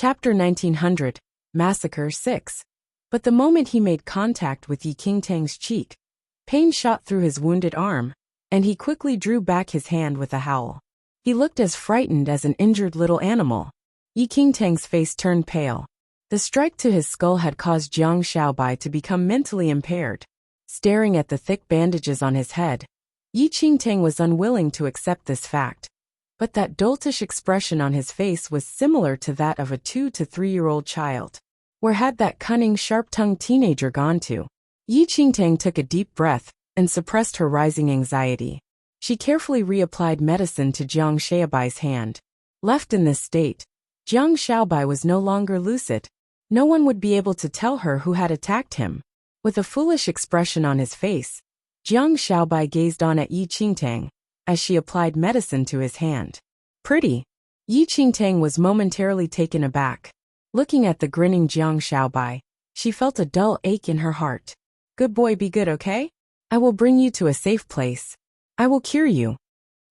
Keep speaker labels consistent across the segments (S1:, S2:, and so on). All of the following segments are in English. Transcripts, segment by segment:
S1: Chapter 1900, Massacre 6. But the moment he made contact with Yi Qingtang's cheek, pain shot through his wounded arm, and he quickly drew back his hand with a howl. He looked as frightened as an injured little animal. Yi Qingtang's face turned pale. The strike to his skull had caused Jiang Xiaobai to become mentally impaired. Staring at the thick bandages on his head, Yi Qingtang was unwilling to accept this fact. But that doltish expression on his face was similar to that of a 2 to 3-year-old child. Where had that cunning, sharp-tongued teenager gone to? Yi Qingtang took a deep breath and suppressed her rising anxiety. She carefully reapplied medicine to Jiang Xiaobai's hand. Left in this state, Jiang Xiaobai was no longer lucid. No one would be able to tell her who had attacked him. With a foolish expression on his face, Jiang Xiaobai gazed on at Yi Qingtang as she applied medicine to his hand. Pretty. Yi Qingtang was momentarily taken aback. Looking at the grinning Jiang Xiaobai, she felt a dull ache in her heart. Good boy, be good, okay? I will bring you to a safe place. I will cure you.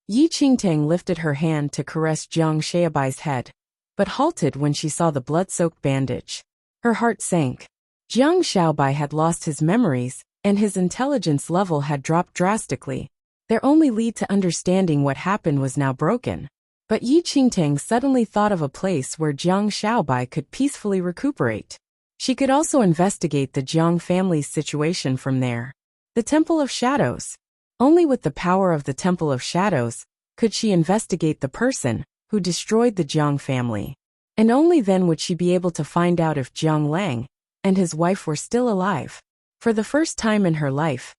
S1: Yi Qingtang lifted her hand to caress Jiang Xiaobai's head, but halted when she saw the blood-soaked bandage. Her heart sank. Jiang Xiaobai had lost his memories, and his intelligence level had dropped drastically. Their only lead to understanding what happened was now broken. But Yi Qingtang suddenly thought of a place where Jiang Xiaobai could peacefully recuperate. She could also investigate the Jiang family's situation from there. The Temple of Shadows. Only with the power of the Temple of Shadows could she investigate the person who destroyed the Jiang family. And only then would she be able to find out if Jiang Lang and his wife were still alive. For the first time in her life,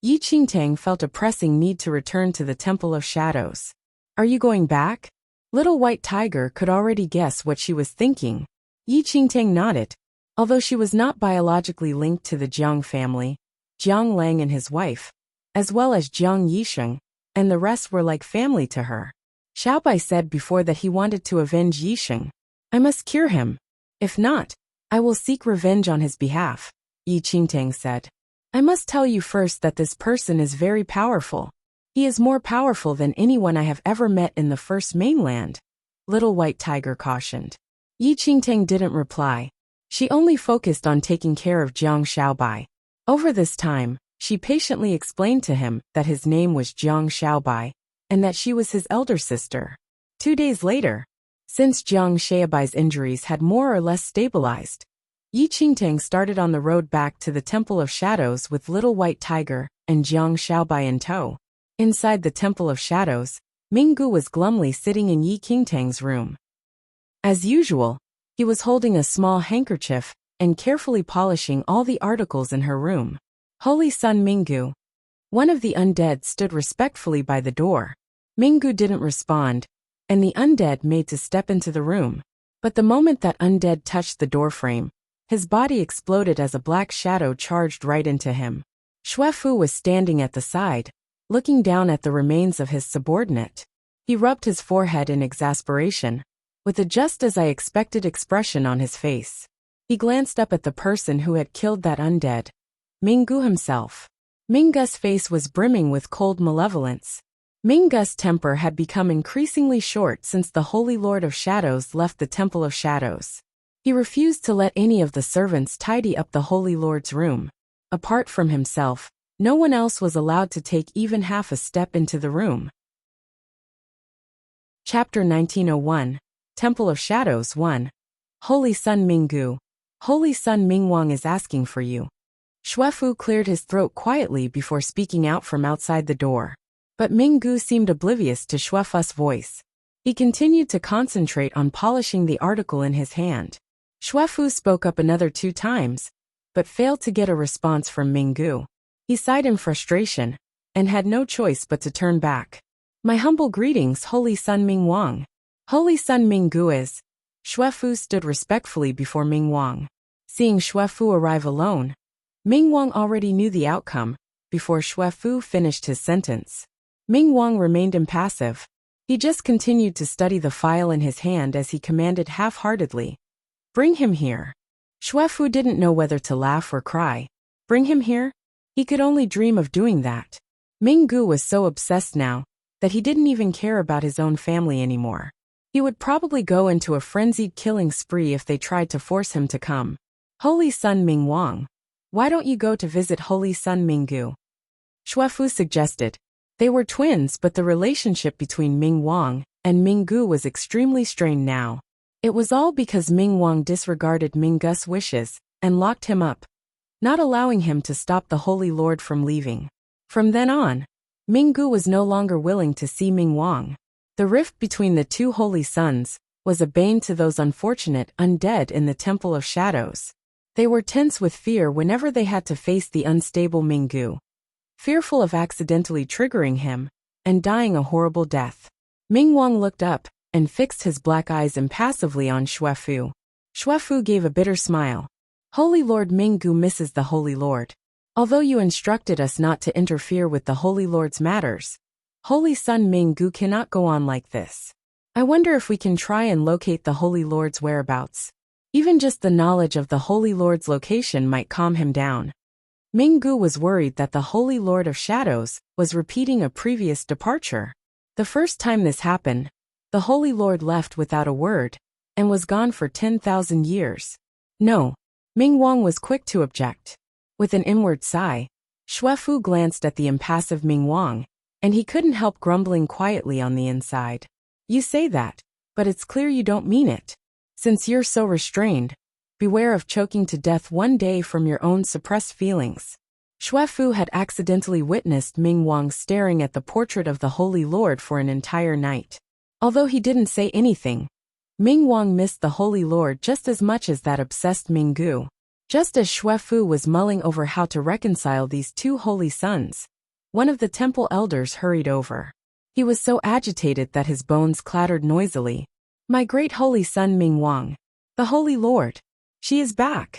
S1: Yi Qingtang felt a pressing need to return to the Temple of Shadows. Are you going back? Little White Tiger could already guess what she was thinking. Yi Qingtang nodded. Although she was not biologically linked to the Jiang family, Jiang Lang and his wife, as well as Jiang Yisheng, and the rest were like family to her. Xiaobai said before that he wanted to avenge Yisheng. I must cure him. If not, I will seek revenge on his behalf, Yi Qingtang said. I must tell you first that this person is very powerful. He is more powerful than anyone I have ever met in the First Mainland, Little White Tiger cautioned. Yi Qingtang didn't reply. She only focused on taking care of Jiang Xiaobai. Over this time, she patiently explained to him that his name was Jiang Xiaobai, and that she was his elder sister. 2 days later, since Jiang Xiaobai's injuries had more or less stabilized, Yi Qingtang started on the road back to the Temple of Shadows with Little White Tiger and Jiang Xiaobai in tow. Inside the Temple of Shadows, Minggu was glumly sitting in Yi Qingtang's room. As usual, he was holding a small handkerchief and carefully polishing all the articles in her room. Holy Sun Minggu. One of the undead stood respectfully by the door. Minggu didn't respond, and the undead made to step into the room. But the moment that undead touched the doorframe, his body exploded as a black shadow charged right into him. Xuefu was standing at the side, looking down at the remains of his subordinate. He rubbed his forehead in exasperation, with a just-as-I-expected expression on his face. He glanced up at the person who had killed that undead, Minggu himself. Minggu's face was brimming with cold malevolence. Minggu's temper had become increasingly short since the Holy Lord of Shadows left the Temple of Shadows. He refused to let any of the servants tidy up the Holy Lord's room. Apart from himself, no one else was allowed to take even half a step into the room. Chapter 1901, Temple of Shadows 1. Holy Sun Minggu. Holy Sun Mingwang is asking for you. Xuefu cleared his throat quietly before speaking out from outside the door. But Minggu seemed oblivious to Xuefu's voice. He continued to concentrate on polishing the article in his hand. Xuefu spoke up another 2 times, but failed to get a response from Minggu. He sighed in frustration, and had no choice but to turn back. My humble greetings, Holy Sun Mingwang. Holy Sun Minggu is. Xuefu stood respectfully before Mingwang. Seeing Xuefu arrive alone, Mingwang already knew the outcome, before Xuefu finished his sentence. Mingwang remained impassive. He just continued to study the file in his hand as he commanded half-heartedly. Bring him here. Xuefu didn't know whether to laugh or cry. Bring him here? He could only dream of doing that. Minggu was so obsessed now that he didn't even care about his own family anymore. He would probably go into a frenzied killing spree if they tried to force him to come. Holy Sun Mingwang. Why don't you go to visit Holy Sun Minggu? Xuefu suggested. They were twins, but the relationship between Mingwang and Minggu was extremely strained now. It was all because Mingwang disregarded Minggu's wishes and locked him up, not allowing him to stop the Holy Lord from leaving. From then on, Minggu was no longer willing to see Mingwang. The rift between the two holy sons was a bane to those unfortunate undead in the Temple of Shadows. They were tense with fear whenever they had to face the unstable Minggu, fearful of accidentally triggering him and dying a horrible death. Mingwang looked up and fixed his black eyes impassively on Xuefu. Xuefu gave a bitter smile. Holy Lord Minggu misses the Holy Lord. Although you instructed us not to interfere with the Holy Lord's matters, Holy Sun Minggu cannot go on like this. I wonder if we can try and locate the Holy Lord's whereabouts. Even just the knowledge of the Holy Lord's location might calm him down. Minggu was worried that the Holy Lord of Shadows was repeating a previous departure. The first time this happened, the Holy Lord left without a word and was gone for 10,000 years. No, Mingwang was quick to object. With an inward sigh, Xuefu glanced at the impassive Mingwang, and he couldn't help grumbling quietly on the inside. You say that, but it's clear you don't mean it. Since you're so restrained, beware of choking to death one day from your own suppressed feelings. Xuefu had accidentally witnessed Mingwang staring at the portrait of the Holy Lord for an entire night. Although he didn't say anything, Mingwang missed the Holy Lord just as much as that obsessed Minggu. Just as Xuefu was mulling over how to reconcile these two holy sons, one of the temple elders hurried over. He was so agitated that his bones clattered noisily. My great holy son Mingwang, the Holy Lord, she is back.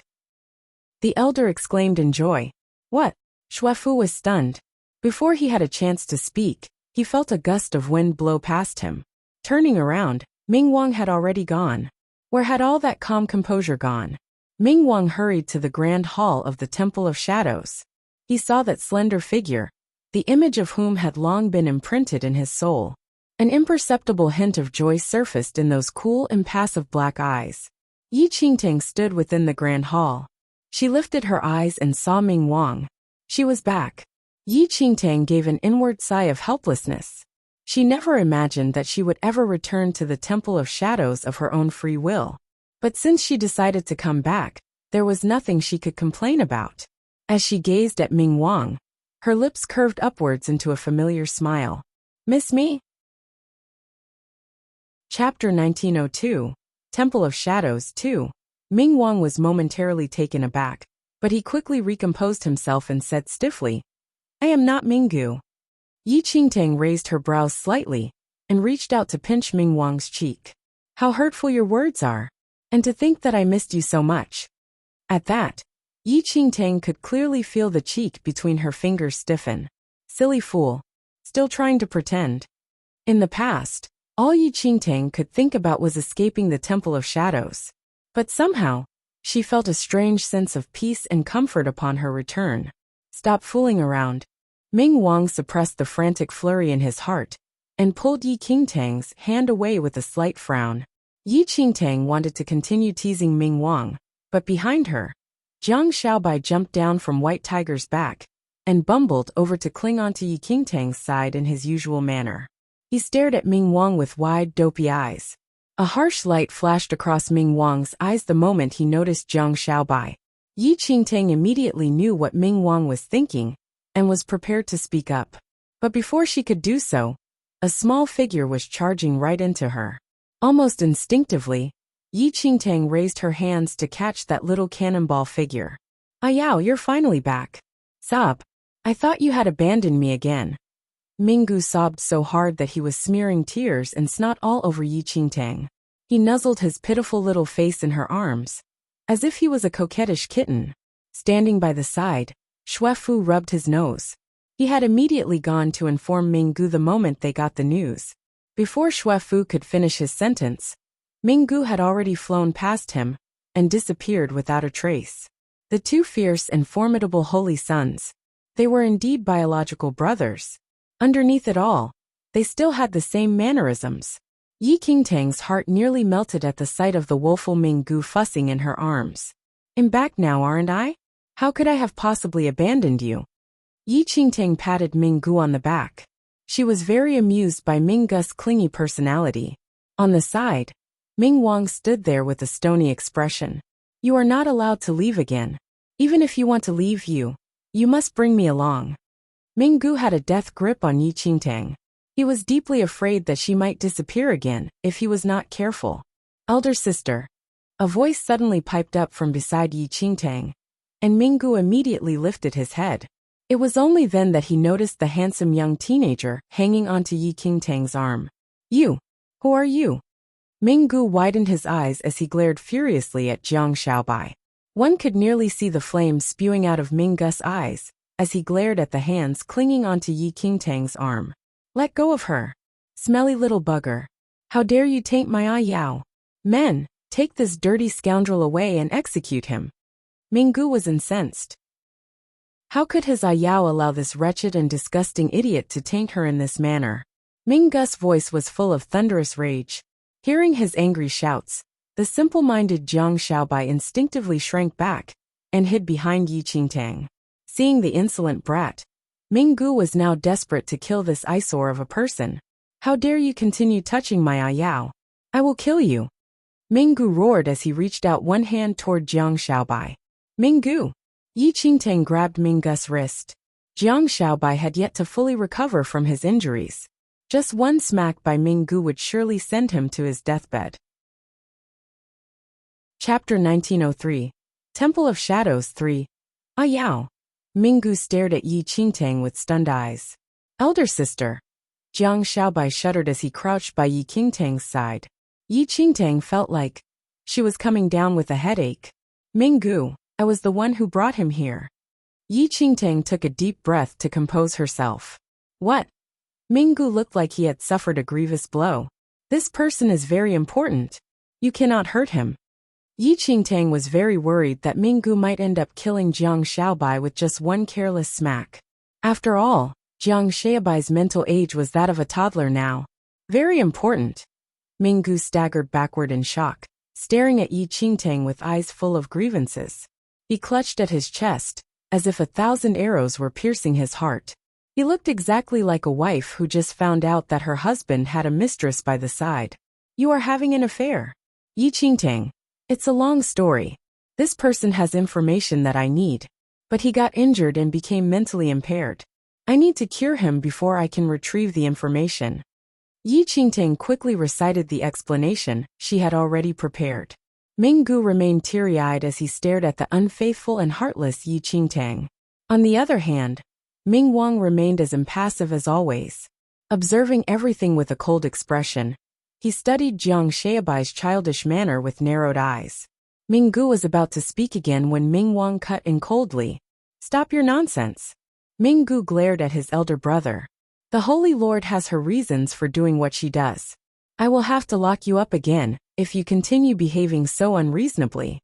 S1: The elder exclaimed in joy. What? Xuefu was stunned. Before he had a chance to speak, he felt a gust of wind blow past him. Turning around, Mingwang had already gone. Where had all that calm composure gone? Mingwang hurried to the grand hall of the Temple of Shadows. He saw that slender figure, the image of whom had long been imprinted in his soul. An imperceptible hint of joy surfaced in those cool, impassive black eyes. Yi Qingtang stood within the grand hall. She lifted her eyes and saw Mingwang. She was back. Yi Qingtang gave an inward sigh of helplessness. She never imagined that she would ever return to the Temple of Shadows of her own free will. But since she decided to come back, there was nothing she could complain about. As she gazed at Mingwang, her lips curved upwards into a familiar smile. Miss me? Chapter 1902, Temple of Shadows 2. Mingwang was momentarily taken aback, but he quickly recomposed himself and said stiffly, I am not Minggu. Yi Qingtang raised her brows slightly and reached out to pinch Mingwang's cheek. How hurtful your words are. And to think that I missed you so much. At that, Yi Qingtang could clearly feel the cheek between her fingers stiffen. Silly fool. Still trying to pretend. In the past, all Yi Qingtang could think about was escaping the Temple of Shadows. But somehow, she felt a strange sense of peace and comfort upon her return. Stop fooling around. Mingwang suppressed the frantic flurry in his heart and pulled Yi Qingtang's hand away with a slight frown. Yi Qingtang wanted to continue teasing Mingwang, but behind her, Jiang Xiaobai jumped down from White Tiger's back and bumbled over to cling onto Yi Qingtang's side in his usual manner. He stared at Mingwang with wide, dopey eyes. A harsh light flashed across Mingwang's eyes the moment he noticed Jiang Xiaobai. Yi Qingtang immediately knew what Mingwang was thinking and was prepared to speak up. But before she could do so, a small figure was charging right into her. Almost instinctively, Yi Qingtang raised her hands to catch that little cannonball figure. Ayao, you're finally back. Sob. I thought you had abandoned me again. Minggu sobbed so hard that he was smearing tears and snot all over Yi Qingtang. He nuzzled his pitiful little face in her arms, as if he was a coquettish kitten. Standing by the side, Xuefu rubbed his nose. He had immediately gone to inform Minggu the moment they got the news. Before Xuefu could finish his sentence, Minggu had already flown past him and disappeared without a trace. The two fierce and formidable holy sons. They were indeed biological brothers. Underneath it all, they still had the same mannerisms. Yi Qingtang's heart nearly melted at the sight of the woeful Minggu fussing in her arms. I'm back now, aren't I? How could I have possibly abandoned you? Yi Qingtang patted Minggu on the back. She was very amused by Minggu's clingy personality. On the side, Ming Wang stood there with a stony expression. You are not allowed to leave again. Even if you want to leave, you must bring me along. Minggu had a death grip on Yi Qingtang. He was deeply afraid that she might disappear again if he was not careful. Elder sister. A voice suddenly piped up from beside Yi Qingtang, and Minggu immediately lifted his head. It was only then that he noticed the handsome young teenager hanging onto Yi Qingtang's arm. You. Who are you? Minggu widened his eyes as he glared furiously at Jiang Xiaobai. One could nearly see the flames spewing out of Minggu's eyes as he glared at the hands clinging onto Yi Qingtang's arm. Let go of her. Smelly little bugger. How dare you taint my Ayao? Men, take this dirty scoundrel away and execute him. Minggu was incensed. How could his Ayao allow this wretched and disgusting idiot to taint her in this manner? Minggu's voice was full of thunderous rage. Hearing his angry shouts, the simple-minded Jiang Xiaobai instinctively shrank back and hid behind Yi Qingtang. Seeing the insolent brat, Minggu was now desperate to kill this eyesore of a person. How dare you continue touching my Ayao? I will kill you. Minggu roared as he reached out one hand toward Jiang Xiaobai. Minggu! Yi Qingtang grabbed Minggu's wrist. Jiang Xiaobai had yet to fully recover from his injuries. Just one smack by Minggu would surely send him to his deathbed. Chapter 1903. Temple of Shadows 3. Ayao. Minggu stared at Yi Qingtang with stunned eyes. Elder sister. Jiang Xiaobai shuddered as he crouched by Yi Qingtang's side. Yi Qingtang felt like she was coming down with a headache. Minggu, I was the one who brought him here. Yi Qingtang took a deep breath to compose herself. What? Minggu looked like he had suffered a grievous blow. This person is very important. You cannot hurt him. Yi Qingtang was very worried that Minggu might end up killing Jiang Xiaobai with just one careless smack. After all, Jiang Xiaobai's mental age was that of a toddler now. Very important. Minggu staggered backward in shock, staring at Yi Qingtang with eyes full of grievances. He clutched at his chest, as if 1,000 arrows were piercing his heart. He looked exactly like a wife who just found out that her husband had a mistress by the side. You are having an affair. Yi Qingtang. It's a long story. This person has information that I need. But he got injured and became mentally impaired. I need to cure him before I can retrieve the information. Yi Qingtang quickly recited the explanation she had already prepared. Minggu remained teary-eyed as he stared at the unfaithful and heartless Yi Qingtang. On the other hand, Ming Wang remained as impassive as always. Observing everything with a cold expression, he studied Jiang Xiaobai's childish manner with narrowed eyes. Minggu was about to speak again when Ming Wang cut in coldly. Stop your nonsense. Minggu glared at his elder brother. The Holy Lord has her reasons for doing what she does. I will have to lock you up again if you continue behaving so unreasonably.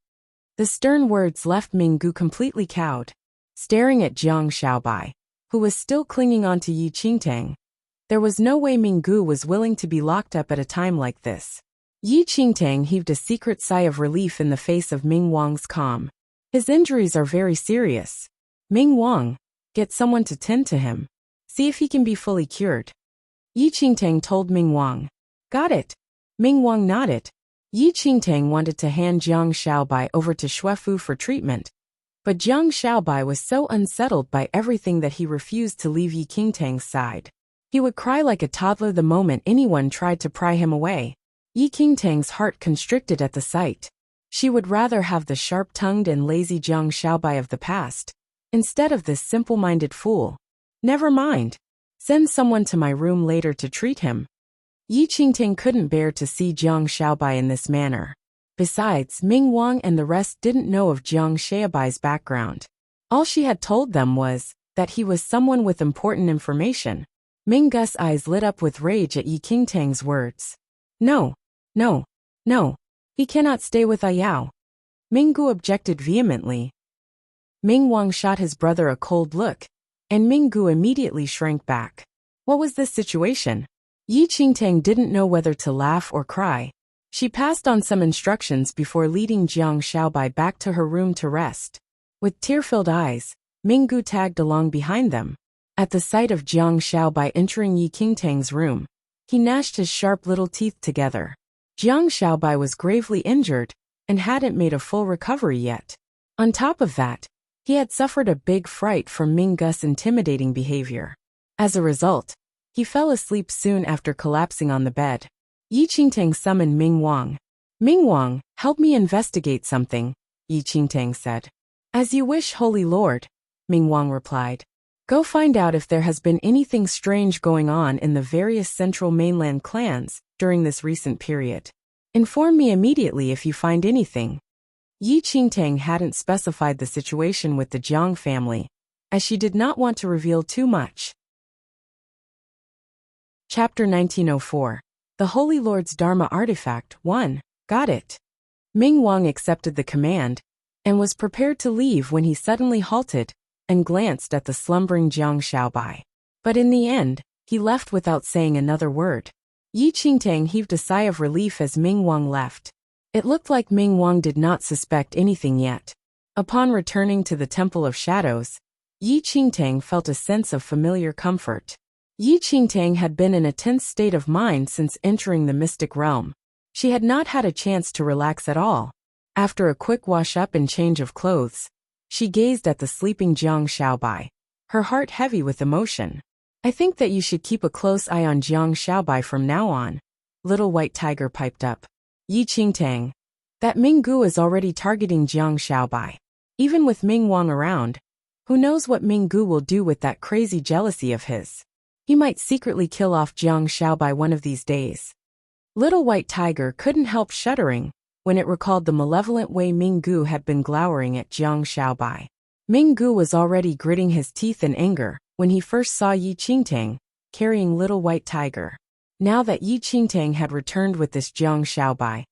S1: The stern words left Minggu completely cowed, staring at Jiang Xiaobai, who was still clinging on to Yi Qingtang. There was no way Minggu was willing to be locked up at a time like this. Yi Qingtang heaved a secret sigh of relief in the face of Ming Wang's calm. His injuries are very serious. Ming Wang, get someone to tend to him. See if he can be fully cured. Yi Qingtang told Ming Wang. Got it. Ming Wang nodded. Yi Qingtang wanted to hand Jiang Xiaobai over to Xuefu for treatment, but Jiang Xiaobai was so unsettled by everything that he refused to leave Yi Qingtang's side. He would cry like a toddler the moment anyone tried to pry him away. Yi Qingtang's heart constricted at the sight. She would rather have the sharp-tongued and lazy Jiang Xiaobai of the past, instead of this simple-minded fool. Never mind. Send someone to my room later to treat him. Yi Qingtang couldn't bear to see Jiang Xiaobai in this manner. Besides, Ming Wang and the rest didn't know of Jiang Xiaobai's background. All she had told them was that he was someone with important information. Minggu's eyes lit up with rage at Yi Qingtang's words. No, no, no. He cannot stay with Ayao. Minggu objected vehemently. Ming Wang shot his brother a cold look, and Minggu immediately shrank back. What was this situation? Yi Qingtang didn't know whether to laugh or cry. She passed on some instructions before leading Jiang Xiaobai back to her room to rest. With tear-filled eyes, Minggu tagged along behind them. At the sight of Jiang Xiaobai entering Yi Qingtang's room, he gnashed his sharp little teeth together. Jiang Xiaobai was gravely injured and hadn't made a full recovery yet. On top of that, he had suffered a big fright from Minggu's intimidating behavior. As a result, he fell asleep soon after collapsing on the bed. Yi Qingtang summoned Ming Wang. "Ming Wang, help me investigate something," Yi Qingtang said. "As you wish, Holy Lord," Ming Wang replied. "Go find out if there has been anything strange going on in the various central mainland clans during this recent period. Inform me immediately if you find anything." Yi Qingtang hadn't specified the situation with the Jiang family, as she did not want to reveal too much. Chapter 1904. The Holy Lord's Dharma Artifact 1. Got it. Ming Wang accepted the command and was prepared to leave when he suddenly halted and glanced at the slumbering Jiang Xiaobai. But in the end, he left without saying another word. Yi Qingtang heaved a sigh of relief as Ming Wang left. It looked like Ming Wang did not suspect anything yet. Upon returning to the Temple of Shadows, Yi Qingtang felt a sense of familiar comfort. Yi Qingtang had been in a tense state of mind since entering the mystic realm. She had not had a chance to relax at all. After a quick wash-up and change of clothes, she gazed at the sleeping Jiang Xiaobai, her heart heavy with emotion. "I think that you should keep a close eye on Jiang Xiaobai from now on," Little White Tiger piped up. "Yi Qingtang, that Minggu is already targeting Jiang Xiaobai. Even with Ming Wang around, who knows what Minggu will do with that crazy jealousy of his. He might secretly kill off Jiang Xiaobai one of these days." Little White Tiger couldn't help shuddering when it recalled the malevolent way Minggu had been glowering at Jiang Xiaobai. Minggu was already gritting his teeth in anger when he first saw Yi Qingtang carrying Little White Tiger. Now that Yi Qingtang had returned with this Jiang Xiaobai,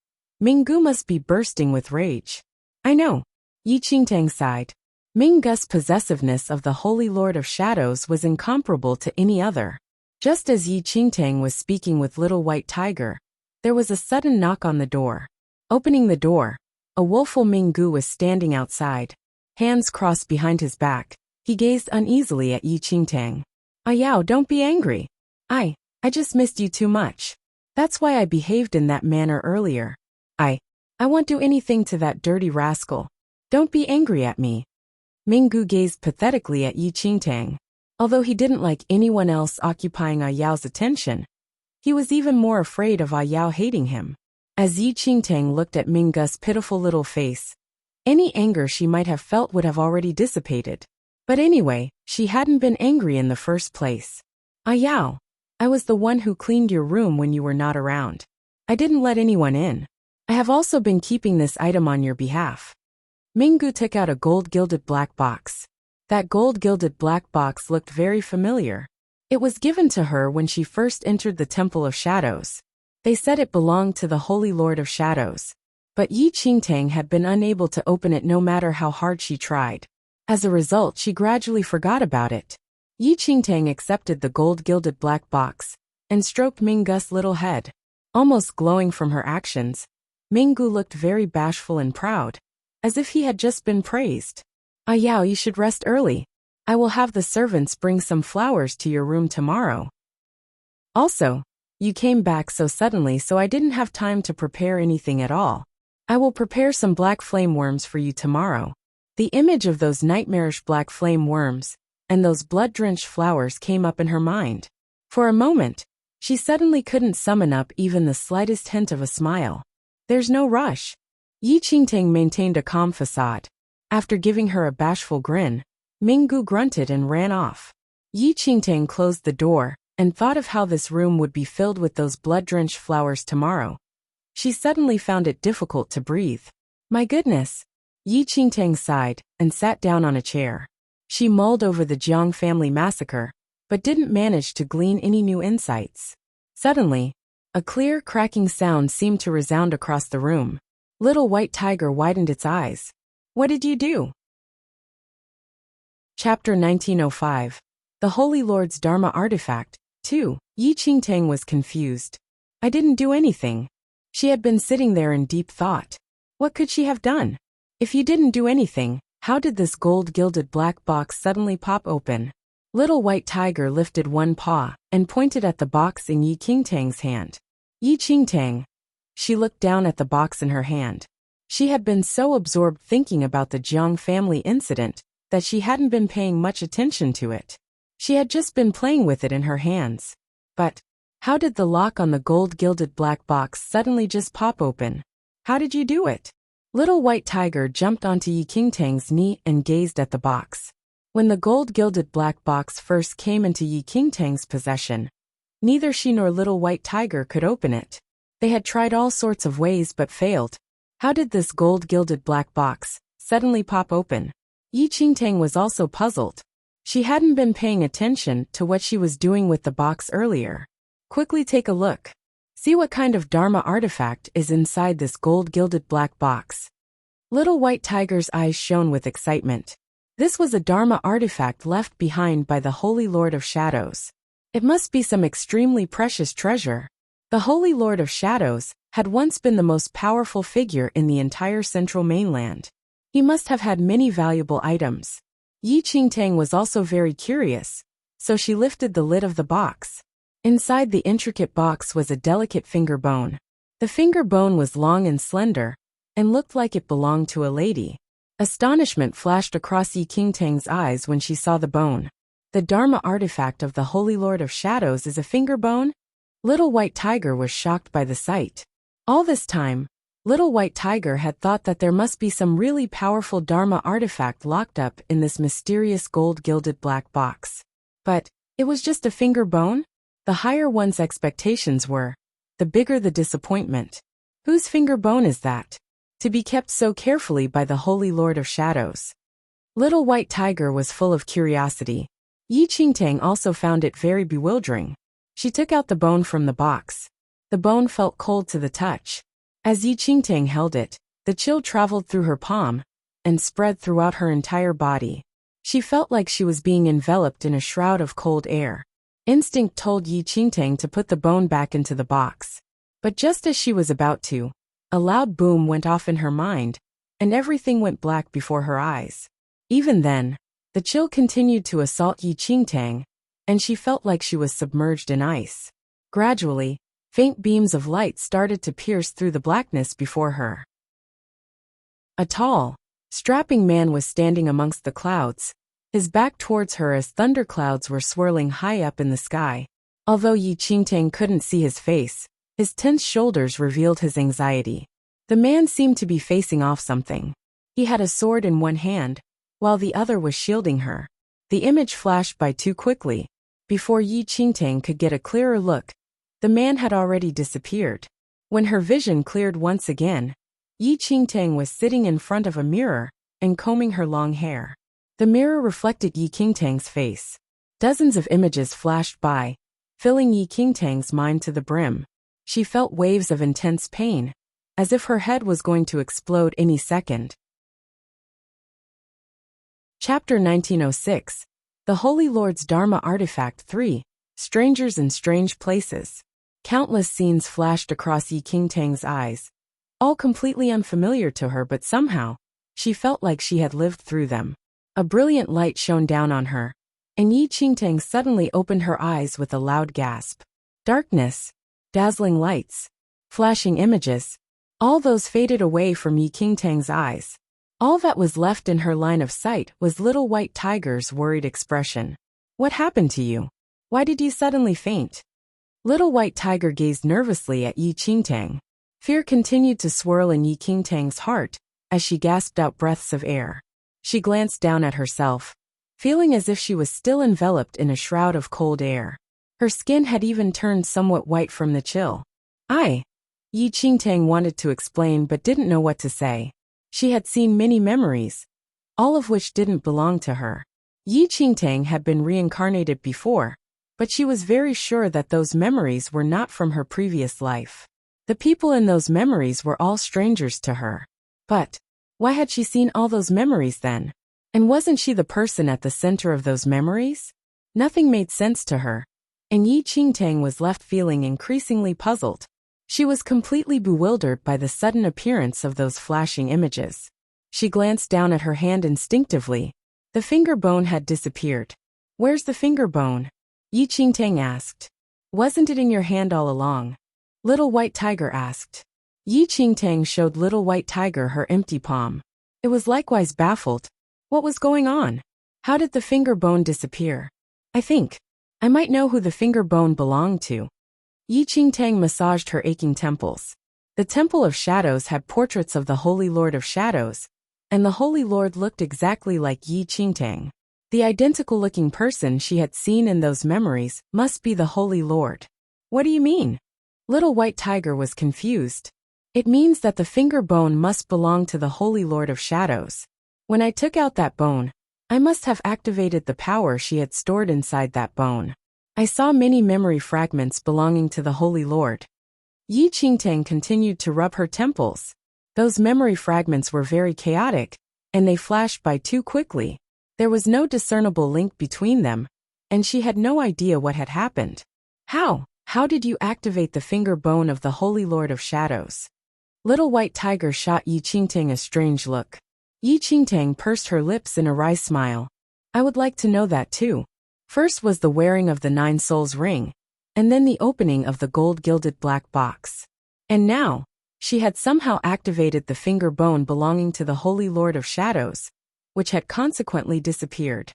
S1: Minggu must be bursting with rage. "I know," Yi Qingtang sighed. Minggu's possessiveness of the Holy Lord of Shadows was incomparable to any other. Just as Yi Qingtang was speaking with Little White Tiger, there was a sudden knock on the door. Opening the door, a woeful Minggu was standing outside. Hands crossed behind his back, he gazed uneasily at Yi Qingtang. "Yao, don't be angry. I just missed you too much. That's why I behaved in that manner earlier. I won't do anything to that dirty rascal. Don't be angry at me." Minggu gazed pathetically at Yi Qingtang. Although he didn't like anyone else occupying Yao's attention, he was even more afraid of Yao hating him. As Yi Qingtang looked at Minggu's pitiful little face, any anger she might have felt would have already dissipated. But anyway, she hadn't been angry in the first place. "Yao, I was the one who cleaned your room when you were not around. I didn't let anyone in. I have also been keeping this item on your behalf." Minggu took out a gold-gilded black box. That gold-gilded black box looked very familiar. It was given to her when she first entered the Temple of Shadows. They said it belonged to the Holy Lord of Shadows. But Yi Qingtang had been unable to open it no matter how hard she tried. As a result, she gradually forgot about it. Yi Qingtang accepted the gold-gilded black box and stroked Minggu's little head. Almost glowing from her actions, Minggu looked very bashful and proud, as if he had just been praised. "Yao, you should rest early. I will have the servants bring some flowers to your room tomorrow. Also, you came back so suddenly, so I didn't have time to prepare anything at all. I will prepare some black flame worms for you tomorrow." The image of those nightmarish black flame worms and those blood-drenched flowers came up in her mind. For a moment, she suddenly couldn't summon up even the slightest hint of a smile. "There's no rush." Yi Qingtang maintained a calm facade. After giving her a bashful grin, Minggu grunted and ran off. Yi Qingtang closed the door and thought of how this room would be filled with those blood-drenched flowers tomorrow. She suddenly found it difficult to breathe. "My goodness." Yi Qingtang sighed and sat down on a chair. She mulled over the Jiang family massacre, but didn't manage to glean any new insights. Suddenly, a clear, cracking sound seemed to resound across the room. Little White Tiger widened its eyes. "What did you do?" Chapter 1905. The Holy Lord's Dharma Artifact 2. Yi Qingtang was confused. I didn't do anything. She had been sitting there in deep thought. What could she have done? If you didn't do anything, how did this gold-gilded black box suddenly pop open? Little White Tiger lifted one paw and pointed at the box in Yi Qingtang's hand. Yi Qingtang. She looked down at the box in her hand. She had been so absorbed thinking about the Jiang family incident that she hadn't been paying much attention to it. She had just been playing with it in her hands. But how did the lock on the gold-gilded black box suddenly just pop open? How did you do it? Little White Tiger jumped onto Yi Qingtang's knee and gazed at the box. When the gold-gilded black box first came into Yi Qingtang's possession, neither she nor Little White Tiger could open it. They had tried all sorts of ways but failed. How did this gold-gilded black box suddenly pop open? Yi Qingtang was also puzzled. She hadn't been paying attention to what she was doing with the box earlier. Quickly take a look. See what kind of Dharma artifact is inside this gold-gilded black box. Little White Tiger's eyes shone with excitement. This was a Dharma artifact left behind by the Holy Lord of Shadows. It must be some extremely precious treasure. The Holy Lord of Shadows had once been the most powerful figure in the entire central mainland. He must have had many valuable items. Yi Qingtang was also very curious, so she lifted the lid of the box. Inside the intricate box was a delicate finger bone. The finger bone was long and slender, and looked like it belonged to a lady. Astonishment flashed across Yi Qingtang's eyes when she saw the bone. The Dharma artifact of the Holy Lord of Shadows is a finger bone? Little White Tiger was shocked by the sight. All this time, Little White Tiger had thought that there must be some really powerful Dharma artifact locked up in this mysterious gold-gilded black box. But it was just a finger bone? The higher one's expectations were, the bigger the disappointment. Whose finger bone is that? To be kept so carefully by the Holy Lord of Shadows. Little White Tiger was full of curiosity. Yi Qingtang also found it very bewildering. She took out the bone from the box. The bone felt cold to the touch. As Yi Qingtang held it, the chill traveled through her palm and spread throughout her entire body. She felt like she was being enveloped in a shroud of cold air. Instinct told Yi Qingtang to put the bone back into the box. But just as she was about to, a loud boom went off in her mind, and everything went black before her eyes. Even then, the chill continued to assault Yi Qingtang, and she felt like she was submerged in ice. Gradually, faint beams of light started to pierce through the blackness before her. A tall, strapping man was standing amongst the clouds, his back towards her as thunderclouds were swirling high up in the sky. Although Yi Qingtang couldn't see his face, his tense shoulders revealed his anxiety. The man seemed to be facing off something. He had a sword in one hand, while the other was shielding her. The image flashed by too quickly. Before Yi Qingtang could get a clearer look, the man had already disappeared. When her vision cleared once again, Yi Qingtang was sitting in front of a mirror and combing her long hair. The mirror reflected Yi Qingtang's face. Dozens of images flashed by, filling Yi Qingtang's mind to the brim. She felt waves of intense pain, as if her head was going to explode any second. Chapter 1906. The Holy Lord's Dharma Artifact 3. Strangers in Strange Places. Countless scenes flashed across Yi Qingtang's eyes, all completely unfamiliar to her, but somehow, she felt like she had lived through them. A brilliant light shone down on her, and Yi Qingtang suddenly opened her eyes with a loud gasp. Darkness, dazzling lights, flashing images, all those faded away from Yi Qingtang's eyes. All that was left in her line of sight was Little White Tiger's worried expression. What happened to you? Why did you suddenly faint? Little White Tiger gazed nervously at Yi Qingtang. Fear continued to swirl in Yi Qingtang's heart as she gasped out breaths of air. She glanced down at herself, feeling as if she was still enveloped in a shroud of cold air. Her skin had even turned somewhat white from the chill. Yi Qingtang wanted to explain but didn't know what to say. She had seen many memories, all of which didn't belong to her. Yi Qingtang had been reincarnated before, but she was very sure that those memories were not from her previous life. The people in those memories were all strangers to her. But why had she seen all those memories then? And wasn't she the person at the center of those memories? Nothing made sense to her, and Yi Qingtang was left feeling increasingly puzzled. She was completely bewildered by the sudden appearance of those flashing images. She glanced down at her hand instinctively. The finger bone had disappeared. "Where's the finger bone?" Yi Qingtang asked. "Wasn't it in your hand all along?" Little White Tiger asked. Yi Qingtang showed Little White Tiger her empty palm. It was likewise baffled. What was going on? How did the finger bone disappear? "I think I might know who the finger bone belonged to." Yi Qingtang massaged her aching temples. The Temple of Shadows had portraits of the Holy Lord of Shadows, and the Holy Lord looked exactly like Yi Qingtang. The identical-looking person she had seen in those memories must be the Holy Lord. "What do you mean?" Little White Tiger was confused. "It means that the finger bone must belong to the Holy Lord of Shadows. When I took out that bone, I must have activated the power she had stored inside that bone. I saw many memory fragments belonging to the Holy Lord." Yi Qingtang continued to rub her temples. Those memory fragments were very chaotic, and they flashed by too quickly. There was no discernible link between them, and she had no idea what had happened. How did you activate the finger bone of the Holy Lord of Shadows?" Little White Tiger shot Yi Qingtang a strange look. Yi Qingtang pursed her lips in a wry smile. "I would like to know that too. First was the wearing of the 9 Souls ring, and then the opening of the gold-gilded black box. And now, she had somehow activated the finger bone belonging to the Holy Lord of Shadows, which had consequently disappeared."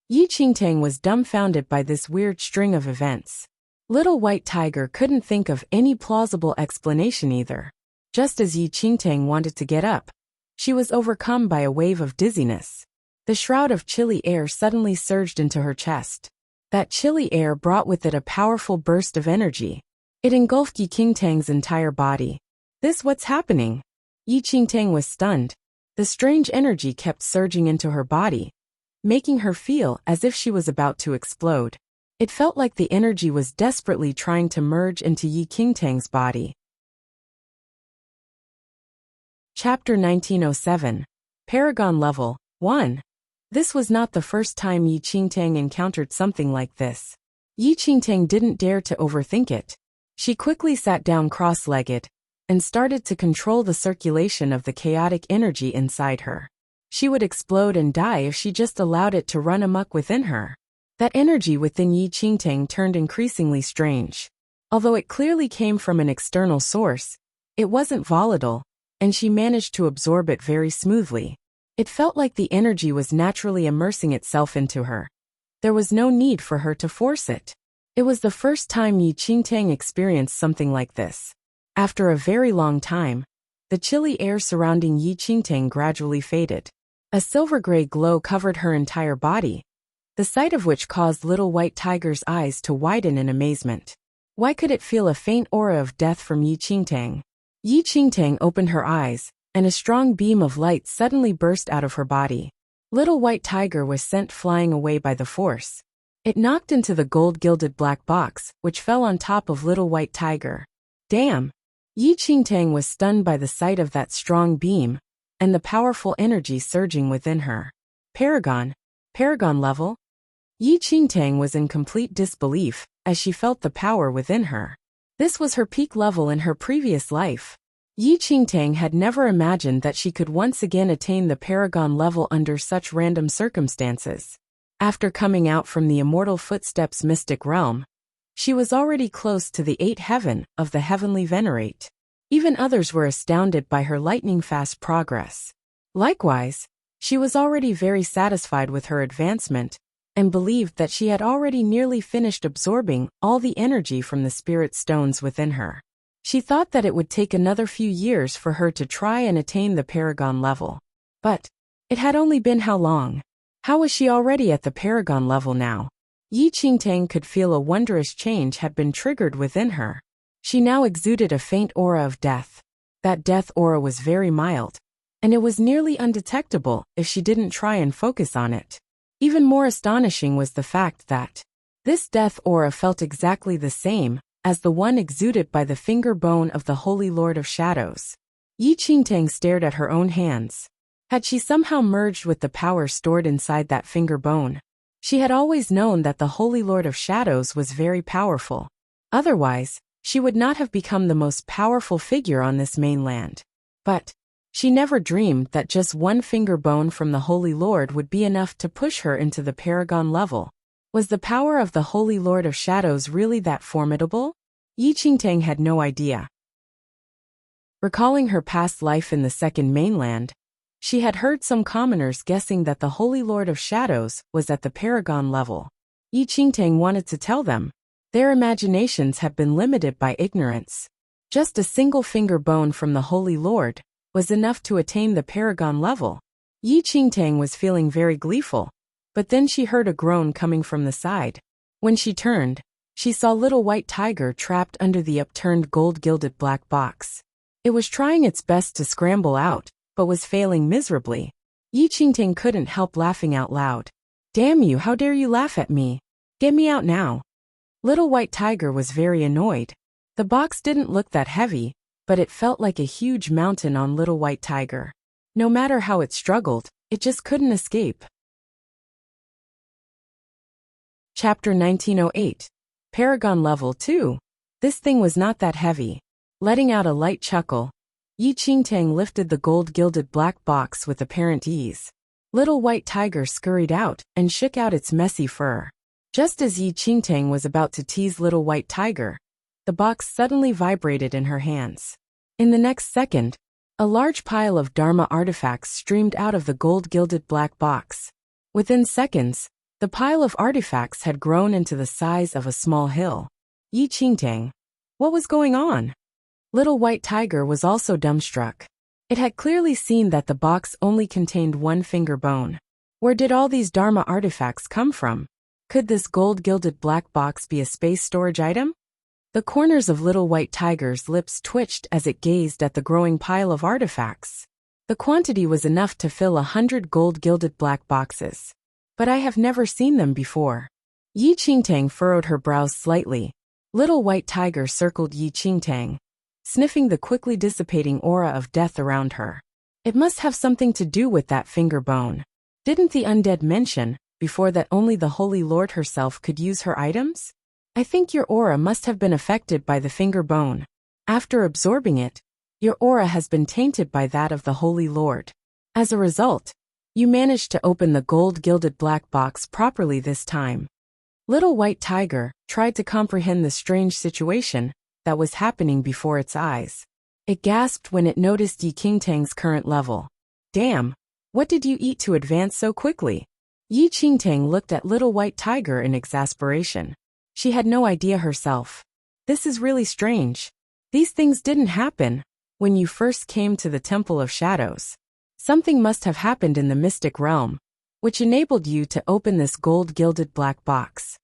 S1: Yi Qingtang was dumbfounded by this weird string of events. Little White Tiger couldn't think of any plausible explanation either. Just as Yi Qingtang wanted to get up, she was overcome by a wave of dizziness. The shroud of chilly air suddenly surged into her chest. That chilly air brought with it a powerful burst of energy. It engulfed Yi Qingtang's entire body. What's happening?" Yi Qingtang was stunned. The strange energy kept surging into her body, making her feel as if she was about to explode. It felt like the energy was desperately trying to merge into Yi Qingtang's body. Chapter 1907. Paragon Level 1. This was not the first time Yi Qingtang encountered something like this. Yi Qingtang didn't dare to overthink it. She quickly sat down cross-legged and started to control the circulation of the chaotic energy inside her. She would explode and die if she just allowed it to run amok within her. That energy within Yi Qingtang turned increasingly strange. Although it clearly came from an external source, it wasn't volatile, and she managed to absorb it very smoothly. It felt like the energy was naturally immersing itself into her. There was no need for her to force it. It was the first time Yi Qingtang experienced something like this. After a very long time, the chilly air surrounding Yi Qingtang gradually faded. A silver-gray glow covered her entire body, the sight of which caused Little White Tiger's eyes to widen in amazement. Why could it feel a faint aura of death from Yi Qingtang? Yi Qingtang opened her eyes, and a strong beam of light suddenly burst out of her body. Little White Tiger was sent flying away by the force. It knocked into the gold-gilded black box, which fell on top of Little White Tiger. Damn! Yi Qingtang was stunned by the sight of that strong beam, and the powerful energy surging within her. Paragon level? Yi Qingtang was in complete disbelief, as she felt the power within her. This was her peak level in her previous life. Yi Qingtang had never imagined that she could once again attain the Paragon level under such random circumstances. After coming out from the Immortal Footsteps mystic realm, she was already close to the 8th heaven of the Heavenly Venerate. Even others were astounded by her lightning-fast progress. Likewise, she was already very satisfied with her advancement, and believed that she had already nearly finished absorbing all the energy from the spirit stones within her. She thought that it would take another few years for her to try and attain the Paragon level. But it had only been how long? How was she already at the Paragon level now? Yi Qingtang could feel a wondrous change had been triggered within her. She now exuded a faint aura of death. That death aura was very mild, and it was nearly undetectable if she didn't try and focus on it. Even more astonishing was the fact that this death aura felt exactly the same as the one exuded by the finger bone of the Holy Lord of Shadows. Yi Qingtang stared at her own hands. Had she somehow merged with the power stored inside that finger bone? She had always known that the Holy Lord of Shadows was very powerful. Otherwise, she would not have become the most powerful figure on this mainland. But she never dreamed that just one finger bone from the Holy Lord would be enough to push her into the Paragon level. Was the power of the Holy Lord of Shadows really that formidable? Yi Qingtang had no idea. Recalling her past life in the Second Mainland, she had heard some commoners guessing that the Holy Lord of Shadows was at the Paragon level. Yi Qingtang wanted to tell them. Their imaginations have been limited by ignorance. Just a single finger bone from the Holy Lord was enough to attain the Paragon level. Yi Qingtang was feeling very gleeful, but then she heard a groan coming from the side. When she turned, she saw Little White Tiger trapped under the upturned gold-gilded black box. It was trying its best to scramble out, but was failing miserably. Yi Qingtang couldn't help laughing out loud. "Damn you, how dare you laugh at me? Get me out now." Little White Tiger was very annoyed. The box didn't look that heavy, but it felt like a huge mountain on Little White Tiger. No matter how it struggled, it just couldn't escape. Chapter 1908. Paragon Level 2. This thing was not that heavy. Letting out a light chuckle, Yi Qingtang lifted the gold-gilded black box with apparent ease. Little White Tiger scurried out and shook out its messy fur. Just as Yi Qingtang was about to tease Little White Tiger, the box suddenly vibrated in her hands. In the next second, a large pile of Dharma artifacts streamed out of the gold-gilded black box. Within seconds, the pile of artifacts had grown into the size of a small hill. Yi Qingtang. What was going on? Little White Tiger was also dumbstruck. It had clearly seen that the box only contained one finger bone. Where did all these Dharma artifacts come from? Could this gold-gilded black box be a space storage item? The corners of Little White Tiger's lips twitched as it gazed at the growing pile of artifacts. The quantity was enough to fill 100 gold-gilded black boxes. But I have never seen them before. Yi Qingtang furrowed her brows slightly. Little White Tiger circled Yi Qingtang, sniffing the quickly dissipating aura of death around her. It must have something to do with that finger bone. Didn't the undead mention before that only the Holy Lord herself could use her items? I think your aura must have been affected by the finger bone. After absorbing it, your aura has been tainted by that of the Holy Lord. As a result, you managed to open the gold-gilded black box properly this time. Little White Tiger tried to comprehend the strange situation that was happening before its eyes. It gasped when it noticed Yi Qingtang's current level. Damn, what did you eat to advance so quickly? Yi Qingtang looked at Little White Tiger in exasperation. She had no idea herself. This is really strange. These things didn't happen when you first came to the Temple of Shadows. Something must have happened in the mystic realm, which enabled you to open this gold-gilded black box.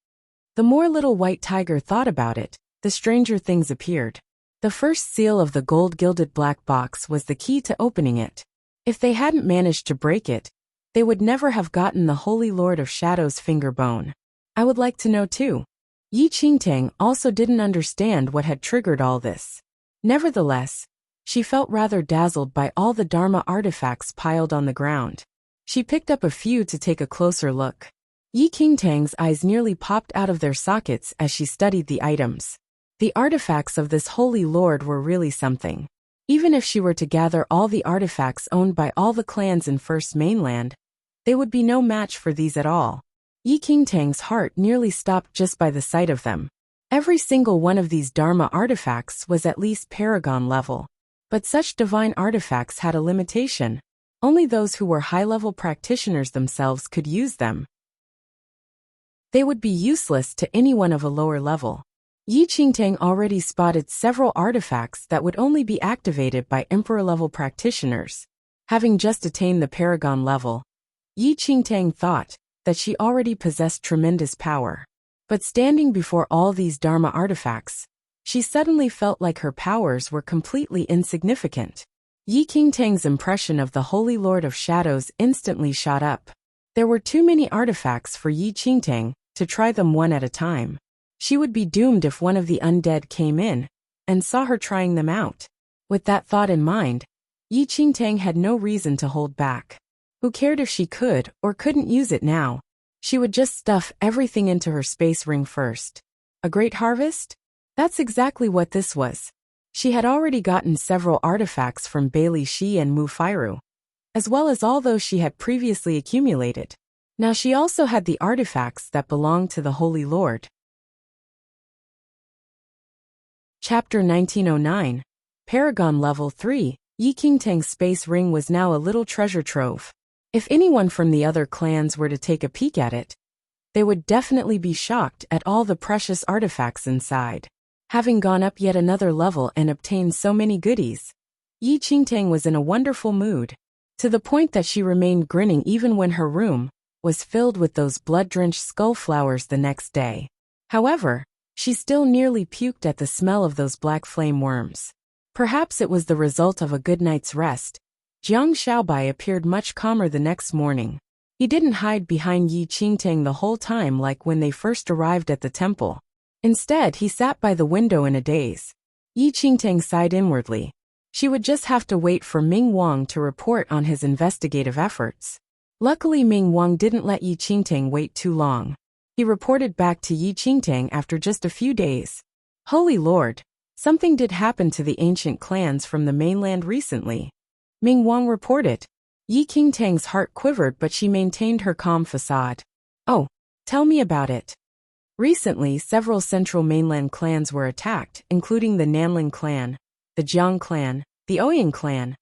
S1: The more Little White Tiger thought about it, the stranger things appeared. The first seal of the gold-gilded black box was the key to opening it. If they hadn't managed to break it, they would never have gotten the Holy Lord of Shadows' finger bone. I would like to know too. Yi Qingtang also didn't understand what had triggered all this. Nevertheless, she felt rather dazzled by all the Dharma artifacts piled on the ground. She picked up a few to take a closer look. Yi Qingtang's eyes nearly popped out of their sockets as she studied the items. The artifacts of this Holy Lord were really something. Even if she were to gather all the artifacts owned by all the clans in First Mainland, they would be no match for these at all. Yi Qingtang's heart nearly stopped just by the sight of them. Every single one of these Dharma artifacts was at least Paragon level. But such divine artifacts had a limitation. Only those who were high-level practitioners themselves could use them. They would be useless to anyone of a lower level. Yi Qingtang already spotted several artifacts that would only be activated by Emperor-level practitioners. Having just attained the Paragon level, Yi Qingtang thought that she already possessed tremendous power. But standing before all these Dharma artifacts, she suddenly felt like her powers were completely insignificant. Yi Qingtang's impression of the Holy Lord of Shadows instantly shot up. There were too many artifacts for Yi Qingtang to try them one at a time. She would be doomed if one of the undead came in and saw her trying them out. With that thought in mind, Yi Qingtang had no reason to hold back. Who cared if she could or couldn't use it now? She would just stuff everything into her space ring first. A great harvest? That's exactly what this was. She had already gotten several artifacts from Bailey Shi and Mu Fairu, as well as all those she had previously accumulated. Now she also had the artifacts that belonged to the Holy Lord. Chapter 1909. Paragon Level 3. Yi Qingtang's space ring was now a little treasure trove. If anyone from the other clans were to take a peek at it, they would definitely be shocked at all the precious artifacts inside. Having gone up yet another level and obtained so many goodies, Yi Qingtang was in a wonderful mood, to the point that she remained grinning even when her room was filled with those blood-drenched skull flowers the next day. However, she still nearly puked at the smell of those black flame worms. Perhaps it was the result of a good night's rest. Jiang Xiaobai appeared much calmer the next morning. He didn't hide behind Yi Qingtang the whole time like when they first arrived at the temple. Instead, he sat by the window in a daze. Yi Qingtang sighed inwardly. She would just have to wait for Ming Wang to report on his investigative efforts. Luckily, Ming Wang didn't let Yi Qingtang wait too long. He reported back to Yi Qingtang after just a few days. Holy Lord, something did happen to the ancient clans from the mainland recently. Ming Wang reported. Yi Qingtang's heart quivered, but she maintained her calm facade. Oh, tell me about it. Recently, several central mainland clans were attacked, including the Nanling clan, the Jiang clan, the Ouyang clan.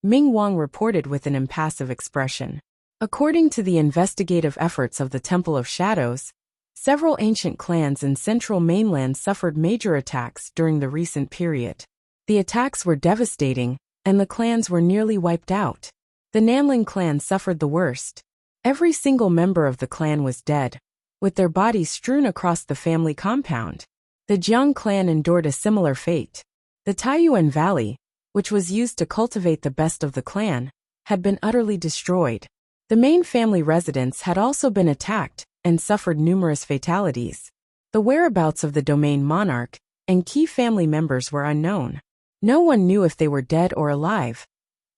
S1: Ming Wang reported with an impassive expression. According to the investigative efforts of the Temple of Shadows, several ancient clans in central mainland suffered major attacks during the recent period. The attacks were devastating, and the clans were nearly wiped out. The Nanling clan suffered the worst. Every single member of the clan was dead, with their bodies strewn across the family compound. The Jiang clan endured a similar fate. The Taiyuan Valley, which was used to cultivate the best of the clan, had been utterly destroyed. The main family residence had also been attacked and suffered numerous fatalities. The whereabouts of the domain monarch and key family members were unknown. No one knew if they were dead or alive.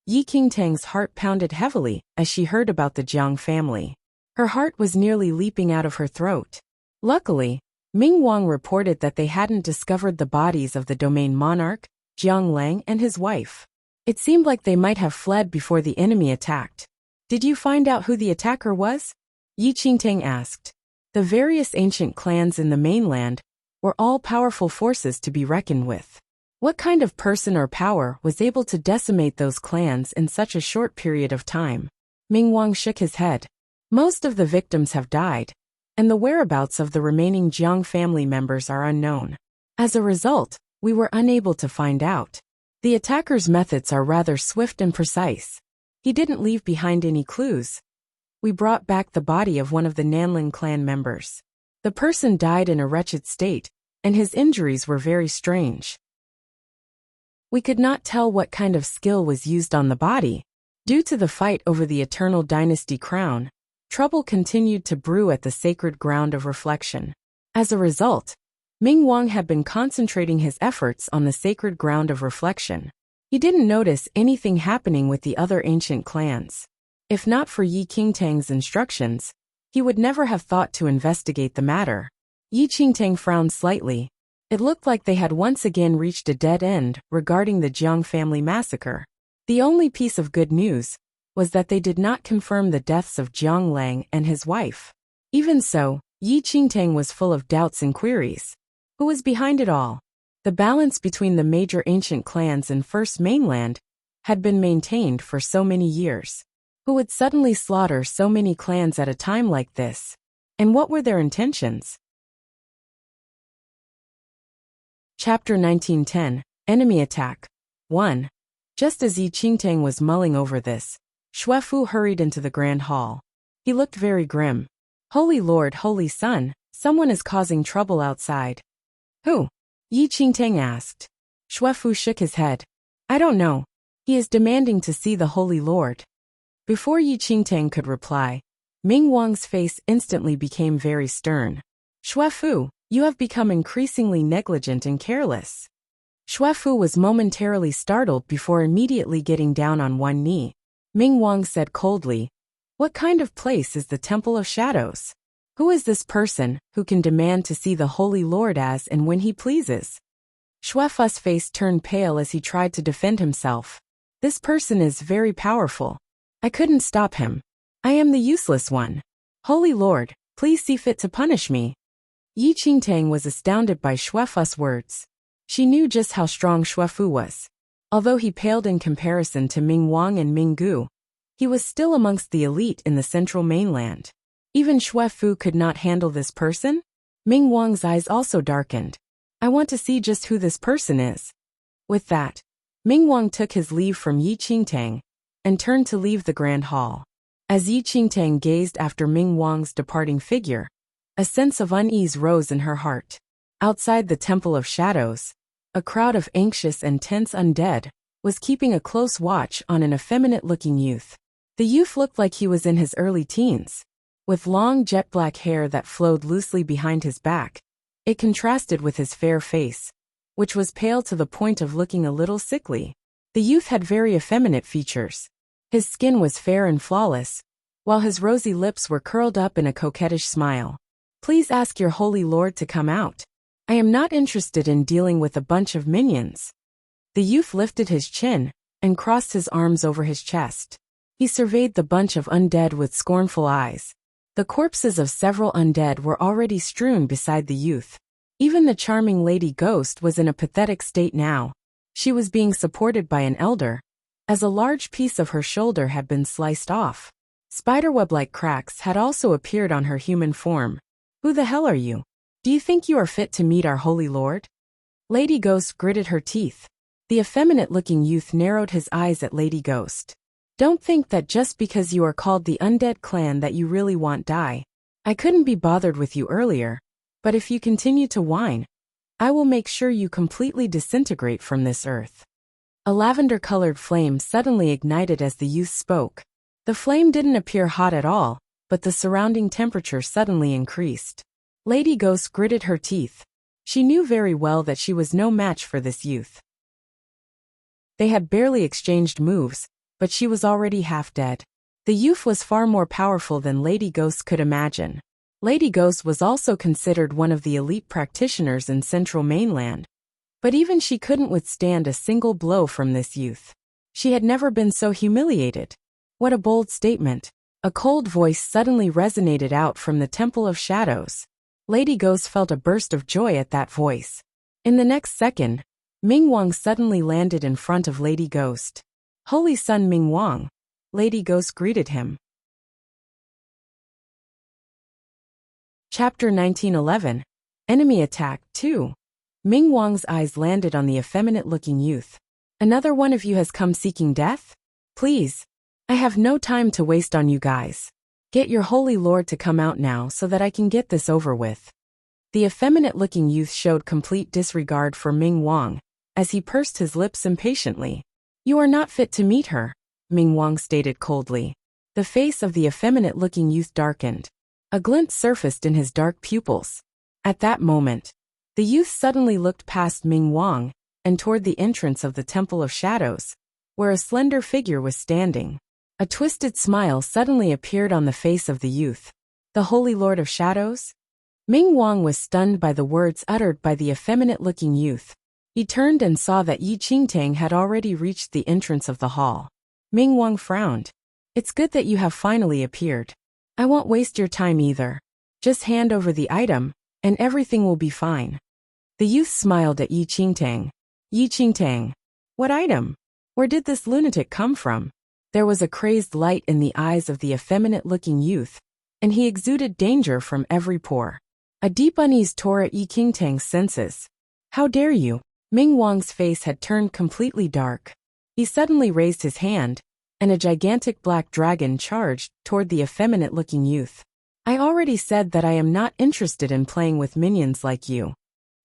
S1: Yi Qingtang's heart pounded heavily as she heard about the Jiang family. Her heart was nearly leaping out of her throat. Luckily, Ming Wang reported that they hadn't discovered the bodies of the domain monarch, Jiang Lang, and his wife. It seemed like they might have fled before the enemy attacked. Did you find out who the attacker was? Yi Qingtang asked. The various ancient clans in the mainland were all powerful forces to be reckoned with. What kind of person or power was able to decimate those clans in such a short period of time? Ming Wang shook his head. Most of the victims have died, and the whereabouts of the remaining Jiang family members are unknown. As a result, we were unable to find out. The attacker's methods are rather swift and precise. He didn't leave behind any clues. We brought back the body of one of the Nanling clan members. The person died in a wretched state, and his injuries were very strange. We could not tell what kind of skill was used on the body. Due to the fight over the Eternal Dynasty crown, trouble continued to brew at the sacred ground of reflection. As a result, Ming Wang had been concentrating his efforts on the sacred ground of reflection. He didn't notice anything happening with the other ancient clans. If not for Yi Qingtang's instructions, he would never have thought to investigate the matter. Yi Qingtang frowned slightly. It looked like they had once again reached a dead end regarding the Jiang family massacre. The only piece of good news was that they did not confirm the deaths of Jiang Lang and his wife. Even so, Yi Qingtang was full of doubts and queries. Who was behind it all? The balance between the major ancient clans in First Mainland had been maintained for so many years. Who would suddenly slaughter so many clans at a time like this? And what were their intentions? Chapter 1910. Enemy Attack. 1. Just as Yi Qingtang was mulling over this, Xuefu hurried into the grand hall. He looked very grim. Holy Lord, Holy Sun, someone is causing trouble outside. Who? Yi Qingtang asked. Xuefu shook his head. I don't know. He is demanding to see the Holy Lord. Before Yi Qingtang could reply, Ming Wang's face instantly became very stern. Xuefu, you have become increasingly negligent and careless. Xuefu was momentarily startled before immediately getting down on one knee. Ming Wang said coldly, What kind of place is the Temple of Shadows? Who is this person who can demand to see the Holy Lord as and when he pleases? Xuefu's face turned pale as he tried to defend himself. This person is very powerful. I couldn't stop him. I am the useless one. Holy Lord, please see fit to punish me. Yi Qingtang was astounded by Xuefu's words. She knew just how strong Xuefu was. Although he paled in comparison to Ming Wang and Ming Gu, he was still amongst the elite in the central mainland. Even Xuefu could not handle this person? Ming Wang's eyes also darkened. I want to see just who this person is. With that, Ming Wang took his leave from Yi Qingtang and turned to leave the grand hall. As Yi Qingtang gazed after Ming Wang's departing figure, a sense of unease rose in her heart. Outside the Temple of Shadows, a crowd of anxious and tense undead was keeping a close watch on an effeminate-looking youth. The youth looked like he was in his early teens. With long jet-black hair that flowed loosely behind his back, it contrasted with his fair face, which was pale to the point of looking a little sickly. The youth had very effeminate features. His skin was fair and flawless, while his rosy lips were curled up in a coquettish smile. Please ask your holy lord to come out. I am not interested in dealing with a bunch of minions. The youth lifted his chin and crossed his arms over his chest. He surveyed the bunch of undead with scornful eyes. The corpses of several undead were already strewn beside the youth. Even the charming Lady Ghost was in a pathetic state now. She was being supported by an elder, as a large piece of her shoulder had been sliced off. Spiderweb-like cracks had also appeared on her human form. Who the hell are you? Do you think you are fit to meet our holy lord? Lady Ghost gritted her teeth. The effeminate-looking youth narrowed his eyes at Lady Ghost. Don't think that just because you are called the undead clan that you really want die. I couldn't be bothered with you earlier, but if you continue to whine, I will make sure you completely disintegrate from this earth. A lavender-colored flame suddenly ignited as the youth spoke. The flame didn't appear hot at all, but the surrounding temperature suddenly increased. Lady Ghost gritted her teeth. She knew very well that she was no match for this youth. They had barely exchanged moves, but she was already half dead. The youth was far more powerful than Lady Ghost could imagine. Lady Ghost was also considered one of the elite practitioners in Central Mainland, but even she couldn't withstand a single blow from this youth. She had never been so humiliated. What a bold statement. A cold voice suddenly resonated out from the Temple of Shadows. Lady Ghost felt a burst of joy at that voice. In the next second, Ming Wang suddenly landed in front of Lady Ghost. Holy Son Ming Wang. Lady Ghost greeted him. Chapter 1911. Enemy Attack 2. Ming Wang's eyes landed on the effeminate-looking youth. Another one of you has come seeking death? Please. I have no time to waste on you guys. Get your holy lord to come out now so that I can get this over with. The effeminate-looking youth showed complete disregard for Ming Wang, as he pursed his lips impatiently. You are not fit to meet her, Ming Wang stated coldly. The face of the effeminate-looking youth darkened. A glint surfaced in his dark pupils. At that moment, the youth suddenly looked past Ming Wang and toward the entrance of the Temple of Shadows, where a slender figure was standing. A twisted smile suddenly appeared on the face of the youth. The Holy Lord of Shadows? Ming Wang was stunned by the words uttered by the effeminate-looking youth. He turned and saw that Yi Qingtang had already reached the entrance of the hall. Ming Wang frowned. It's good that you have finally appeared. I won't waste your time either. Just hand over the item, and everything will be fine. The youth smiled at Yi Qingtang. Yi Qingtang. What item? Where did this lunatic come from? There was a crazed light in the eyes of the effeminate-looking youth, and he exuded danger from every pore. A deep unease tore at Yi Qingtang's senses. How dare you? Ming Wang's face had turned completely dark. He suddenly raised his hand, and a gigantic black dragon charged toward the effeminate-looking youth. I already said that I am not interested in playing with minions like you.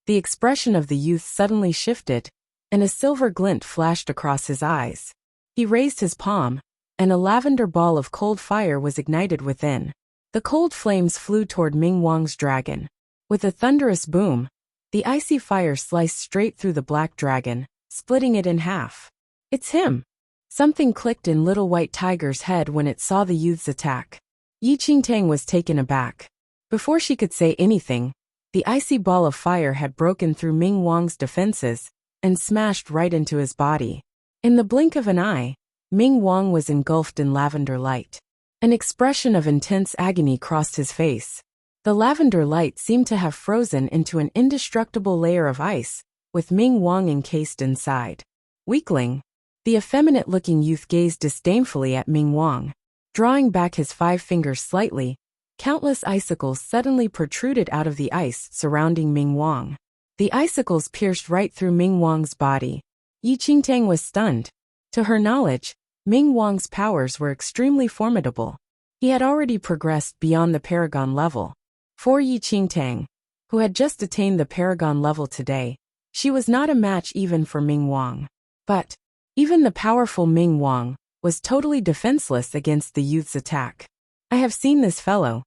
S1: The expression of the youth suddenly shifted, and a silver glint flashed across his eyes. He raised his palm, and a lavender ball of cold fire was ignited within. The cold flames flew toward Ming Wang's dragon. With a thunderous boom, the icy fire sliced straight through the black dragon, splitting it in half. It's him! Something clicked in Little White Tiger's head when it saw the youth's attack. Yi Qingtang was taken aback. Before she could say anything, the icy ball of fire had broken through Ming Wang's defenses and smashed right into his body. In the blink of an eye, Ming Wang was engulfed in lavender light. An expression of intense agony crossed his face. The lavender light seemed to have frozen into an indestructible layer of ice, with Ming Wang encased inside. Weakling. The effeminate-looking youth gazed disdainfully at Ming Wang. Drawing back his 5 fingers slightly, countless icicles suddenly protruded out of the ice surrounding Ming Wang. The icicles pierced right through Ming Wang's body. Yi Qingtang was stunned. To her knowledge, Ming Wang's powers were extremely formidable. He had already progressed beyond the Paragon level. For Yi Qingtang, who had just attained the Paragon level today, she was not a match even for Ming Wang. But even the powerful Ming Wang was totally defenseless against the youth's attack. I have seen this fellow.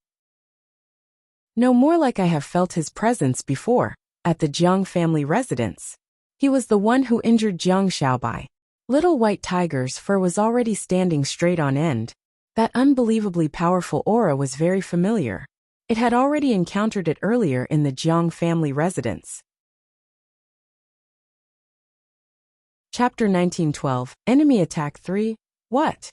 S1: No more like I have felt his presence before, at the Jiang family residence. He was the one who injured Jiang Xiaobai. Little White Tiger's fur was already standing straight on end. That unbelievably powerful aura was very familiar. It had already encountered it earlier in the Jiang family residence. Chapter 1912, Enemy Attack 3. What?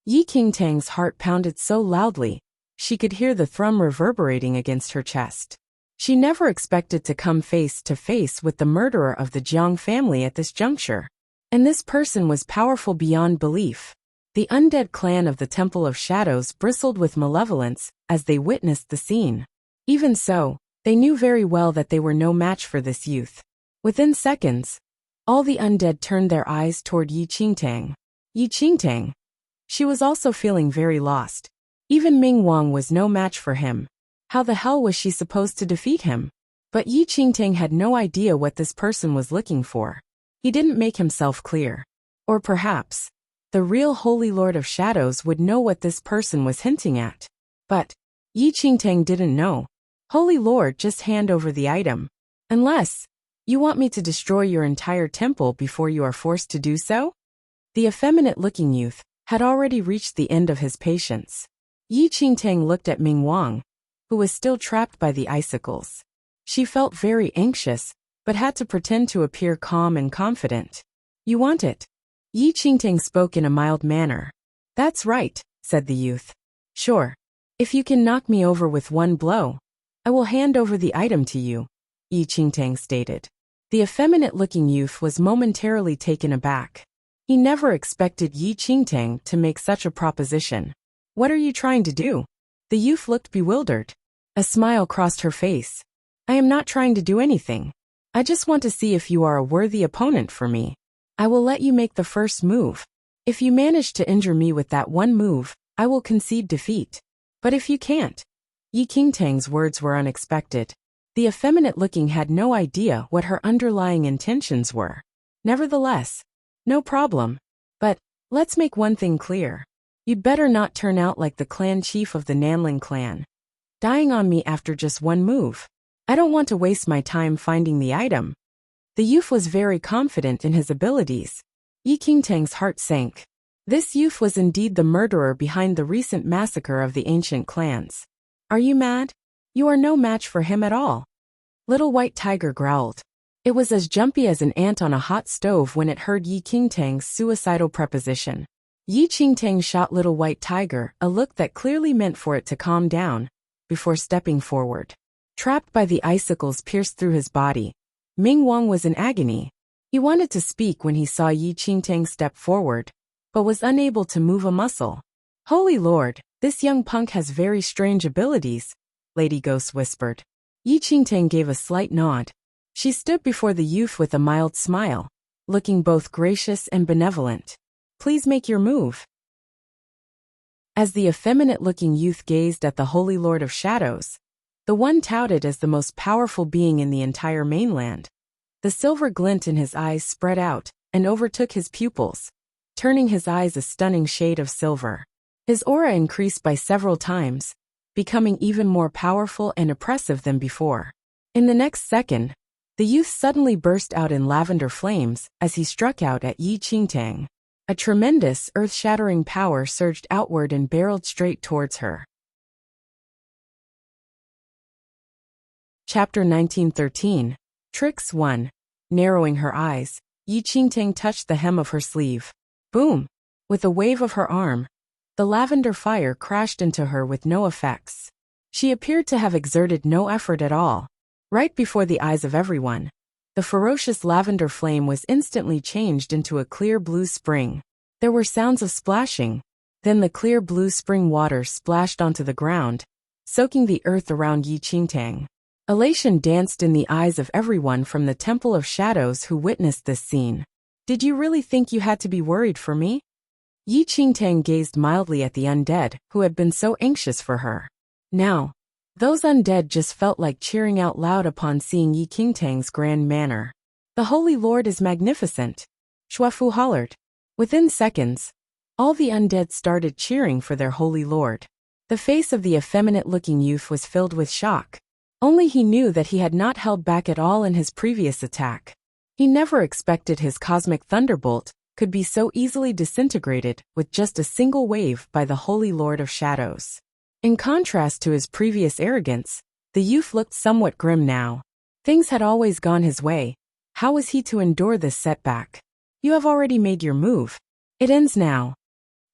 S1: Yi Qingtang's heart pounded so loudly, she could hear the thrum reverberating against her chest. She never expected to come face to face with the murderer of the Jiang family at this juncture. And this person was powerful beyond belief. The undead clan of the Temple of Shadows bristled with malevolence as they witnessed the scene. Even so, they knew very well that they were no match for this youth. Within seconds, all the undead turned their eyes toward Yi Qingtang. Yi Qingtang. She was also feeling very lost. Even Ming Wang was no match for him. How the hell was she supposed to defeat him? But Yi Qingtang had no idea what this person was looking for. He didn't make himself clear. Or perhaps, the real Holy Lord of Shadows would know what this person was hinting at. But Yi Qingtang didn't know. Holy Lord, just hand over the item. Unless you want me to destroy your entire temple before you are forced to do so? The effeminate-looking youth had already reached the end of his patience. Yi Qingtang looked at Ming Wang, who was still trapped by the icicles. She felt very anxious, but had to pretend to appear calm and confident. You want it? Yi Qingtang spoke in a mild manner. That's right, said the youth. Sure. If you can knock me over with one blow, I will hand over the item to you, Yi Qingtang stated. The effeminate-looking youth was momentarily taken aback. He never expected Yi Qingtang to make such a proposition. What are you trying to do? The youth looked bewildered. A smile crossed her face. I am not trying to do anything. I just want to see if you are a worthy opponent for me. I will let you make the first move. If you manage to injure me with that one move, I will concede defeat. But if you can't. Yi Qingtang's words were unexpected. The effeminate-looking had no idea what her underlying intentions were. Nevertheless, no problem. But let's make one thing clear. You'd better not turn out like the clan chief of the Nanling clan, dying on me after just one move. I don't want to waste my time finding the item. The youth was very confident in his abilities. Yi Qingtang's heart sank. This youth was indeed the murderer behind the recent massacre of the ancient clans. Are you mad? You are no match for him at all. Little White Tiger growled. It was as jumpy as an ant on a hot stove when it heard Yi Qingtang's suicidal proposition. Yi Qingtang shot Little White Tiger a look that clearly meant for it to calm down, before stepping forward. Trapped by the icicles pierced through his body, Ming Wang was in agony. He wanted to speak when he saw Yi Qingtang step forward, but was unable to move a muscle. Holy Lord, this young punk has very strange abilities, Lady Ghost whispered. Yi Qingtang gave a slight nod. She stood before the youth with a mild smile, looking both gracious and benevolent. Please make your move. As the effeminate-looking youth gazed at the Holy Lord of Shadows, the one touted as the most powerful being in the entire mainland, the silver glint in his eyes spread out and overtook his pupils, turning his eyes a stunning shade of silver. His aura increased by several times, becoming even more powerful and oppressive than before. In the next second, the youth suddenly burst out in lavender flames as he struck out at Yi Qingtang. A tremendous, earth-shattering power surged outward and barreled straight towards her. Chapter 1913. Tricks 1. Narrowing her eyes, Yi Qingtang touched the hem of her sleeve. Boom! With a wave of her arm, the lavender fire crashed into her with no effects. She appeared to have exerted no effort at all. Right before the eyes of everyone, the ferocious lavender flame was instantly changed into a clear blue spring. There were sounds of splashing. Then the clear blue spring water splashed onto the ground, soaking the earth around Yi Qingtang. Elation danced in the eyes of everyone from the Temple of Shadows who witnessed this scene. Did you really think you had to be worried for me? Yi Qingtang gazed mildly at the undead who had been so anxious for her. Now, those undead just felt like cheering out loud upon seeing Yi Qingtang's grand manner. The Holy Lord is magnificent, Shuafu hollered. Within seconds, all the undead started cheering for their Holy Lord. The face of the effeminate-looking youth was filled with shock. Only he knew that he had not held back at all in his previous attack. He never expected his cosmic thunderbolt could be so easily disintegrated with just a single wave by the Holy Lord of Shadows. In contrast to his previous arrogance, the youth looked somewhat grim now. Things had always gone his way. How was he to endure this setback? You have already made your move. It ends now.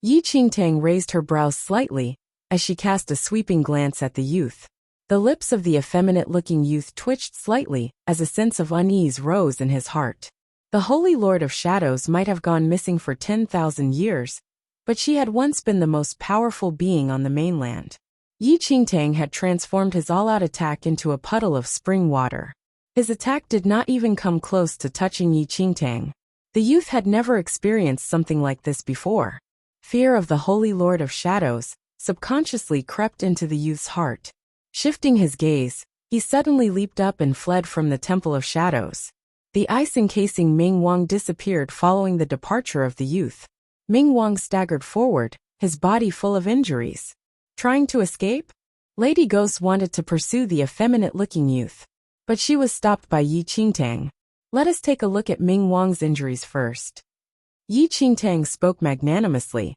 S1: Yi Qingtang raised her brows slightly as she cast a sweeping glance at the youth. The lips of the effeminate-looking youth twitched slightly as a sense of unease rose in his heart. The Holy Lord of Shadows might have gone missing for 10,000 years, but she had once been the most powerful being on the mainland. Yi Qingtang had transformed his all-out attack into a puddle of spring water. His attack did not even come close to touching Yi Qingtang. The youth had never experienced something like this before. Fear of the Holy Lord of Shadows subconsciously crept into the youth's heart. Shifting his gaze, he suddenly leaped up and fled from the Temple of Shadows. The ice encasing Ming Wang disappeared following the departure of the youth. Ming Wang staggered forward, his body full of injuries. Trying to escape? Lady Ghost wanted to pursue the effeminate-looking youth, but she was stopped by Yi Qingtang. Let us take a look at Ming Wang's injuries first. Yi Qingtang spoke magnanimously,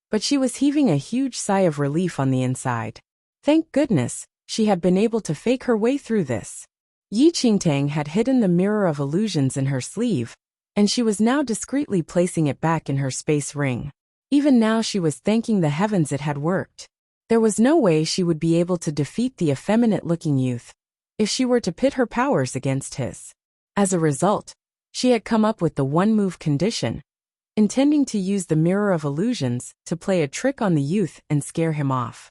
S1: but she was heaving a huge sigh of relief on the inside. Thank goodness, she had been able to fake her way through this. Yi Qingtang had hidden the mirror of illusions in her sleeve, and she was now discreetly placing it back in her space ring. Even now she was thanking the heavens it had worked. There was no way she would be able to defeat the effeminate-looking youth if she were to pit her powers against his. As a result, she had come up with the one-move condition, intending to use the mirror of illusions to play a trick on the youth and scare him off.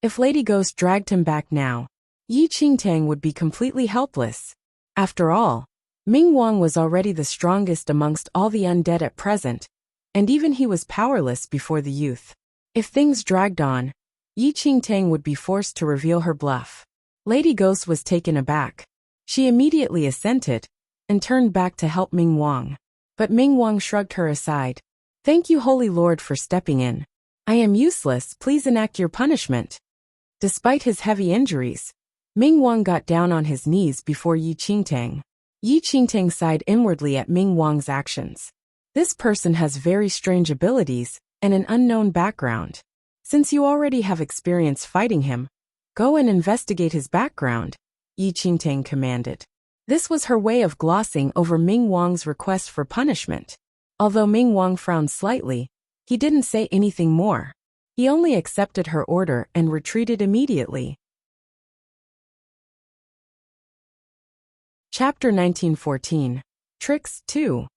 S1: If Lady Ghost dragged him back now, Yi Qingtang would be completely helpless. After all, Ming Wang was already the strongest amongst all the undead at present, and even he was powerless before the youth. If things dragged on, Yi Qingtang would be forced to reveal her bluff. Lady Ghost was taken aback. She immediately assented and turned back to help Ming Wang. But Ming Wang shrugged her aside. Thank you, Holy Lord, for stepping in. I am useless, please enact your punishment. Despite his heavy injuries, Ming Wang got down on his knees before Yi Qingtang. Yi Qingtang sighed inwardly at Ming Wang's actions. This person has very strange abilities and an unknown background. Since you already have experience fighting him, go and investigate his background, Yi Qingtang commanded. This was her way of glossing over Ming Wang's request for punishment. Although Ming Wang frowned slightly, he didn't say anything more. He only accepted her order and retreated immediately. Chapter 1914. Tricks 2.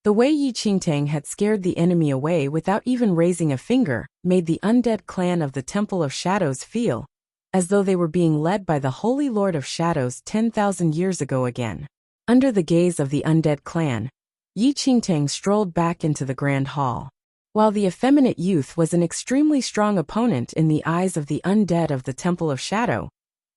S1: The way Yi Qingtang had scared the enemy away without even raising a finger made the undead clan of the Temple of Shadows feel as though they were being led by the Holy Lord of Shadows 10,000 years ago again. Under the gaze of the undead clan, Yi Qingtang strolled back into the grand hall. While the effeminate youth was an extremely strong opponent in the eyes of the undead of the Temple of Shadow,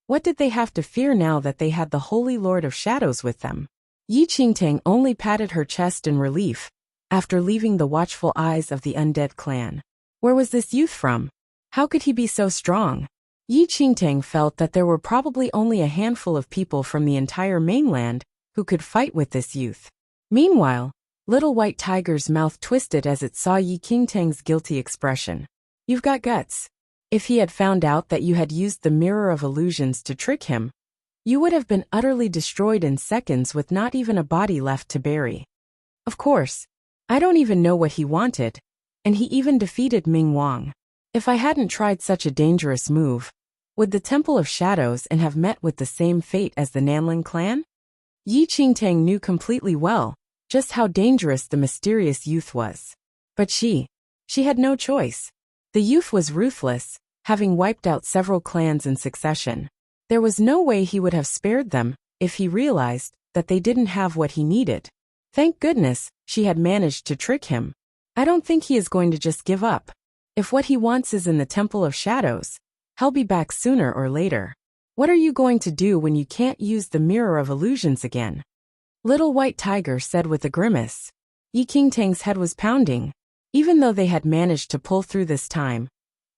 S1: what did they have to fear now that they had the Holy Lord of Shadows with them? Yi Qingtang only patted her chest in relief after leaving the watchful eyes of the undead clan. Where was this youth from? How could he be so strong? Yi Qingtang felt that there were probably only a handful of people from the entire mainland who could fight with this youth. Meanwhile, Little White Tiger's mouth twisted as it saw Yi Qingtang's guilty expression. You've got guts. If he had found out that you had used the Mirror of Illusions to trick him, you would have been utterly destroyed in seconds with not even a body left to bury. Of course, I don't even know what he wanted, and he even defeated Ming Wang. If I hadn't tried such a dangerous move, would the Temple of Shadows and have met with the same fate as the Nanling clan? Yi Qingtang knew completely well just how dangerous the mysterious youth was. But she had no choice. The youth was ruthless, having wiped out several clans in succession. There was no way he would have spared them if he realized that they didn't have what he needed. Thank goodness she had managed to trick him. I don't think he is going to just give up. If what he wants is in the Temple of Shadows, he'll be back sooner or later. What are you going to do when you can't use the Mirror of Illusions again? Little White Tiger said with a grimace. Yi Qingtang's head was pounding. Even though they had managed to pull through this time,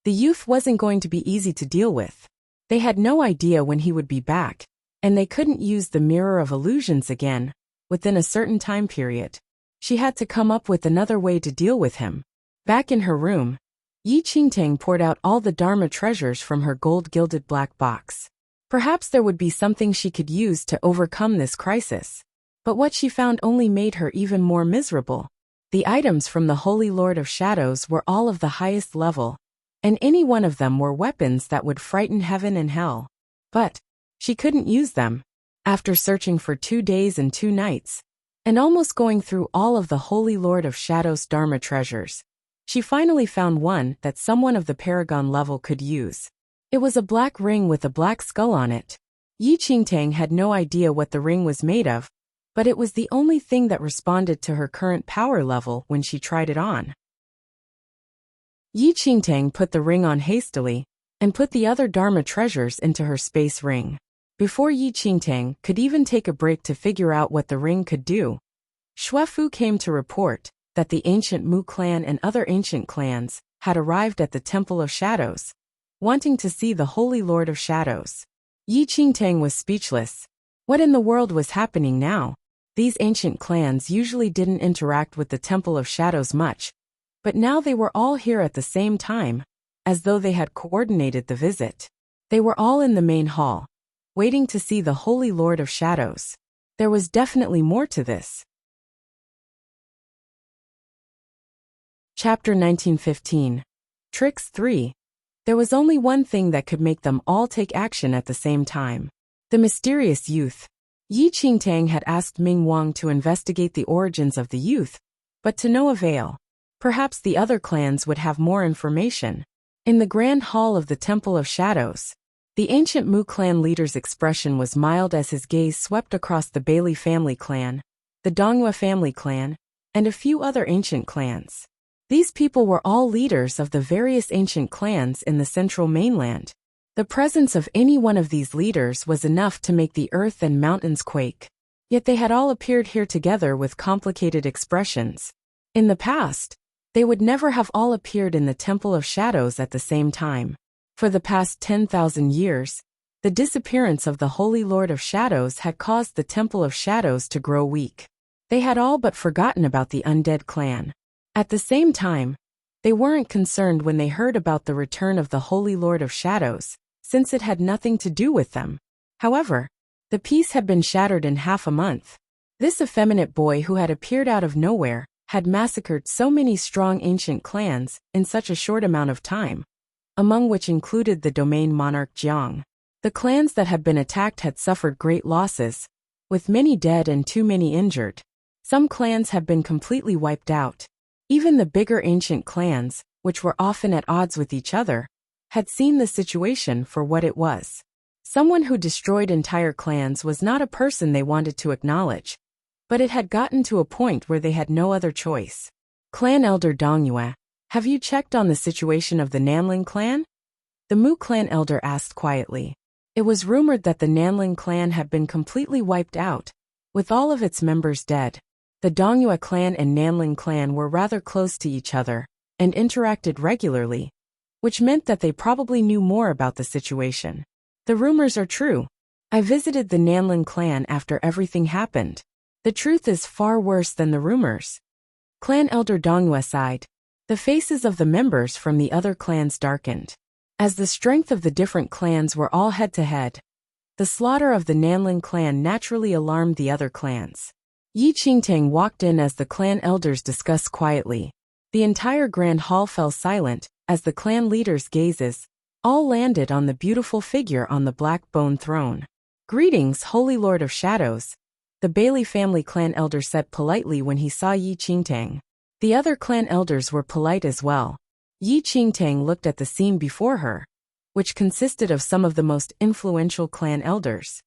S1: the youth wasn't going to be easy to deal with. They had no idea when he would be back, and they couldn't use the Mirror of Illusions again within a certain time period. She had to come up with another way to deal with him. Back in her room, Yi Qingtang poured out all the Dharma treasures from her gold-gilded black box. Perhaps there would be something she could use to overcome this crisis. But what she found only made her even more miserable. The items from the Holy Lord of Shadows were all of the highest level, and any one of them were weapons that would frighten heaven and hell. But she couldn't use them. After searching for 2 days and 2 nights, and almost going through all of the Holy Lord of Shadows Dharma treasures, she finally found one that someone of the Paragon level could use. It was a black ring with a black skull on it. Yi Qingtang had no idea what the ring was made of, but it was the only thing that responded to her current power level when she tried it on. Yi Qingtang put the ring on hastily, and put the other Dharma treasures into her space ring. Before Yi Qingtang could even take a break to figure out what the ring could do, Xuefu came to report that the ancient Mu clan and other ancient clans had arrived at the Temple of Shadows, wanting to see the Holy Lord of Shadows. Yi Qingtang was speechless. What in the world was happening now? These ancient clans usually didn't interact with the Temple of Shadows much, but now they were all here at the same time, as though they had coordinated the visit. They were all in the main hall, waiting to see the Holy Lord of Shadows. There was definitely more to this. Chapter 1915. Tricks 3. There was only one thing that could make them all take action at the same time. The mysterious youth. Yi Qingtang had asked Ming Wang to investigate the origins of the youth, but to no avail. Perhaps the other clans would have more information. In the Grand Hall of the Temple of Shadows, the ancient Mu clan leader's expression was mild as his gaze swept across the Bailey family clan, the Donghua family clan, and a few other ancient clans. These people were all leaders of the various ancient clans in the central mainland. The presence of any one of these leaders was enough to make the earth and mountains quake. Yet they had all appeared here together with complicated expressions. In the past, they would never have all appeared in the Temple of Shadows at the same time. For the past 10,000 years, the disappearance of the Holy Lord of Shadows had caused the Temple of Shadows to grow weak. They had all but forgotten about the undead clan. At the same time, they weren't concerned when they heard about the return of the Holy Lord of Shadows, since it had nothing to do with them. However, the peace had been shattered in half a month. This effeminate boy who had appeared out of nowhere had massacred so many strong ancient clans in such a short amount of time, among which included the domain monarch Jiang. The clans that had been attacked had suffered great losses, with many dead and too many injured. Some clans had been completely wiped out. Even the bigger ancient clans, which were often at odds with each other, had seen the situation for what it was. Someone who destroyed entire clans was not a person they wanted to acknowledge, but it had gotten to a point where they had no other choice. Clan Elder Dongyue, have you checked on the situation of the Nanling clan? The Mu clan elder asked quietly. It was rumored that the Nanling clan had been completely wiped out, with all of its members dead. The Dongyue clan and Nanling clan were rather close to each other, and interacted regularly, which meant that they probably knew more about the situation. The rumors are true. I visited the Nanling clan after everything happened. The truth is far worse than the rumors. Clan Elder Dongyue sighed. The faces of the members from the other clans darkened. As the strength of the different clans were all head-to-head, the slaughter of the Nanlin clan naturally alarmed the other clans. Yi Qingtang walked in as the clan elders discussed quietly. The entire grand hall fell silent as the clan leaders' gazes all landed on the beautiful figure on the black bone throne. "Greetings, Holy Lord of Shadows," the Bailey family clan elder said politely when he saw Yi Qingtang. The other clan elders were polite as well. Yi Qingtang looked at the scene before her, which consisted of some of the most influential clan elders.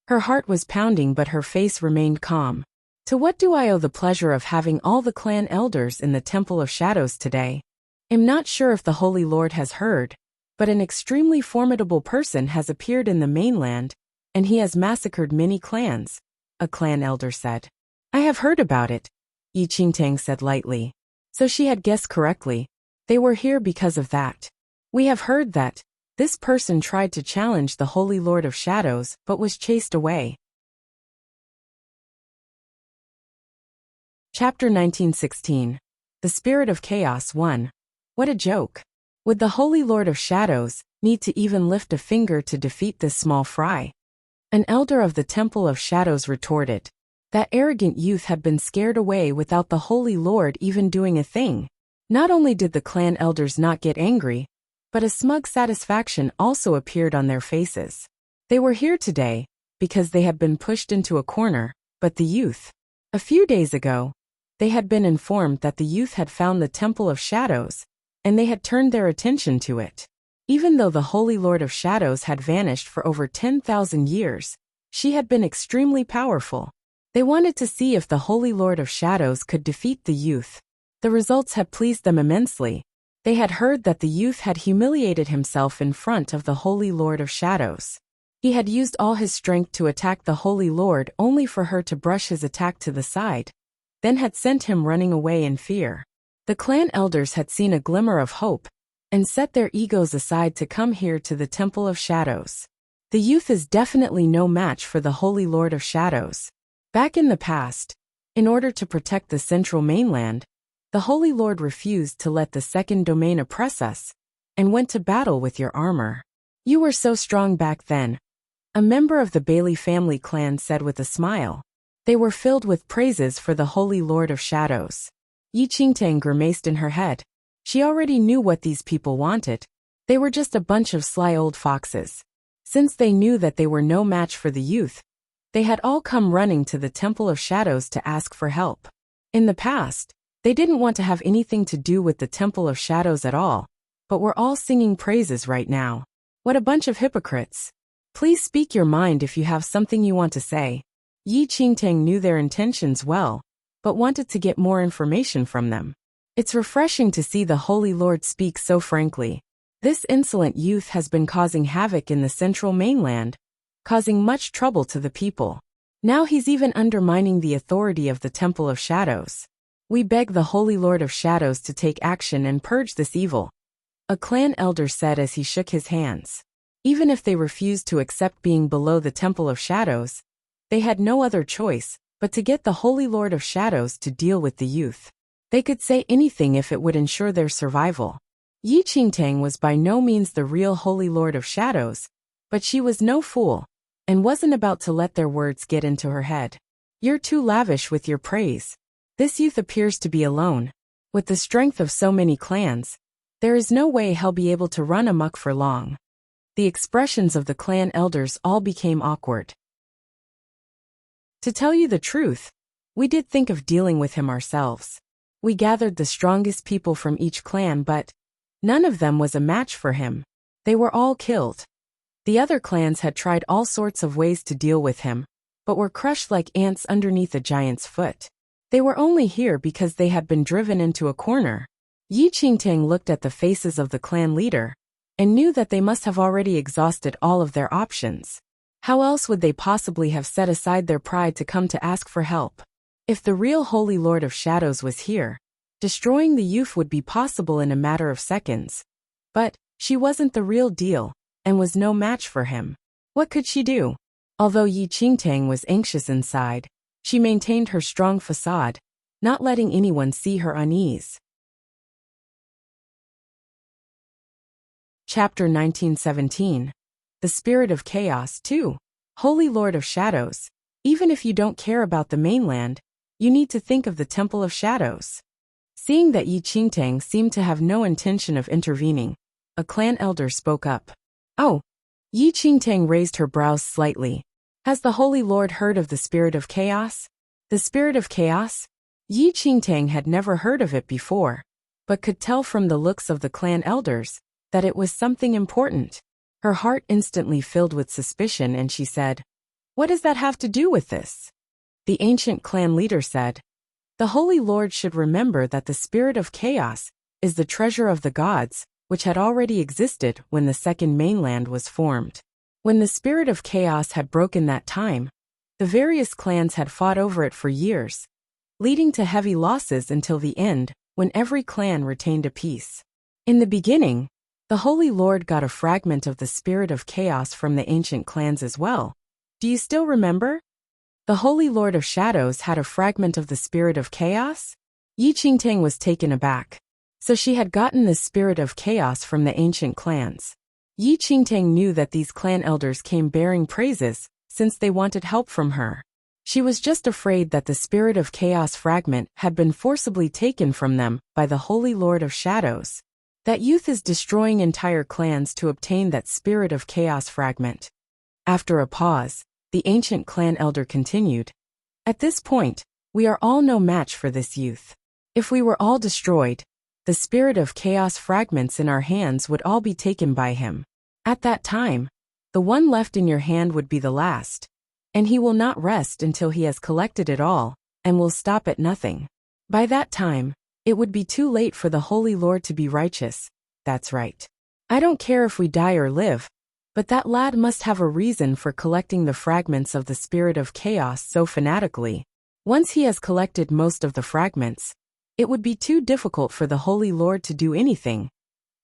S1: Her heart was pounding but her face remained calm. "To what do I owe the pleasure of having all the clan elders in the Temple of Shadows today? I'm not sure if the Holy Lord has heard, but an extremely formidable person has appeared in the mainland, and he has massacred many clans," a clan elder said. "I have heard about it," Yi Qingtang said lightly. So she had guessed correctly. They were here because of that. "We have heard that this person tried to challenge the Holy Lord of Shadows but was chased away." Chapter 1916. The Spirit of Chaos 1. What a joke. Would the Holy Lord of Shadows need to even lift a finger to defeat this small fry? An elder of the Temple of Shadows retorted. That arrogant youth had been scared away without the Holy Lord even doing a thing. Not only did the clan elders not get angry, but a smug satisfaction also appeared on their faces. They were here today because they had been pushed into a corner, but the youth. A few days ago, they had been informed that the youth had found the Temple of Shadows, and they had turned their attention to it. Even though the Holy Lord of Shadows had vanished for over 10,000 years, she had been extremely powerful. They wanted to see if the Holy Lord of Shadows could defeat the youth. The results had pleased them immensely. They had heard that the youth had humiliated himself in front of the Holy Lord of Shadows. He had used all his strength to attack the Holy Lord only for her to brush his attack to the side, then had sent him running away in fear. The clan elders had seen a glimmer of hope and set their egos aside to come here to the Temple of Shadows. The youth is definitely no match for the Holy Lord of Shadows. Back in the past, in order to protect the central mainland, the Holy Lord refused to let the second domain oppress us, and went to battle with your armor. You were so strong back then, a member of the Bailey family clan said with a smile. They were filled with praises for the Holy Lord of Shadows. Yi Qingtang grimaced in her head. She already knew what these people wanted. They were just a bunch of sly old foxes. Since they knew that they were no match for the youth, they had all come running to the Temple of Shadows to ask for help. In the past, they didn't want to have anything to do with the Temple of Shadows at all, but were all singing praises right now. What a bunch of hypocrites. Please speak your mind if you have something you want to say. Yi Qingtang knew their intentions well, but wanted to get more information from them. It's refreshing to see the Holy Lord speak so frankly. This insolent youth has been causing havoc in the central mainland, causing much trouble to the people. Now he's even undermining the authority of the Temple of Shadows. We beg the Holy Lord of Shadows to take action and purge this evil, a clan elder said as he shook his hands. Even if they refused to accept being below the Temple of Shadows, they had no other choice but to get the Holy Lord of Shadows to deal with the youth. They could say anything if it would ensure their survival. Yi Qingtang was by no means the real Holy Lord of Shadows, but she was no fool, and wasn't about to let their words get into her head. You're too lavish with your praise. This youth appears to be alone. With the strength of so many clans, there is no way he'll be able to run amok for long. The expressions of the clan elders all became awkward. To tell you the truth, we did think of dealing with him ourselves. We gathered the strongest people from each clan, but none of them was a match for him. They were all killed. The other clans had tried all sorts of ways to deal with him, but were crushed like ants underneath a giant's foot. They were only here because they had been driven into a corner. Yi Qingtang looked at the faces of the clan leader, and knew that they must have already exhausted all of their options. How else would they possibly have set aside their pride to come to ask for help? If the real Holy Lord of Shadows was here, destroying the youth would be possible in a matter of seconds. But she wasn't the real deal, and was no match for him. What could she do? Although Yi Qingtang was anxious inside, she maintained her strong facade, not letting anyone see her unease. Chapter 1917. The Spirit of Chaos 2. Holy Lord of Shadows. Even if you don't care about the mainland, you need to think of the Temple of Shadows. Seeing that Yi Qingtang seemed to have no intention of intervening, a clan elder spoke up. Oh. Yi Qingtang raised her brows slightly. Has the Holy Lord heard of the Spirit of Chaos? The Spirit of Chaos? Yi Qingtang had never heard of it before, but could tell from the looks of the clan elders that it was something important. Her heart instantly filled with suspicion and she said, "What does that have to do with this?" The ancient clan leader said, "The Holy Lord should remember that the Spirit of Chaos is the treasure of the gods, which had already existed when the second mainland was formed. When the Spirit of Chaos had broken that time, the various clans had fought over it for years, leading to heavy losses until the end, when every clan retained a piece. In the beginning, the Holy Lord got a fragment of the Spirit of Chaos from the ancient clans as well. Do you still remember? The Holy Lord of Shadows had a fragment of the Spirit of Chaos?" Yi Qingtang was taken aback. So she had gotten the Spirit of Chaos from the ancient clans. Yi Qingtang knew that these clan elders came bearing praises, since they wanted help from her. She was just afraid that the Spirit of Chaos fragment had been forcibly taken from them by the Holy Lord of Shadows. That youth is destroying entire clans to obtain that Spirit of Chaos fragment. After a pause, the ancient clan elder continued. At this point, we are all no match for this youth. If we were all destroyed, the Spirit of Chaos fragments in our hands would all be taken by him. At that time, the one left in your hand would be the last, and he will not rest until he has collected it all, and will stop at nothing. By that time, it would be too late for the Holy Lord to be righteous. That's right. I don't care if we die or live, but that lad must have a reason for collecting the fragments of the Spirit of Chaos so fanatically. Once he has collected most of the fragments, it would be too difficult for the Holy Lord to do anything,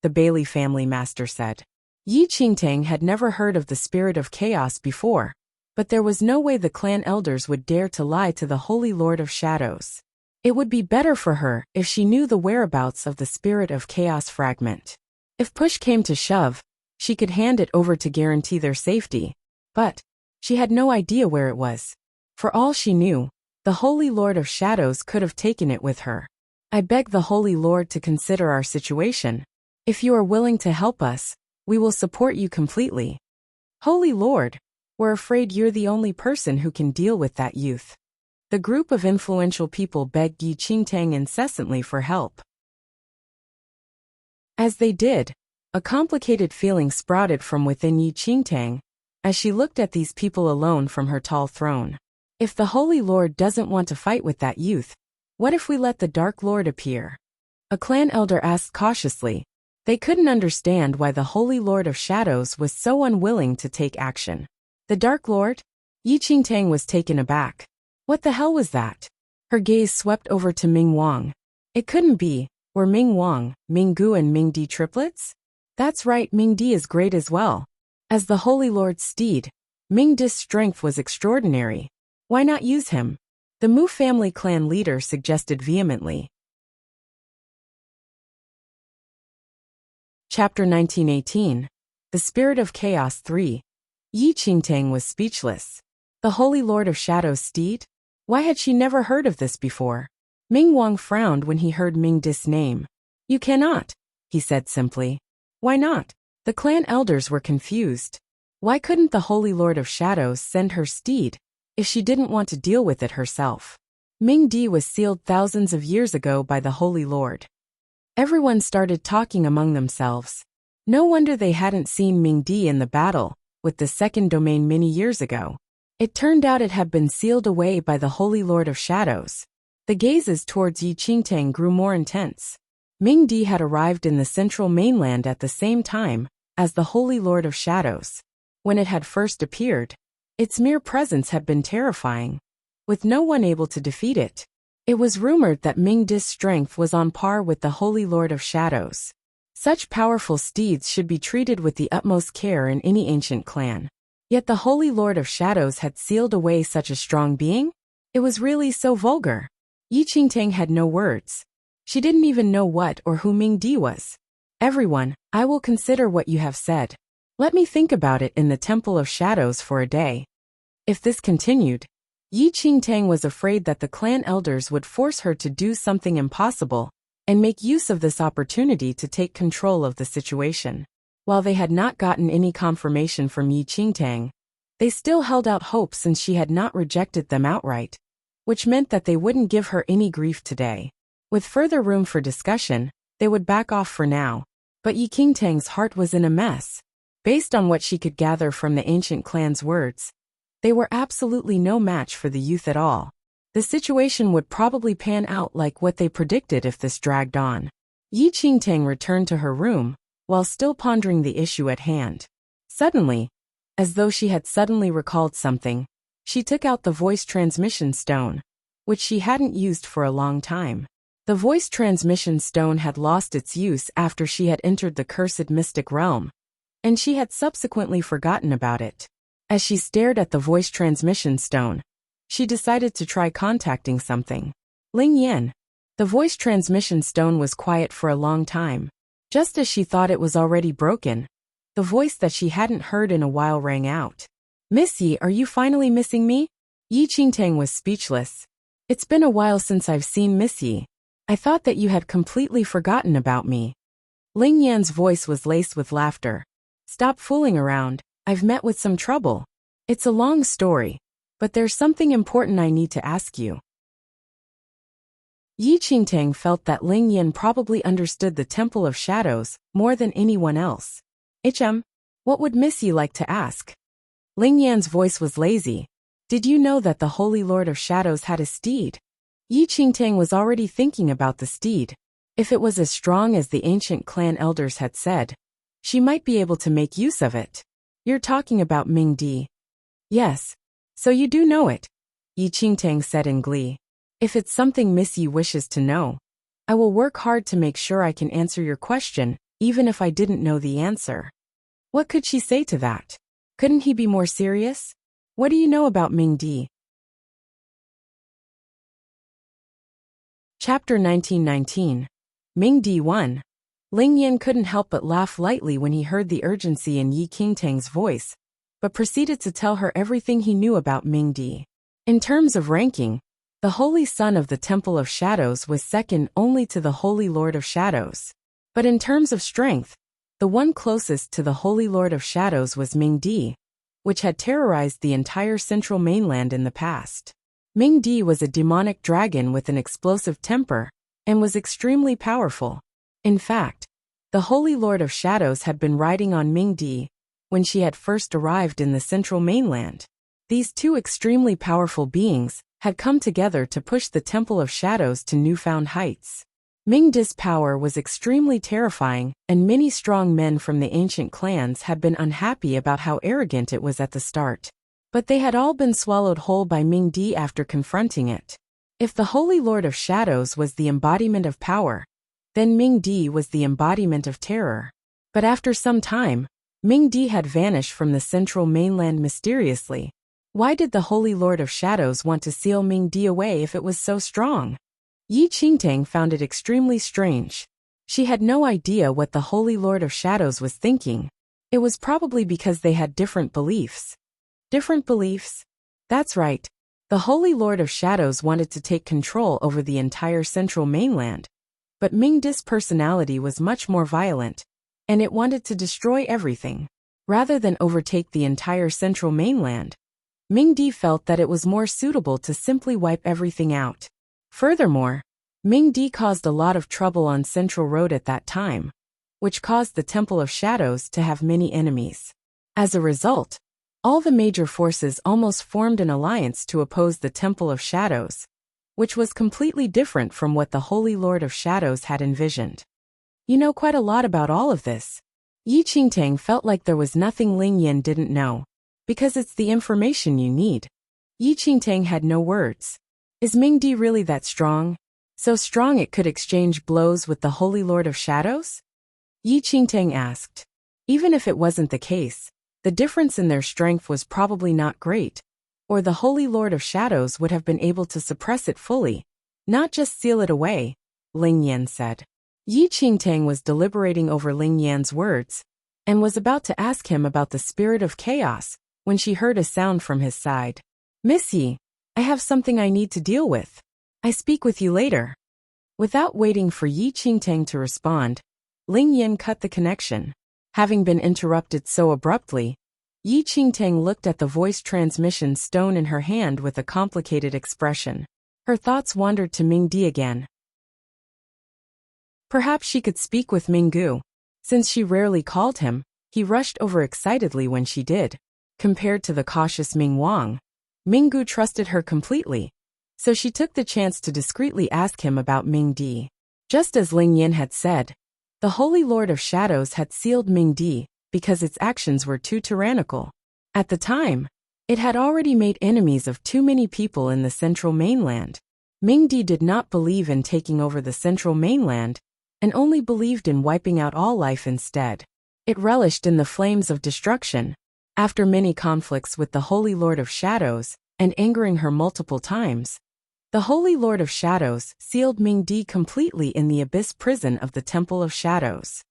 S1: the Bailey family master said. Yi Qingtang had never heard of the Spirit of Chaos before, but there was no way the clan elders would dare to lie to the Holy Lord of Shadows. It would be better for her if she knew the whereabouts of the Spirit of Chaos fragment. If push came to shove, she could hand it over to guarantee their safety, but she had no idea where it was. For all she knew, the Holy Lord of Shadows could have taken it with her. I beg the Holy Lord to consider our situation. If you are willing to help us, we will support you completely. Holy Lord, we're afraid you're the only person who can deal with that youth. The group of influential people begged Yi Qingtang incessantly for help. As they did, a complicated feeling sprouted from within Yi Qingtang, as she looked at these people alone from her tall throne. If the Holy Lord doesn't want to fight with that youth, what if we let the Dark Lord appear? A clan elder asked cautiously. They couldn't understand why the Holy Lord of Shadows was so unwilling to take action. The Dark Lord? Yi Qingtang was taken aback. What the hell was that? Her gaze swept over to Ming Wang. It couldn't be. Were Ming Wang, Ming Gu and Ming Di triplets? That's right, Ming Di is great as well. As the Holy Lord's steed, Ming Di's strength was extraordinary. Why not use him? The Mu family clan leader suggested vehemently. Chapter 1918. The Spirit of Chaos 3. Yi Qingtang was speechless. The Holy Lord of Shadows' steed? Why had she never heard of this before? Ming Wang frowned when he heard Ming Di's name. You cannot, he said simply. Why not? The clan elders were confused. Why couldn't the Holy Lord of Shadows send her steed, if she didn't want to deal with it herself? Ming Di was sealed thousands of years ago by the Holy Lord. Everyone started talking among themselves. No wonder they hadn't seen Ming Di in the battle with the second domain many years ago. It turned out it had been sealed away by the Holy Lord of Shadows. The gazes towards Yi Qingtang grew more intense. Ming Di had arrived in the central mainland at the same time as the Holy Lord of Shadows. When it had first appeared, its mere presence had been terrifying, with no one able to defeat it. It was rumored that Ming Di's strength was on par with the Holy Lord of Shadows. Such powerful steeds should be treated with the utmost care in any ancient clan. Yet the Holy Lord of Shadows had sealed away such a strong being? It was really so vulgar. Yi Qingtang had no words. She didn't even know what or who Ming Di was. Everyone, I will consider what you have said. Let me think about it in the Temple of Shadows for a day. If this continued, Yi Qingtang was afraid that the clan elders would force her to do something impossible and make use of this opportunity to take control of the situation. While they had not gotten any confirmation from Yi Qingtang, they still held out hope since she had not rejected them outright, which meant that they wouldn't give her any grief today. With further room for discussion, they would back off for now, but Yi Qingtang's heart was in a mess. Based on what she could gather from the ancient clan's words, they were absolutely no match for the youth at all. The situation would probably pan out like what they predicted if this dragged on. Yi Qingtang returned to her room, while still pondering the issue at hand. Suddenly, as though she had suddenly recalled something, she took out the voice transmission stone, which she hadn't used for a long time. The voice transmission stone had lost its use after she had entered the cursed mystic realm, and she had subsequently forgotten about it. As she stared at the voice transmission stone, she decided to try contacting something. Ling Yan. The voice transmission stone was quiet for a long time. Just as she thought it was already broken, the voice that she hadn't heard in a while rang out. Miss Yi, are you finally missing me? Yi Qingtang was speechless. It's been a while since I've seen Miss Yi. I thought that you had completely forgotten about me. Ling Yan's voice was laced with laughter. Stop fooling around. I've met with some trouble. It's a long story, but there's something important I need to ask you. Yi Qingtang felt that Ling Yan probably understood the Temple of Shadows more than anyone else. What would Miss Yi like to ask? Ling Yan's voice was lazy. Did you know that the Holy Lord of Shadows had a steed? Yi Qingtang was already thinking about the steed. If it was as strong as the ancient clan elders had said, she might be able to make use of it. You're talking about Ming Di. Yes. So you do know it, Yi Qingtang said in glee. If it's something Miss Yi wishes to know, I will work hard to make sure I can answer your question, even if I didn't know the answer. What could she say to that? Couldn't he be more serious? What do you know about Ming Di? Chapter 1919. Ming Di 1. Ling Yan couldn't help but laugh lightly when he heard the urgency in Yi Qingtang's voice, but proceeded to tell her everything he knew about Ming Di. In terms of ranking, the Holy Son of the Temple of Shadows was second only to the Holy Lord of Shadows. But in terms of strength, the one closest to the Holy Lord of Shadows was Ming Di, which had terrorized the entire central mainland in the past. Ming Di was a demonic dragon with an explosive temper, and was extremely powerful. In fact, the Holy Lord of Shadows had been riding on Ming Di when she had first arrived in the central mainland. These two extremely powerful beings had come together to push the Temple of Shadows to newfound heights. Ming Di's power was extremely terrifying, and many strong men from the ancient clans had been unhappy about how arrogant it was at the start. But they had all been swallowed whole by Ming Di after confronting it. If the Holy Lord of Shadows was the embodiment of power, then Ming Di was the embodiment of terror. But after some time, Ming Di had vanished from the central mainland mysteriously. Why did the Holy Lord of Shadows want to seal Ming Di away if it was so strong? Yi Qingtang found it extremely strange. She had no idea what the Holy Lord of Shadows was thinking. It was probably because they had different beliefs. Different beliefs? That's right. The Holy Lord of Shadows wanted to take control over the entire central mainland. But Ming Di's personality was much more violent, and it wanted to destroy everything. Rather than overtake the entire central mainland, Ming Di felt that it was more suitable to simply wipe everything out. Furthermore, Ming Di caused a lot of trouble on Central Road at that time, which caused the Temple of Shadows to have many enemies. As a result, all the major forces almost formed an alliance to oppose the Temple of Shadows, which was completely different from what the Holy Lord of Shadows had envisioned. You know quite a lot about all of this. Yi Qingtang felt like there was nothing Ling Yan didn't know, because it's the information you need. Yi Qingtang had no words. Is Ming Di really that strong? So strong it could exchange blows with the Holy Lord of Shadows? Yi Qingtang asked. Even if it wasn't the case, the difference in their strength was probably not great, or the Holy Lord of Shadows would have been able to suppress it fully, not just seal it away, Ling Yan said. Yi Qingtang was deliberating over Ling Yan's words, and was about to ask him about the spirit of chaos, when she heard a sound from his side. "Miss Yi, I have something I need to deal with. I speak with you later." Without waiting for Yi Qingtang to respond, Ling Yan cut the connection. Having been interrupted so abruptly, Yi Qingtang looked at the voice transmission stone in her hand with a complicated expression. Her thoughts wandered to Ming Di again. Perhaps she could speak with Ming Gu. Since she rarely called him, he rushed over excitedly when she did. Compared to the cautious Ming Wang, Ming Gu trusted her completely, so she took the chance to discreetly ask him about Ming Di. Just as Ling Yan had said, the Holy Lord of Shadows had sealed Ming Di because its actions were too tyrannical. At the time, it had already made enemies of too many people in the central mainland. Ming Di did not believe in taking over the central mainland, and only believed in wiping out all life instead. It relished in the flames of destruction. After many conflicts with the Holy Lord of Shadows, and angering her multiple times, the Holy Lord of Shadows sealed Ming Di completely in the abyss prison of the Temple of Shadows.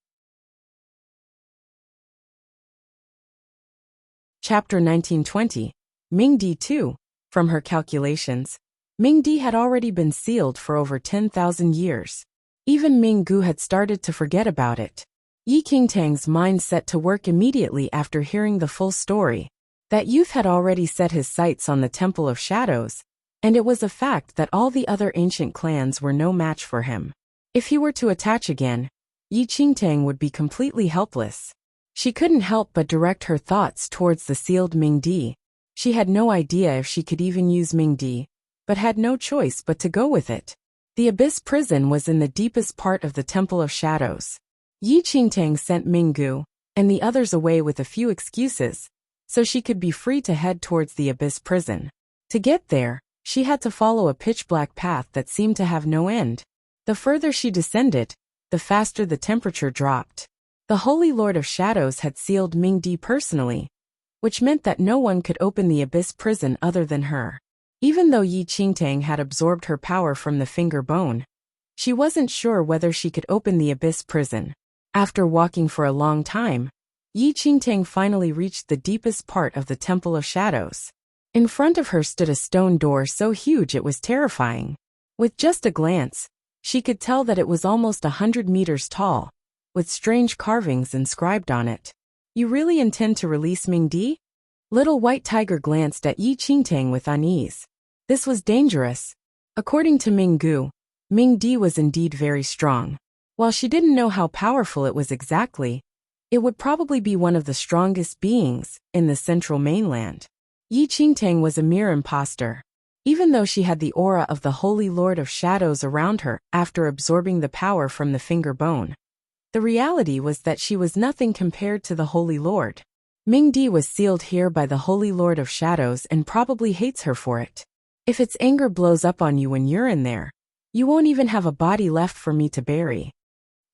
S1: Chapter 1920. Ming Di 2. From her calculations, Ming Di had already been sealed for over 10,000 years. Even Ming Gu had started to forget about it. Yi Qingtang's mind set to work immediately after hearing the full story. That youth had already set his sights on the Temple of Shadows, and it was a fact that all the other ancient clans were no match for him. If he were to attach again, Yi Qingtang would be completely helpless. She couldn't help but direct her thoughts towards the sealed Ming Di. She had no idea if she could even use Ming Di, but had no choice but to go with it. The abyss prison was in the deepest part of the Temple of Shadows. Yi Qingtang sent Ming Gu and the others away with a few excuses, so she could be free to head towards the abyss prison. To get there, she had to follow a pitch-black path that seemed to have no end. The further she descended, the faster the temperature dropped. The Holy Lord of Shadows had sealed Ming Di personally, which meant that no one could open the abyss prison other than her. Even though Yi Qingtang had absorbed her power from the finger bone, she wasn't sure whether she could open the abyss prison. After walking for a long time, Yi Qingtang finally reached the deepest part of the Temple of Shadows. In front of her stood a stone door so huge it was terrifying. With just a glance, she could tell that it was almost 100 meters tall, with strange carvings inscribed on it. "You really intend to release Ming Di?" Little White Tiger glanced at Yi Qingtang with unease. This was dangerous. According to Ming Gu, Ming Di was indeed very strong. While she didn't know how powerful it was exactly, it would probably be one of the strongest beings in the central mainland. Yi Qingtang was a mere imposter. Even though she had the aura of the Holy Lord of Shadows around her after absorbing the power from the finger bone, the reality was that she was nothing compared to the Holy Lord. Ming Di was sealed here by the Holy Lord of Shadows and probably hates her for it. If its anger blows up on you when you're in there, you won't even have a body left for me to bury.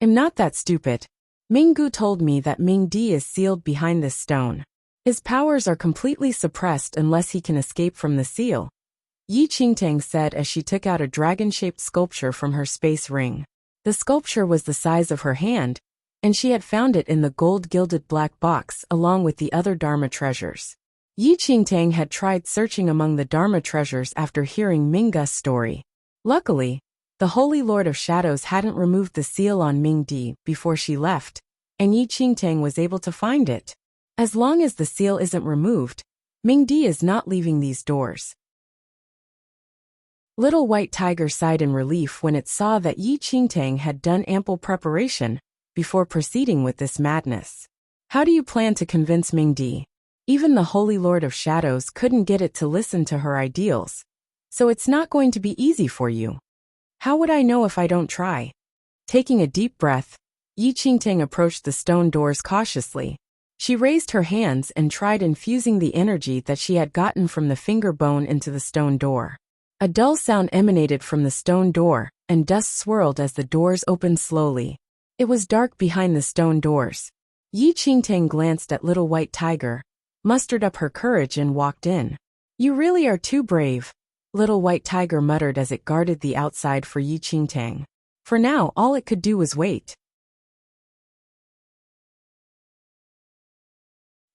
S1: I'm not that stupid. Ming Gu told me that Ming Di is sealed behind this stone. His powers are completely suppressed unless he can escape from the seal, Yi Qingtang said as she took out a dragon-shaped sculpture from her space ring. The sculpture was the size of her hand, and she had found it in the gold-gilded black box along with the other Dharma treasures. Yi Qingtang had tried searching among the Dharma treasures after hearing Ming Gu's story. Luckily, the Holy Lord of Shadows hadn't removed the seal on Ming Di before she left, and Yi Qingtang was able to find it. As long as the seal isn't removed, Ming Di is not leaving these doors. Little White Tiger sighed in relief when it saw that Yi Qingtang had done ample preparation before proceeding with this madness. How do you plan to convince Ming Di? Even the Holy Lord of Shadows couldn't get it to listen to her ideals, so it's not going to be easy for you. How would I know if I don't try? Taking a deep breath, Yi Qingtang approached the stone doors cautiously. She raised her hands and tried infusing the energy that she had gotten from the finger bone into the stone door. A dull sound emanated from the stone door, and dust swirled as the doors opened slowly. It was dark behind the stone doors. Yi Qingtang glanced at Little White Tiger, mustered up her courage and walked in. "You really are too brave," Little White Tiger muttered as it guarded the outside for Yi Qingtang. For now, all it could do was wait.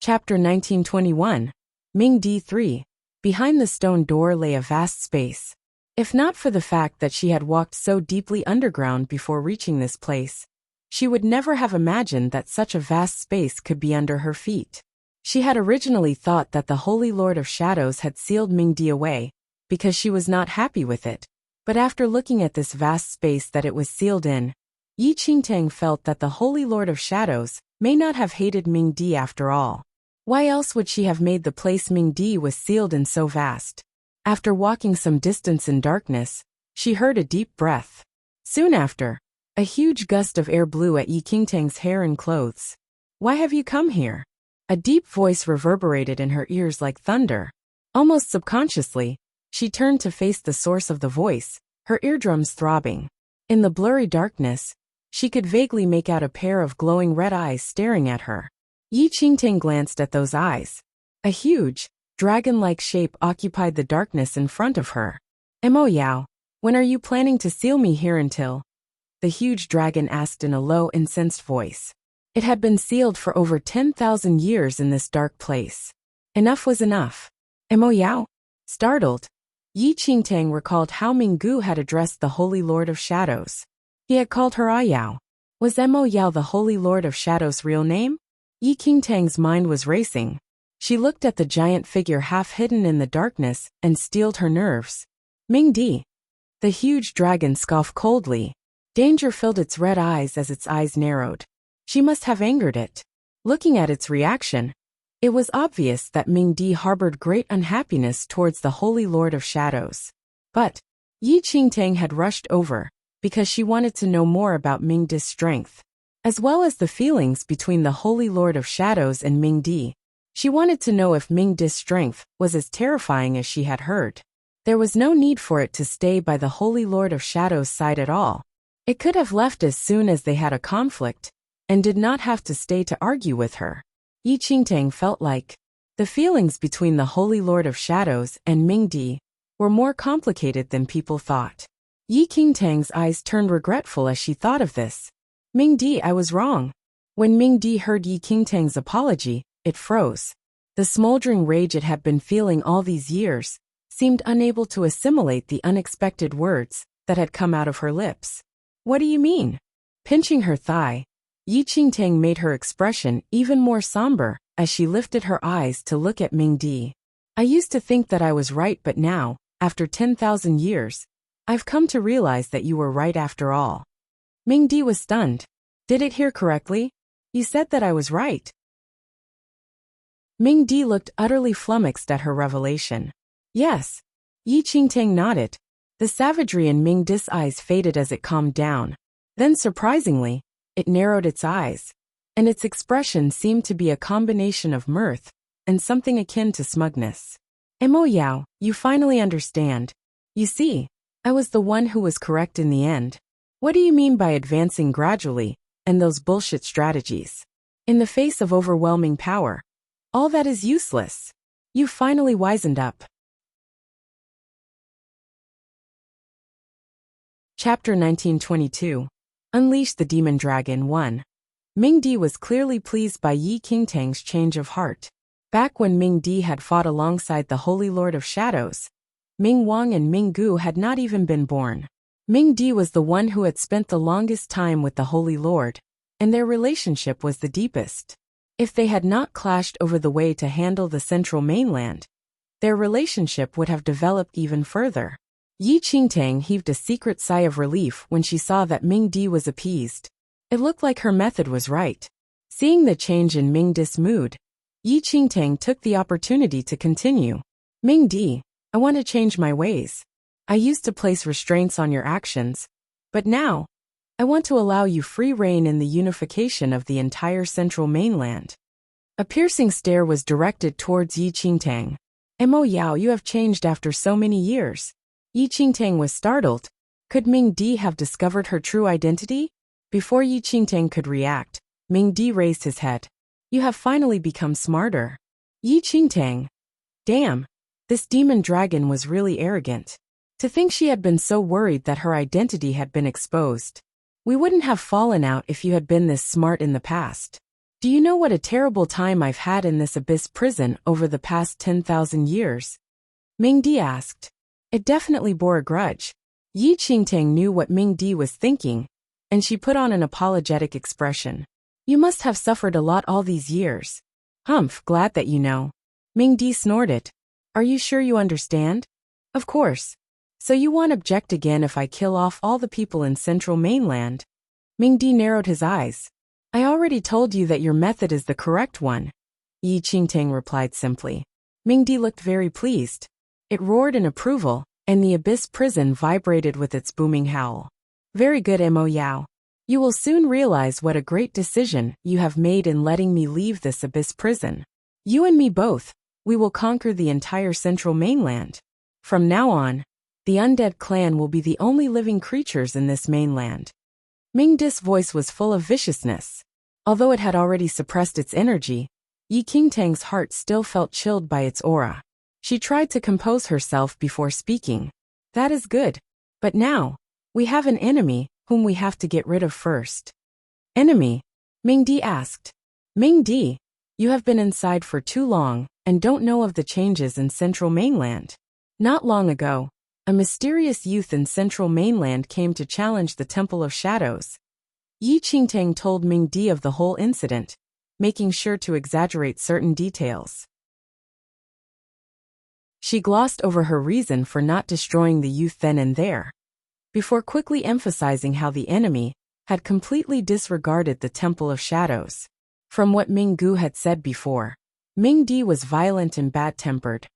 S1: Chapter 1921. Ming D3. Behind the stone door lay a vast space. If not for the fact that she had walked so deeply underground before reaching this place, she would never have imagined that such a vast space could be under her feet. She had originally thought that the Holy Lord of Shadows had sealed Ming Di away, because she was not happy with it. But after looking at this vast space that it was sealed in, Yi Qingtang felt that the Holy Lord of Shadows may not have hated Ming Di after all. Why else would she have made the place Ming Di was sealed in so vast? After walking some distance in darkness, she heard a deep breath. Soon after, a huge gust of air blew at Yi Qingtang's hair and clothes. "Why have you come here?" A deep voice reverberated in her ears like thunder. Almost subconsciously, she turned to face the source of the voice, her eardrums throbbing. In the blurry darkness, she could vaguely make out a pair of glowing red eyes staring at her. Yi Qingtang glanced at those eyes. A huge, dragon-like shape occupied the darkness in front of her. "Mo Yao, when are you planning to seal me here until?" the huge dragon asked in a low, incensed voice. It had been sealed for over 10,000 years in this dark place. Enough was enough. "Mo Yao?" Startled, Yi Qingtang recalled how Minggu had addressed the Holy Lord of Shadows. He had called her Yao. Was Mo Yao the Holy Lord of Shadows' real name? Yi Qingtang's mind was racing. She looked at the giant figure half hidden in the darkness and steeled her nerves. "Ming Di." The huge dragon scoffed coldly. Danger filled its red eyes as its eyes narrowed. She must have angered it. Looking at its reaction, it was obvious that Ming Di harbored great unhappiness towards the Holy Lord of Shadows. But Yi Qingtang had rushed over, because she wanted to know more about Ming Di's strength, as well as the feelings between the Holy Lord of Shadows and Ming Di. She wanted to know if Ming Di's strength was as terrifying as she had heard. There was no need for it to stay by the Holy Lord of Shadows' side at all. It could have left as soon as they had a conflict, and did not have to stay to argue with her. Yi Qingtang felt like the feelings between the Holy Lord of Shadows and Ming Di were more complicated than people thought. Yi Qingtang's eyes turned regretful as she thought of this. "Ming Di, I was wrong." When Ming Di heard Yi Qingtang's apology, it froze. The smoldering rage it had been feeling all these years seemed unable to assimilate the unexpected words that had come out of her lips. "What do you mean?" Pinching her thigh, Yi Qingtang made her expression even more somber as she lifted her eyes to look at Ming Di. "I used to think that I was right, but now, after 10,000 years, I've come to realize that you were right after all." Ming Di was stunned. "Did it hear correctly? You said that I was right." Ming Di looked utterly flummoxed at her revelation. "Yes." Yi Qingtang nodded. The savagery in Ming Di's eyes faded as it calmed down. Then surprisingly, it narrowed its eyes, and its expression seemed to be a combination of mirth and something akin to smugness. "Mo Yao, you finally understand. You see, I was the one who was correct in the end. What do you mean by advancing gradually, and those bullshit strategies? In the face of overwhelming power, all that is useless. You finally wisened up." Chapter 1922. Unleash the Demon Dragon 1. Ming Di was clearly pleased by Yi Qingtang's change of heart. Back when Ming Di had fought alongside the Holy Lord of Shadows, Ming Wang and Ming Gu had not even been born. Ming Di was the one who had spent the longest time with the Holy Lord, and their relationship was the deepest. If they had not clashed over the way to handle the central mainland, their relationship would have developed even further. Yi Qingtang heaved a secret sigh of relief when she saw that Ming Di was appeased. It looked like her method was right. Seeing the change in Ming Di's mood, Yi Qingtang took the opportunity to continue. "Ming Di, I want to change my ways. I used to place restraints on your actions, but now, I want to allow you free rein in the unification of the entire central mainland." A piercing stare was directed towards Yi Qingtang. "Mo Yao, you have changed after so many years." Yi Qingtang was startled. Could Ming Di have discovered her true identity? Before Yi Qingtang could react, Ming Di raised his head. "You have finally become smarter." Yi Qingtang. Damn, this demon dragon was really arrogant. To think she had been so worried that her identity had been exposed. We wouldn't have fallen out if you had been this smart in the past. Do you know what a terrible time I've had in this abyss prison over the past 10,000 years? Ming Di asked. It definitely bore a grudge. Yi Qingtang knew what Ming Di was thinking, and she put on an apologetic expression. You must have suffered a lot all these years. Humph, glad that you know. Ming Di snorted. Are you sure you understand? Of course. So you won't object again if I kill off all the people in Central Mainland? Ming Di narrowed his eyes. I already told you that your method is the correct one. Yi Qingtang replied simply. Ming Di looked very pleased. It roared in approval, and the abyss prison vibrated with its booming howl. Very good, Mo Yao. You will soon realize what a great decision you have made in letting me leave this abyss prison. You and me both, we will conquer the entire Central Mainland. From now on, the undead clan will be the only living creatures in this mainland. Ming Di's voice was full of viciousness. Although it had already suppressed its energy, Yi Qingtang's heart still felt chilled by its aura. She tried to compose herself before speaking. That is good. But now, we have an enemy whom we have to get rid of first. Enemy? Ming Di asked. Ming Di, you have been inside for too long and don't know of the changes in Central Mainland. Not long ago, a mysterious youth in Central Mainland came to challenge the Temple of Shadows. Yi Qingtang told Ming Di of the whole incident, making sure to exaggerate certain details. She glossed over her reason for not destroying the youth then and there, before quickly emphasizing how the enemy had completely disregarded the Temple of Shadows. From what Ming Gu had said before, Ming Di was violent and bad-tempered,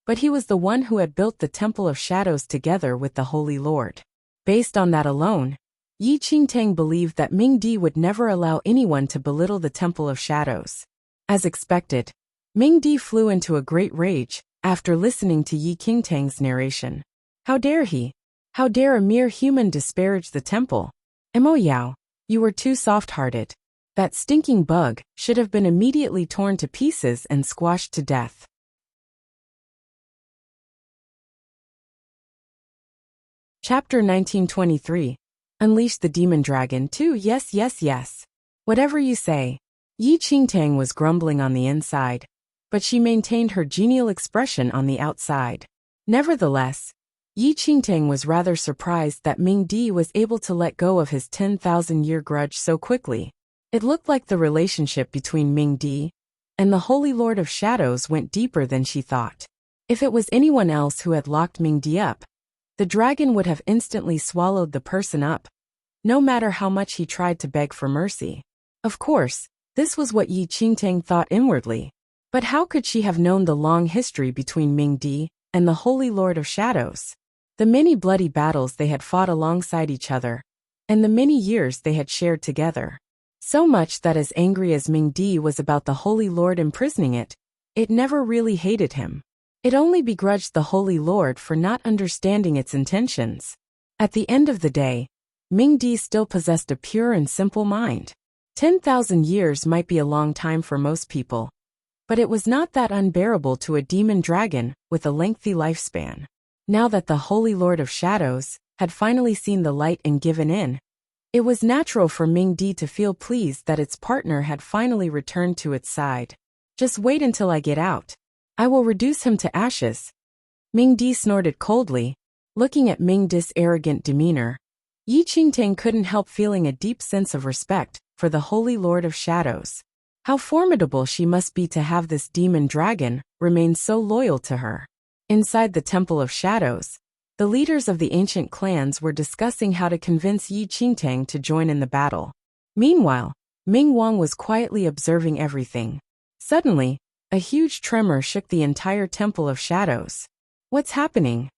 S1: but he was the one who had built the Temple of Shadows together with the Holy Lord. Based on that alone, Yi Qingtang believed that Ming Di would never allow anyone to belittle the Temple of Shadows. As expected, Ming Di flew into a great rage after listening to Yi Qingtang's narration. How dare he? How dare a mere human disparage the temple? Mo Yao, you were too soft-hearted. That stinking bug should have been immediately torn to pieces and squashed to death. Chapter 1923. Unleash the Demon Dragon too. Yes, yes, yes. Whatever you say. Yi Qingtang was grumbling on the inside, but she maintained her genial expression on the outside. Nevertheless, Yi Qingtang was rather surprised that Ming Di was able to let go of his 10,000-year grudge so quickly. It looked like the relationship between Ming Di and the Holy Lord of Shadows went deeper than she thought. If it was anyone else who had locked Ming Di up, the dragon would have instantly swallowed the person up, no matter how much he tried to beg for mercy. Of course, this was what Yi Qingtang thought inwardly. But how could she have known the long history between Ming Di and the Holy Lord of Shadows? The many bloody battles they had fought alongside each other, and the many years they had shared together. So much that as angry as Ming Di was about the Holy Lord imprisoning it, it never really hated him. It only begrudged the Holy Lord for not understanding its intentions. At the end of the day, Ming Di still possessed a pure and simple mind. 10,000 years might be a long time for most people, but it was not that unbearable to a demon dragon with a lengthy lifespan. Now that the Holy Lord of Shadows had finally seen the light and given in, it was natural for Ming Di to feel pleased that its partner had finally returned to its side. Just wait until I get out. I will reduce him to ashes. Ming Di snorted coldly, looking at Ming Di's arrogant demeanor. Yi Qingtang couldn't help feeling a deep sense of respect for the Holy Lord of Shadows. How formidable she must be to have this demon dragon remain so loyal to her. Inside the Temple of Shadows, the leaders of the ancient clans were discussing how to convince Yi Qingtang to join in the battle. Meanwhile, Ming Wang was quietly observing everything. Suddenly, a huge tremor shook the entire Temple of Shadows. What's happening?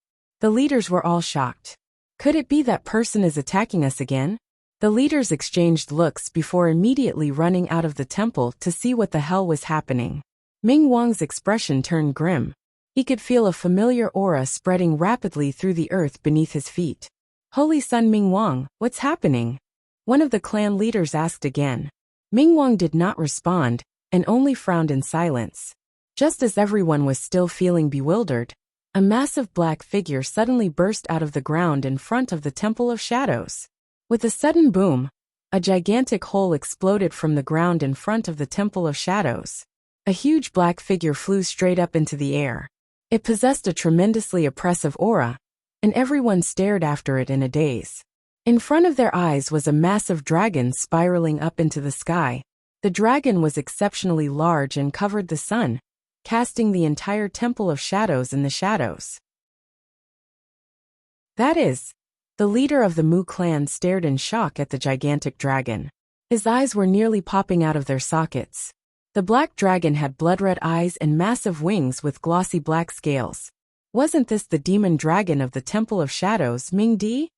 S1: The leaders were all shocked. Could it be that person is attacking us again? The leaders exchanged looks before immediately running out of the temple to see what the hell was happening. Ming Wang's expression turned grim. He could feel a familiar aura spreading rapidly through the earth beneath his feet. Holy Sun Ming Wang, what's happening? One of the clan leaders asked again. Ming Wang did not respond, and only frowned in silence. Just as everyone was still feeling bewildered, A massive black figure suddenly burst out of the ground in front of the Temple of Shadows. With a sudden boom, a gigantic hole exploded from the ground in front of the Temple of Shadows. A huge black figure flew straight up into the air. It possessed a tremendously oppressive aura, and everyone stared after it in a daze. In front of their eyes was a massive dragon spiraling up into the sky. The dragon was exceptionally large and covered the sun, casting the entire Temple of Shadows in the shadows. That is, the leader of the Mu clan stared in shock at the gigantic dragon. His eyes were nearly popping out of their sockets. The black dragon had blood-red eyes and massive wings with glossy black scales. Wasn't this the demon dragon of the Temple of Shadows, Ming Di?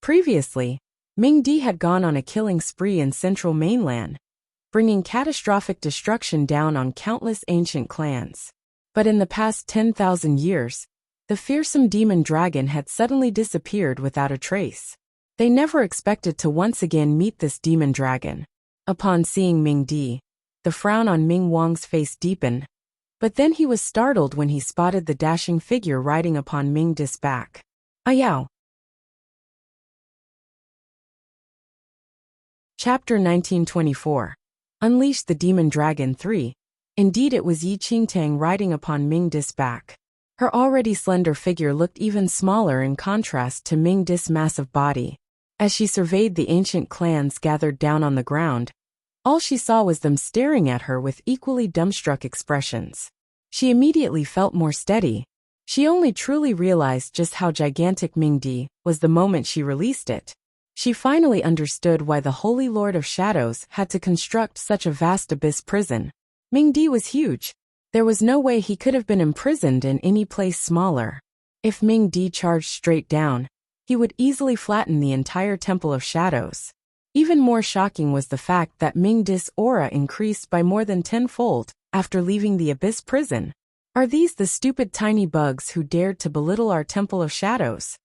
S1: Previously, Ming Di had gone on a killing spree in central mainland, bringing catastrophic destruction down on countless ancient clans. But in the past 10,000 years, the fearsome demon dragon had suddenly disappeared without a trace. They never expected to once again meet this demon dragon. Upon seeing Ming Di, the frown on Ming Wang's face deepened, but then he was startled when he spotted the dashing figure riding upon Ming Di's back. Ayao. Chapter 1924. Unleash the Demon Dragon 3. Indeed, it was Yi Qingtang riding upon Ming Di's back. Her already slender figure looked even smaller in contrast to Ming Di's massive body. As she surveyed the ancient clans gathered down on the ground, all she saw was them staring at her with equally dumbstruck expressions. She immediately felt more steady. She only truly realized just how gigantic Ming Di was the moment she released it. She finally understood why the Holy Lord of Shadows had to construct such a vast abyss prison. Ming Di was huge. There was no way he could have been imprisoned in any place smaller. If Ming Di charged straight down, he would easily flatten the entire Temple of Shadows. Even more shocking was the fact that Ming Di's aura increased by more than tenfold after leaving the abyss prison. Are these the stupid tiny bugs who dared to belittle our Temple of Shadows?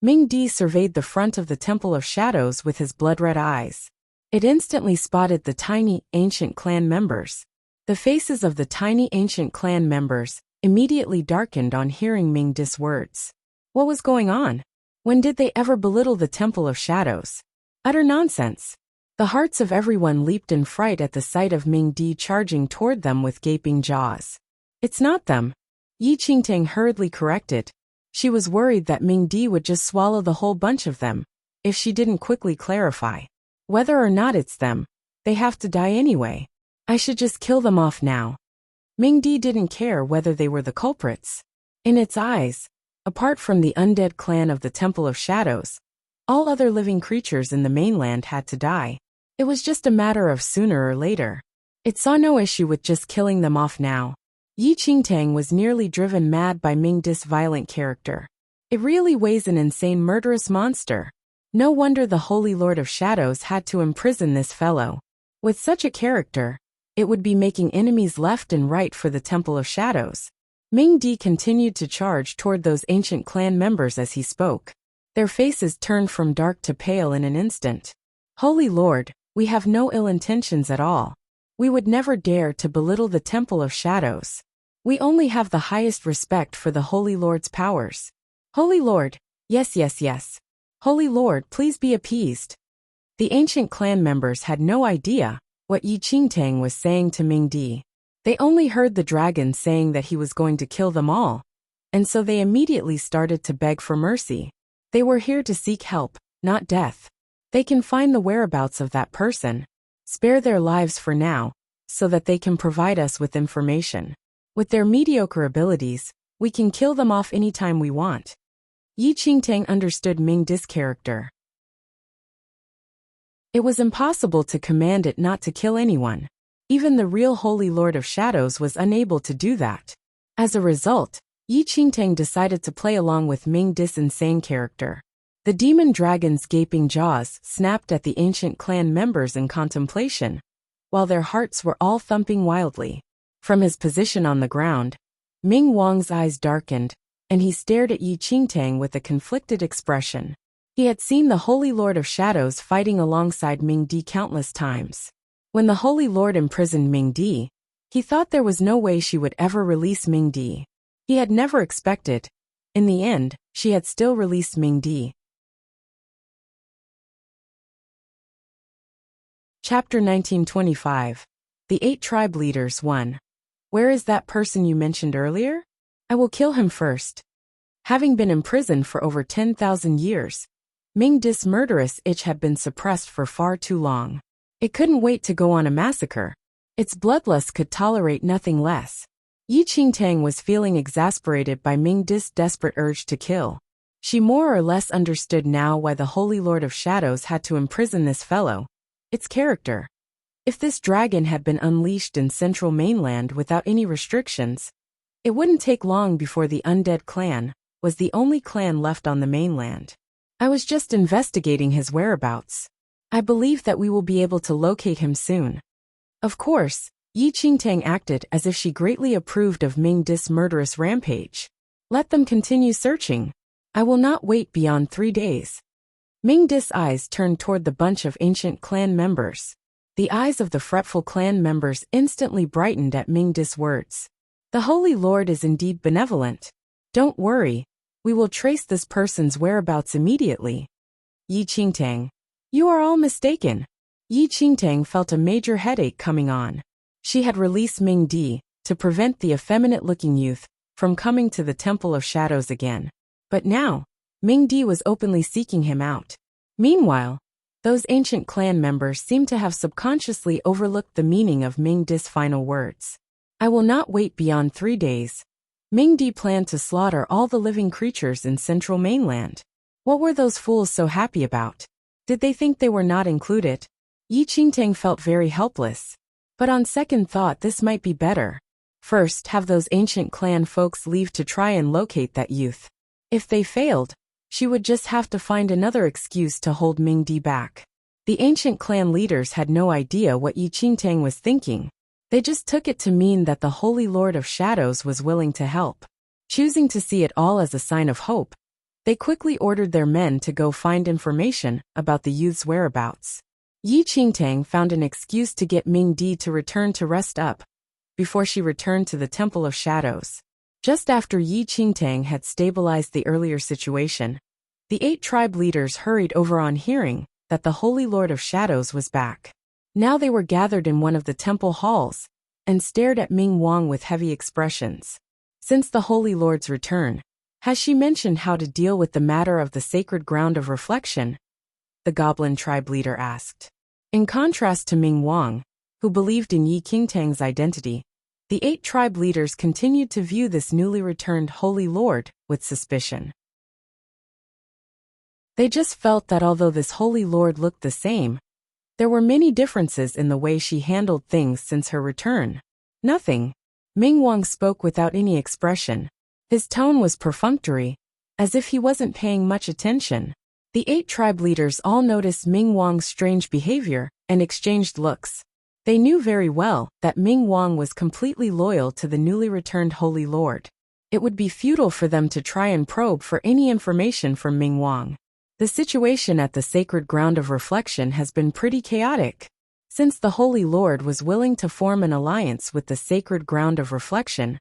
S1: Ming Di surveyed the front of the Temple of Shadows with his blood-red eyes. It instantly spotted the tiny, ancient clan members. The faces of the tiny, ancient clan members immediately darkened on hearing Ming Di's words. What was going on? When did they ever belittle the Temple of Shadows? Utter nonsense. The hearts of everyone leaped in fright at the sight of Ming Di charging toward them with gaping jaws. It's not them. Yi Qingtang hurriedly corrected. She was worried that Ming Di would just swallow the whole bunch of them, if she didn't quickly clarify. Whether or not it's them, they have to die anyway. I should just kill them off now. Ming Di didn't care whether they were the culprits. In its eyes, apart from the undead clan of the Temple of Shadows, all other living creatures in the mainland had to die. It was just a matter of sooner or later. It saw no issue with just killing them off now. Yi Qingtang was nearly driven mad by Ming Di's violent character. It really was an insane murderous monster. No wonder the Holy Lord of Shadows had to imprison this fellow. With such a character, it would be making enemies left and right for the Temple of Shadows. Ming Di continued to charge toward those ancient clan members as he spoke. Their faces turned from dark to pale in an instant. Holy Lord, we have no ill intentions at all. We would never dare to belittle the Temple of Shadows. We only have the highest respect for the Holy Lord's powers. Holy Lord, yes, yes, yes. Holy Lord, please be appeased. The ancient clan members had no idea what Yi Qingtang was saying to Ming Di. They only heard the dragon saying that he was going to kill them all, and so they immediately started to beg for mercy. They were here to seek help, not death. They can find the whereabouts of that person. Spare their lives for now, so that they can provide us with information. With their mediocre abilities, we can kill them off anytime we want. Yi Qingtang understood Ming Di's character. It was impossible to command it not to kill anyone. Even the real Holy Lord of Shadows was unable to do that. As a result, Yi Qingtang decided to play along with Ming Di's insane character. The demon dragon's gaping jaws snapped at the ancient clan members in contemplation, while their hearts were all thumping wildly. From his position on the ground, Ming Wang's eyes darkened, and he stared at Yi Qingtang with a conflicted expression. He had seen the Holy Lord of Shadows fighting alongside Ming Di countless times. When the Holy Lord imprisoned Ming Di, he thought there was no way she would ever release Ming Di. He had never expected In the end, she had still released Ming Di. Chapter 1925. The 8 Tribe Leaders 1. Where is that person you mentioned earlier? I will kill him first. Having been imprisoned for over 10,000 years, Ming Di's murderous itch had been suppressed for far too long. It couldn't wait to go on a massacre. Its bloodlust could tolerate nothing less. Yi Qingtang was feeling exasperated by Ming Di's desperate urge to kill. She more or less understood now why the Holy Lord of Shadows had to imprison this fellow. Its character. If this dragon had been unleashed in Central Mainland without any restrictions, it wouldn't take long before the Undead clan was the only clan left on the mainland. I was just investigating his whereabouts. I believe that we will be able to locate him soon. Of course, Yi Qingtang acted as if she greatly approved of Ming Di's murderous rampage. Let them continue searching. I will not wait beyond 3 days. Ming Di's eyes turned toward the bunch of ancient clan members. The eyes of the fretful clan members instantly brightened at Ming Di's words. The Holy Lord is indeed benevolent. Don't worry, we will trace this person's whereabouts immediately. Yi Qingtang. You are all mistaken. Yi Qingtang felt a major headache coming on. She had released Ming Di to prevent the effeminate-looking youth from coming to the Temple of Shadows again. But now, Ming Di was openly seeking him out. Meanwhile, those ancient clan members seemed to have subconsciously overlooked the meaning of Ming Di's final words. I will not wait beyond 3 days. Ming Di planned to slaughter all the living creatures in Central Mainland. What were those fools so happy about? Did they think they were not included? Yi Qingtang felt very helpless. But on second thought, this might be better. First, have those ancient clan folks leave to try and locate that youth. If they failed, she would just have to find another excuse to hold Ming Di back. The ancient clan leaders had no idea what Yi Qingtang was thinking. They just took it to mean that the Holy Lord of Shadows was willing to help. Choosing to see it all as a sign of hope, they quickly ordered their men to go find information about the youth's whereabouts. Yi Qingtang found an excuse to get Ming Di to return to rest up before she returned to the Temple of Shadows. Just after Yi Qingtang had stabilized the earlier situation, the 8 tribe leaders hurried over on hearing that the Holy Lord of Shadows was back. Now they were gathered in one of the temple halls and stared at Ming Wang with heavy expressions. Since the Holy Lord's return, has she mentioned how to deal with the matter of the sacred ground of reflection? The Goblin tribe leader asked. In contrast to Ming Wang, who believed in Yi Qingtang's identity, the 8 tribe leaders continued to view this newly returned Holy Lord with suspicion. They just felt that although this Holy Lord looked the same, there were many differences in the way she handled things since her return. Nothing. Ming Wang spoke without any expression. His tone was perfunctory, as if he wasn't paying much attention. The 8 tribe leaders all noticed Ming Wang's strange behavior and exchanged looks. They knew very well that Ming Wang was completely loyal to the newly returned Holy Lord. It would be futile for them to try and probe for any information from Ming Wang. The situation at the sacred ground of reflection has been pretty chaotic. Since the Holy Lord was willing to form an alliance with the sacred ground of reflection,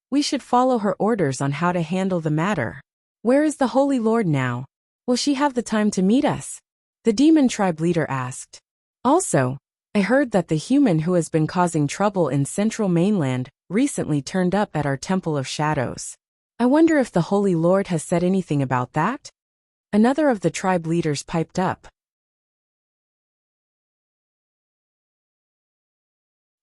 S1: we should follow her orders on how to handle the matter. Where is the Holy Lord now? Will she have the time to meet us? The demon tribe leader asked. Also, I heard that the human who has been causing trouble in Central Mainland recently turned up at our Temple of Shadows. I wonder if the Holy Lord has said anything about that? Another of the tribe leaders piped up.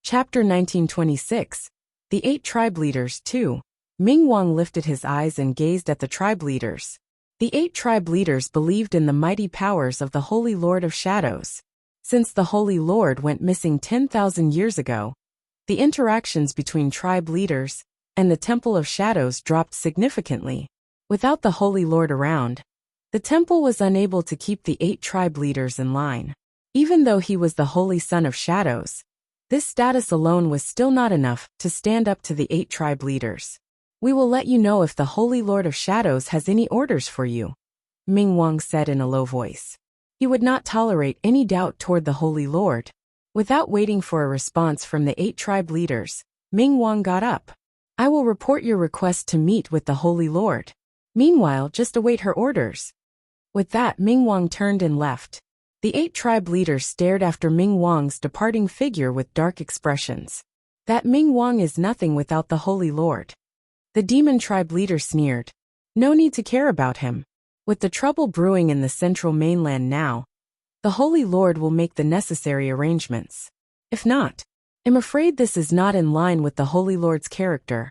S1: Chapter 1926. The 8 tribe leaders 2. Ming Wang lifted his eyes and gazed at the tribe leaders. The 8 tribe leaders believed in the mighty powers of the Holy Lord of Shadows. Since the Holy Lord went missing 10,000 years ago, the interactions between tribe leaders and the Temple of Shadows dropped significantly. Without the Holy Lord around, the temple was unable to keep the 8 tribe leaders in line. Even though he was the Holy Son of Shadows, this status alone was still not enough to stand up to the 8 tribe leaders. We will let you know if the Holy Lord of Shadows has any orders for you, Ming Wang said in a low voice. He would not tolerate any doubt toward the Holy Lord. Without waiting for a response from the 8 tribe leaders, Ming Wang got up. I will report your request to meet with the Holy Lord. Meanwhile, just await her orders." With that, Ming Wang turned and left. The 8 tribe leaders stared after Ming Wang's departing figure with dark expressions. That Ming Wang is nothing without the Holy Lord. The demon tribe leader sneered. No need to care about him. With the trouble brewing in the central mainland now, the Holy Lord will make the necessary arrangements. If not, I'm afraid this is not in line with the Holy Lord's character,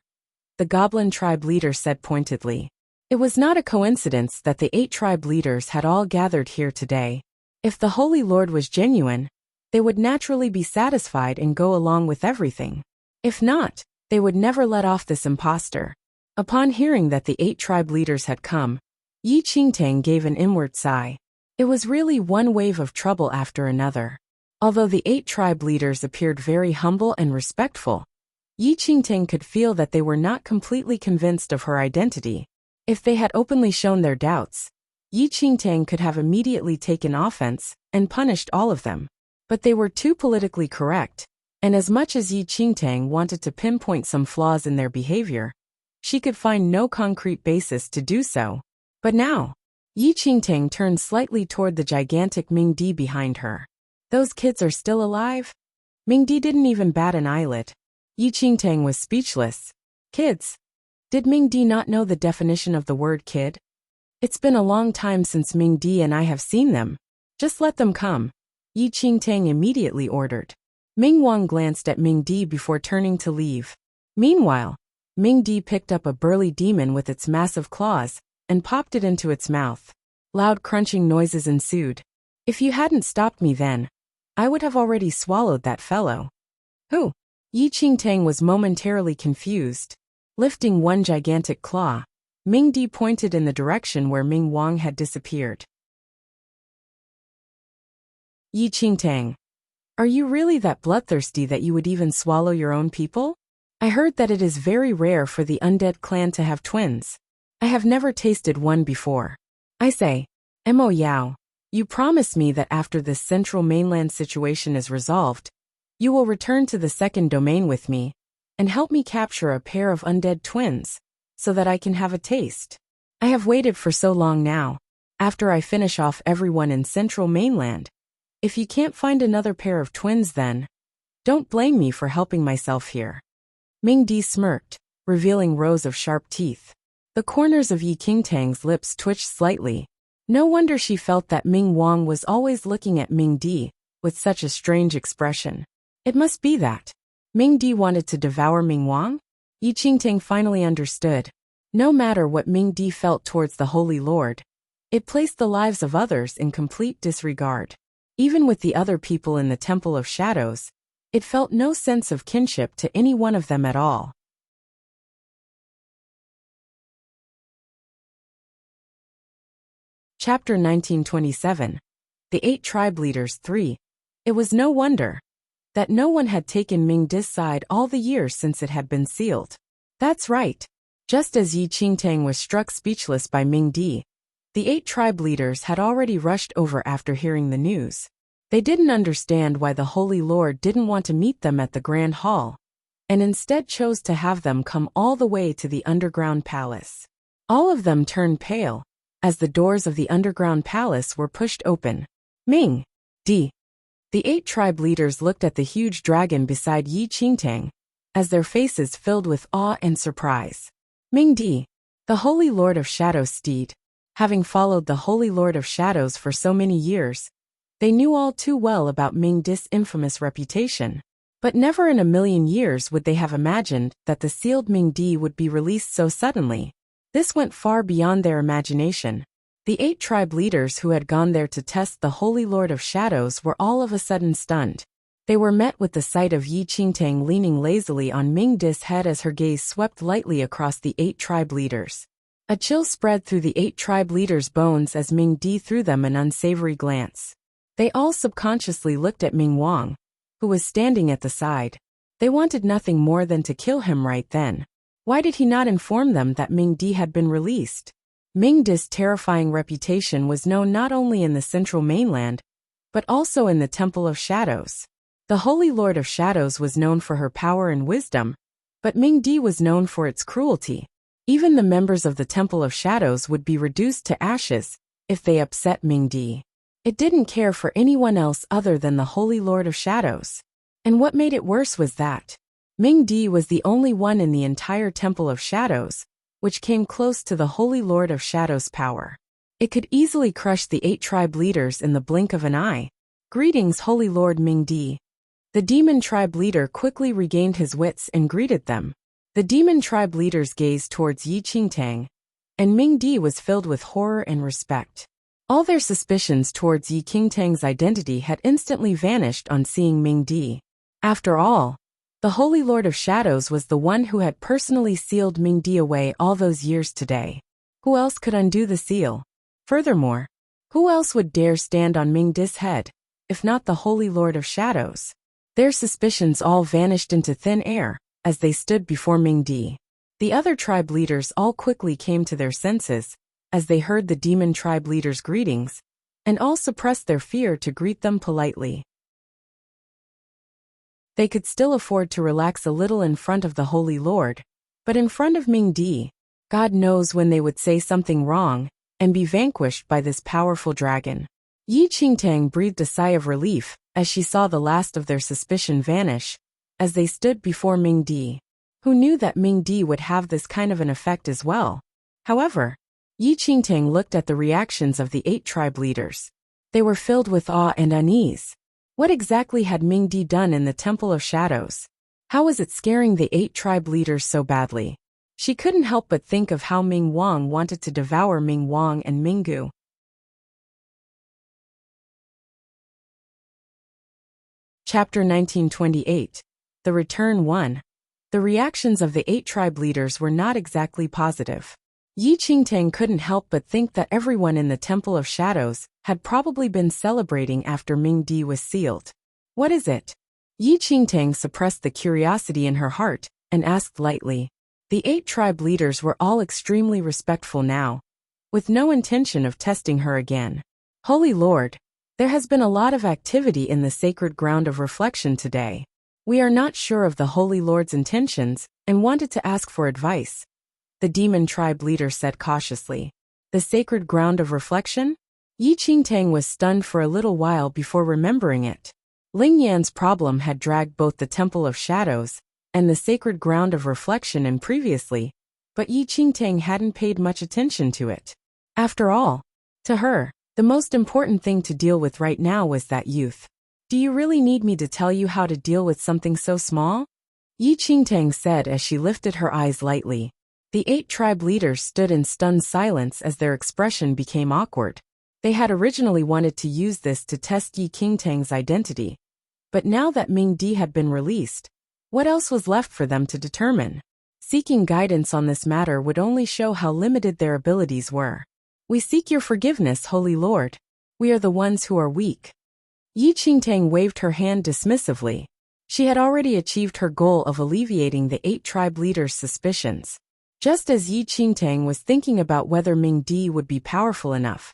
S1: the goblin tribe leader said pointedly. It was not a coincidence that the 8 tribe leaders had all gathered here today. If the Holy Lord was genuine, they would naturally be satisfied and go along with everything. If not, they would never let off this impostor. Upon hearing that the 8 tribe leaders had come, Yi Qingtang gave an inward sigh. It was really one wave of trouble after another. Although the 8 tribe leaders appeared very humble and respectful, Yi Qingtang could feel that they were not completely convinced of her identity. If they had openly shown their doubts, Yi Qingtang could have immediately taken offense and punished all of them. But they were too politically correct, and as much as Yi Qingtang wanted to pinpoint some flaws in their behavior, she could find no concrete basis to do so. But now, Yi Qingtang turned slightly toward the gigantic Ming Di behind her. Those kids are still alive? Ming Di didn't even bat an eyelid. Yi Qingtang was speechless. Kids? Did Ming Di not know the definition of the word kid? It's been a long time since Ming Di and I have seen them. Just let them come, Yi Qingtang immediately ordered. Ming Wang glanced at Ming Di before turning to leave. Meanwhile, Ming Di picked up a burly demon with its massive claws and popped it into its mouth. Loud crunching noises ensued. If you hadn't stopped me then, I would have already swallowed that fellow. Who? Yi Qingtang was momentarily confused. Lifting one gigantic claw, Ming Di pointed in the direction where Ming Wang had disappeared. Yi Qingtang, are you really that bloodthirsty that you would even swallow your own people? I heard that it is very rare for the undead clan to have twins. I have never tasted one before. I say, Mo Yao, you promise me that after this central mainland situation is resolved, you will return to the second domain with me and help me capture a pair of undead twins so that I can have a taste. I have waited for so long now. After I finish off everyone in central mainland, if you can't find another pair of twins then, don't blame me for helping myself here. Ming Di smirked, revealing rows of sharp teeth. The corners of Yi Qingtang's lips twitched slightly. No wonder she felt that Ming Wang was always looking at Ming Di with such a strange expression. It must be that Ming Di wanted to devour Ming Wang? Yi Qingtang finally understood. No matter what Ming Di felt towards the Holy Lord, it placed the lives of others in complete disregard. Even with the other people in the Temple of Shadows, it felt no sense of kinship to any one of them at all. Chapter 1927. The 8 Tribe Leaders 3. It was no wonder that no one had taken Ming Di's side all the years since it had been sealed. That's right. Just as Yi Qingtang was struck speechless by Ming Di, the 8 tribe leaders had already rushed over after hearing the news. They didn't understand why the Holy Lord didn't want to meet them at the Grand Hall, and instead chose to have them come all the way to the underground palace. All of them turned pale as the doors of the underground palace were pushed open. Ming Di. The 8 tribe leaders looked at the huge dragon beside Yi Qingtang, as their faces filled with awe and surprise. Ming Di, the Holy Lord of Shadows steed. Having followed the Holy Lord of Shadows for so many years, they knew all too well about Ming Di's infamous reputation. But never in a million years would they have imagined that the sealed Ming Di would be released so suddenly. This went far beyond their imagination. The 8 tribe leaders who had gone there to test the Holy Lord of Shadows were all of a sudden stunned. They were met with the sight of Yi Qingtang leaning lazily on Ming Di's head as her gaze swept lightly across the 8 tribe leaders. A chill spread through the 8 tribe leaders' bones as Ming Di threw them an unsavory glance. They all subconsciously looked at Ming Wang, who was standing at the side. They wanted nothing more than to kill him right then. Why did he not inform them that Ming Di had been released? Ming Di's terrifying reputation was known not only in the central mainland, but also in the Temple of Shadows. The Holy Lord of Shadows was known for her power and wisdom, but Ming Di was known for its cruelty. Even the members of the Temple of Shadows would be reduced to ashes if they upset Ming Di. It didn't care for anyone else other than the Holy Lord of Shadows. And what made it worse was that Ming Di was the only one in the entire Temple of Shadows which came close to the Holy Lord of Shadows' power. It could easily crush the 8 tribe leaders in the blink of an eye. Greetings, Holy Lord Ming Di. The demon tribe leader quickly regained his wits and greeted them. The demon tribe leaders gazed towards Yi Qingtang, and Ming Di was filled with horror and respect. All their suspicions towards Yi Qingtang's identity had instantly vanished on seeing Ming Di. After all, the Holy Lord of Shadows was the one who had personally sealed Ming Di away all those years today. Who else could undo the seal? Furthermore, who else would dare stand on Ming Di's head, if not the Holy Lord of Shadows? Their suspicions all vanished into thin air as they stood before Ming Di. The other tribe leaders all quickly came to their senses as they heard the demon tribe leaders' greetings, and all suppressed their fear to greet them politely. They could still afford to relax a little in front of the Holy Lord, but in front of Ming Di, God knows when they would say something wrong and be vanquished by this powerful dragon. Yi Qingtang breathed a sigh of relief as she saw the last of their suspicion vanish as they stood before Ming Di, who knew that Ming Di would have this kind of an effect as well. However, Yi Qingtang looked at the reactions of the 8 tribe leaders. They were filled with awe and unease. What exactly had Ming Di done in the Temple of Shadows? How was it scaring the 8 tribe leaders so badly? She couldn't help but think of how Ming Wang wanted to devour Ming Wang and Minggu. Chapter 1928. The Return 1. The reactions of the 8 tribe leaders were not exactly positive. Yi Qingtang couldn't help but think that everyone in the Temple of Shadows had probably been celebrating after Ming Di was sealed. What is it? Yi Qingtang suppressed the curiosity in her heart and asked lightly. The 8 tribe leaders were all extremely respectful now, with no intention of testing her again. Holy Lord, there has been a lot of activity in the sacred ground of reflection today. We are not sure of the Holy Lord's intentions and wanted to ask for advice, the demon tribe leader said cautiously. The sacred ground of reflection? Yi Qingtang was stunned for a little while before remembering it. Ling Yan's problem had dragged both the Temple of Shadows and the sacred ground of reflection in previously, but Yi Qingtang hadn't paid much attention to it. After all, to her, the most important thing to deal with right now was that youth. Do you really need me to tell you how to deal with something so small? Yi Qingtang said as she lifted her eyes lightly. The 8 tribe leaders stood in stunned silence as their expression became awkward. They had originally wanted to use this to test Yi Qingtang's identity, but now that Ming Di had been released, what else was left for them to determine? Seeking guidance on this matter would only show how limited their abilities were. We seek your forgiveness, Holy Lord. We are the ones who are weak. Yi Qingtang waved her hand dismissively. She had already achieved her goal of alleviating the 8 tribe leaders' suspicions. Just as Yi Qingtang was thinking about whether Ming Di would be powerful enough,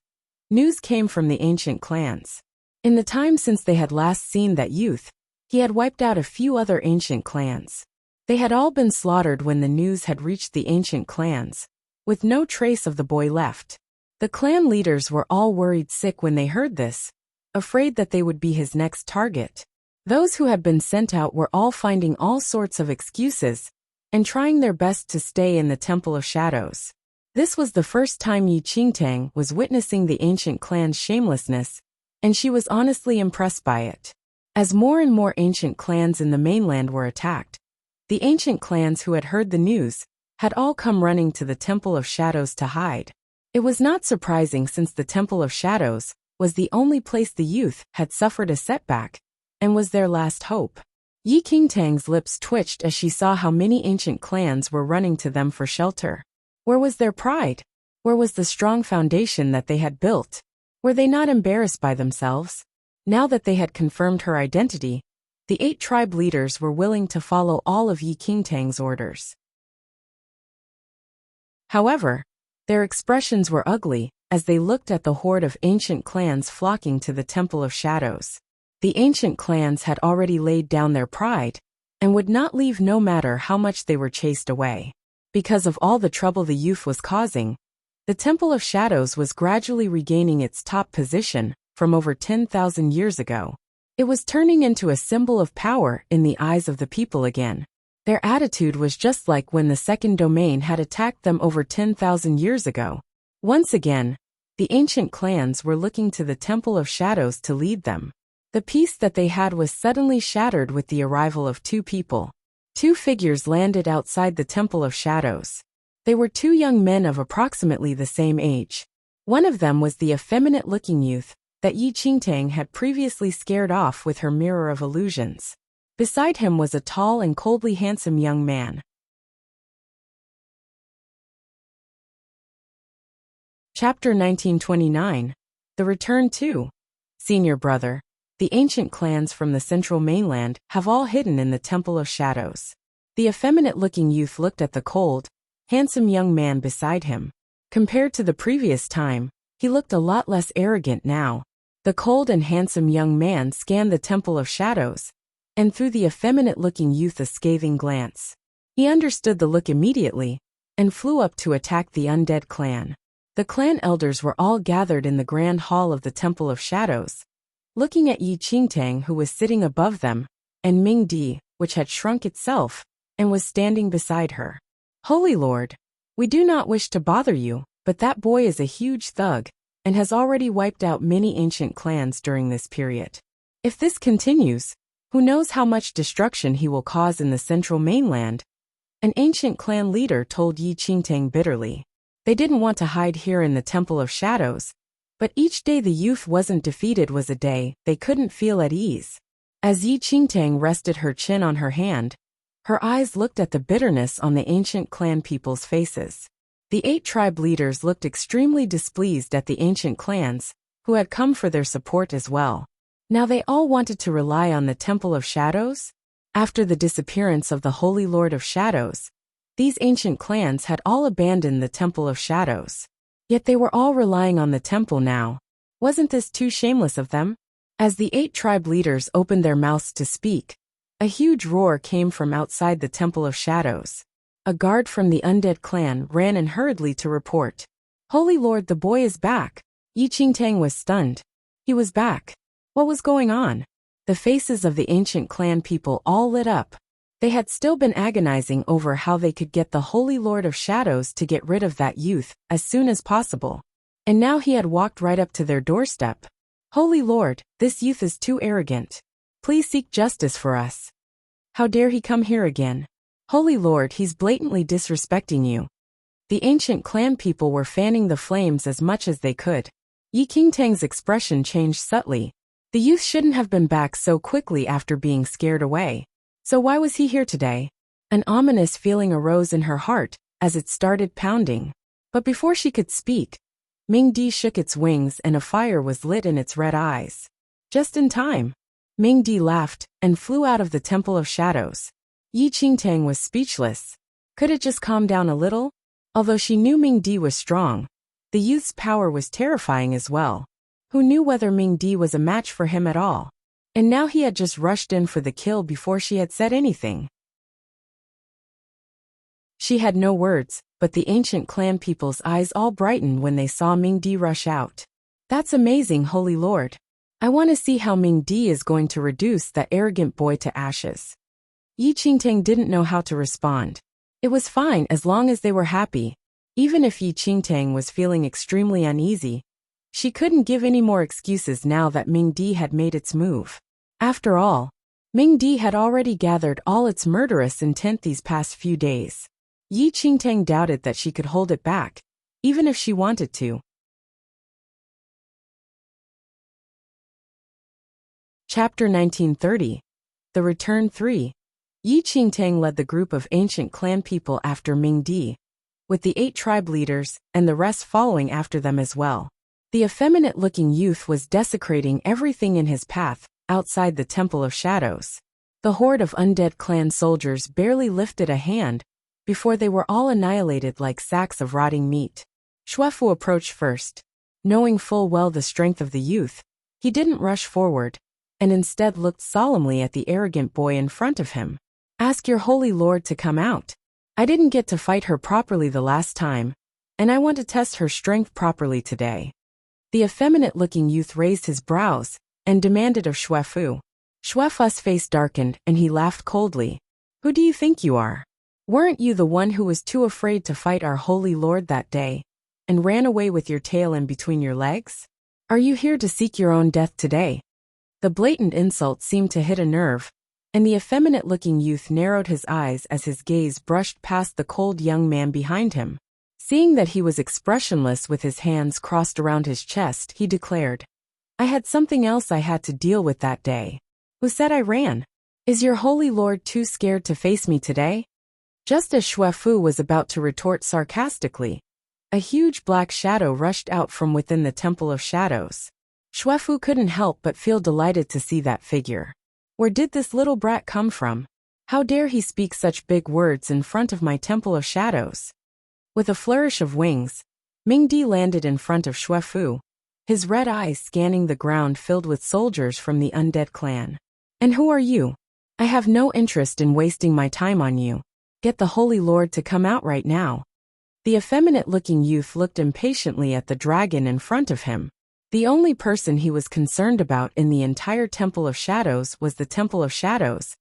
S1: news came from the ancient clans. In the time since they had last seen that youth, he had wiped out a few other ancient clans. They had all been slaughtered when the news had reached the ancient clans, with no trace of the boy left. The clan leaders were all worried sick when they heard this, afraid that they would be his next target. Those who had been sent out were all finding all sorts of excuses and trying their best to stay in the Temple of Shadows. This was the first time Yi Qingtang was witnessing the ancient clan's shamelessness, and she was honestly impressed by it. As more and more ancient clans in the mainland were attacked, the ancient clans who had heard the news had all come running to the Temple of Shadows to hide. It was not surprising since the Temple of Shadows was the only place the youth had suffered a setback and was their last hope. Yi Qingtang's lips twitched as she saw how many ancient clans were running to them for shelter. Where was their pride? Where was the strong foundation that they had built? Were they not embarrassed by themselves? Now that they had confirmed her identity, the 8 tribe leaders were willing to follow all of Yi Qingtang's orders. However, their expressions were ugly as they looked at the horde of ancient clans flocking to the Temple of Shadows. The ancient clans had already laid down their pride and would not leave no matter how much they were chased away. Because of all the trouble the youth was causing, the Temple of Shadows was gradually regaining its top position from over 10,000 years ago. It was turning into a symbol of power in the eyes of the people again. Their attitude was just like when the Second Domain had attacked them over 10,000 years ago. Once again, the ancient clans were looking to the Temple of Shadows to lead them. The peace that they had was suddenly shattered with the arrival of two people. Two figures landed outside the Temple of Shadows. They were two young men of approximately the same age. One of them was the effeminate-looking youth that Yi Qingtang had previously scared off with her mirror of illusions. Beside him was a tall and coldly handsome young man. Chapter 1929. The Return to. Senior brother. The ancient clans from the central mainland have all hidden in the Temple of Shadows. The effeminate-looking youth looked at the cold, handsome young man beside him. Compared to the previous time, he looked a lot less arrogant now. The cold and handsome young man scanned the Temple of Shadows, and threw the effeminate-looking youth a scathing glance. He understood the look immediately, and flew up to attack the undead clan. The clan elders were all gathered in the grand hall of the Temple of Shadows, looking at Yi Qingtang, who was sitting above them, and Ming Di, which had shrunk itself, and was standing beside her. Holy Lord, we do not wish to bother you, but that boy is a huge thug, and has already wiped out many ancient clans during this period. If this continues, who knows how much destruction he will cause in the central mainland? An ancient clan leader told Yi Qingtang bitterly. They didn't want to hide here in the Temple of Shadows, but each day the youth wasn't defeated was a day they couldn't feel at ease. As Yi Qingtang rested her chin on her hand, her eyes looked at the bitterness on the ancient clan people's faces. The 8 tribe leaders looked extremely displeased at the ancient clans, who had come for their support as well. Now they all wanted to rely on the Temple of Shadows? After the disappearance of the Holy Lord of Shadows, these ancient clans had all abandoned the Temple of Shadows. Yet they were all relying on the temple now. Wasn't this too shameless of them? As the 8 tribe leaders opened their mouths to speak, a huge roar came from outside the Temple of Shadows. A guard from the undead clan ran in hurriedly to report. Holy Lord, the boy is back. Yi Qingtang was stunned. He was back. What was going on? The faces of the ancient clan people all lit up. They had still been agonizing over how they could get the Holy Lord of Shadows to get rid of that youth as soon as possible. And now he had walked right up to their doorstep. Holy Lord, this youth is too arrogant. Please seek justice for us. How dare he come here again? Holy Lord, he's blatantly disrespecting you. The ancient clan people were fanning the flames as much as they could. Yi Qingtang's expression changed subtly. The youth shouldn't have been back so quickly after being scared away. So why was he here today? An ominous feeling arose in her heart as it started pounding. But before she could speak, Ming Di shook its wings and a fire was lit in its red eyes. Just in time. Ming Di laughed and flew out of the Temple of Shadows. Yi Qingtang was speechless. Could it just calm down a little? Although she knew Ming Di was strong, the youth's power was terrifying as well. Who knew whether Ming Di was a match for him at all? And now he had just rushed in for the kill before she had said anything. She had no words, but the ancient clan people's eyes all brightened when they saw Ming Di rush out. That's amazing, Holy Lord. I want to see how Ming Di is going to reduce that arrogant boy to ashes. Yi Qingtang didn't know how to respond. It was fine as long as they were happy. Even if Yi Qingtang was feeling extremely uneasy, she couldn't give any more excuses now that Ming Di had made its move. After all, Ming Di had already gathered all its murderous intent these past few days. Yi Qingtang doubted that she could hold it back, even if she wanted to. Chapter 1930. The Return 3. Yi Qingtang led the group of ancient clan people after Ming Di, with the 8 tribe leaders and the rest following after them as well. The effeminate-looking youth was desecrating everything in his path outside the Temple of Shadows. The horde of undead clan soldiers barely lifted a hand before they were all annihilated like sacks of rotting meat. Xuefu approached first. Knowing full well the strength of the youth, he didn't rush forward, and instead looked solemnly at the arrogant boy in front of him. Ask your Holy Lord to come out. I didn't get to fight her properly the last time, and I want to test her strength properly today. The effeminate-looking youth raised his brows and demanded of Xuefu. Xuefu's face darkened and he laughed coldly. Who do you think you are? Weren't you the one who was too afraid to fight our holy lord that day and ran away with your tail in between your legs? Are you here to seek your own death today? The blatant insult seemed to hit a nerve, and the effeminate-looking youth narrowed his eyes as his gaze brushed past the cold young man behind him. Seeing that he was expressionless with his hands crossed around his chest, he declared, I had something else I had to deal with that day. Who said I ran? Is your holy lord too scared to face me today? Just as Xuefu was about to retort sarcastically, a huge black shadow rushed out from within the Temple of Shadows. Xuefu couldn't help but feel delighted to see that figure. Where did this little brat come from? How dare he speak such big words in front of my Temple of Shadows? With a flourish of wings, Mingdi landed in front of Xuefu, his red eyes scanning the ground filled with soldiers from the undead clan. And who are you? I have no interest in wasting my time on you. Get the Holy Lord to come out right now. The effeminate-looking youth looked impatiently at the dragon in front of him. The only person he was concerned about in the entire Temple of Shadows was the Temple of Shadows,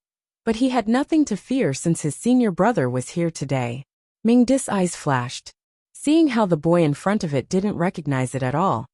S1: but he had nothing to fear since his senior brother was here today. Mingdi's eyes flashed. Seeing how the boy in front of it didn't recognize it at all,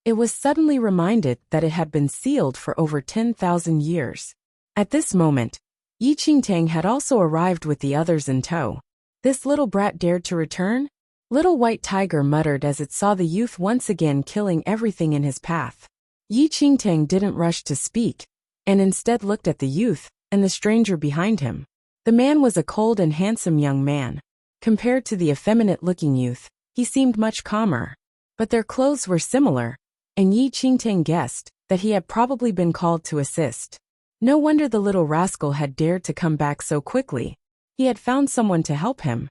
S1: it was suddenly reminded that it had been sealed for over 10,000 years. At this moment, Yi Qingtang had also arrived with the others in tow. This little brat dared to return? Little White Tiger muttered as it saw the youth once again killing everything in his path. Yi Qingtang didn't rush to speak, and instead looked at the youth and the stranger behind him. The man was a cold and handsome young man. Compared to the effeminate-looking youth, he seemed much calmer. But their clothes were similar, and Yi Qingtang guessed that he had probably been called to assist. No wonder the little rascal had dared to come back so quickly. He had found someone to help him.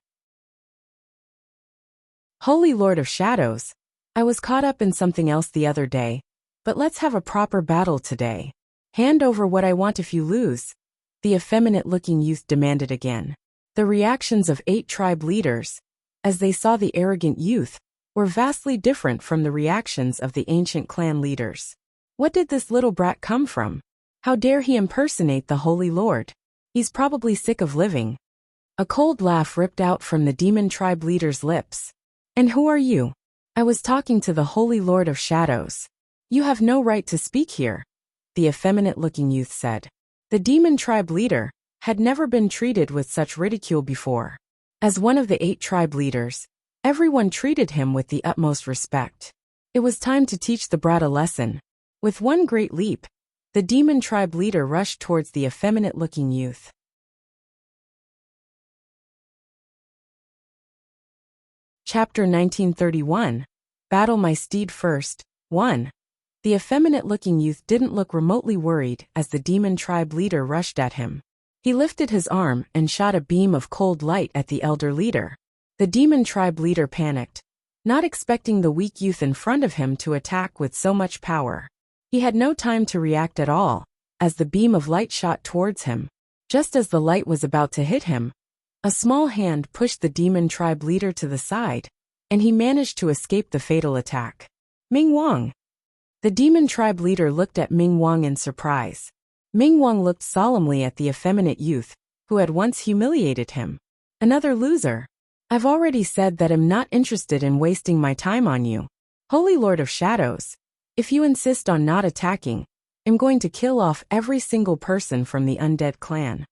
S1: Holy Lord of Shadows, I was caught up in something else the other day, but let's have a proper battle today. Hand over what I want if you lose, the effeminate-looking youth demanded again. The reactions of 8 tribe leaders, as they saw the arrogant youth, were vastly different from the reactions of the ancient clan leaders. What did this little brat come from? How dare he impersonate the Holy Lord? He's probably sick of living. A cold laugh ripped out from the demon tribe leader's lips. And who are you? I was talking to the Holy Lord of Shadows. You have no right to speak here, the effeminate-looking youth said. The demon tribe leader had never been treated with such ridicule before. As one of the 8 tribe leaders, everyone treated him with the utmost respect. It was time to teach the brat a lesson. With one great leap, the demon tribe leader rushed towards the effeminate-looking youth. Chapter 1931. Battle My Steed First. 1. The effeminate-looking youth didn't look remotely worried as the demon tribe leader rushed at him. He lifted his arm and shot a beam of cold light at the elder leader. The demon tribe leader panicked, not expecting the weak youth in front of him to attack with so much power. He had no time to react at all, as the beam of light shot towards him. Just as the light was about to hit him, a small hand pushed the demon tribe leader to the side, and he managed to escape the fatal attack. Ming Wang. The demon tribe leader looked at Ming Wang in surprise. Ming Wang looked solemnly at the effeminate youth, who had once humiliated him. Another loser. I've already said that I'm not interested in wasting my time on you. Holy Lord of Shadows, if you insist on not attacking, I'm going to kill off every single person from the undead clan.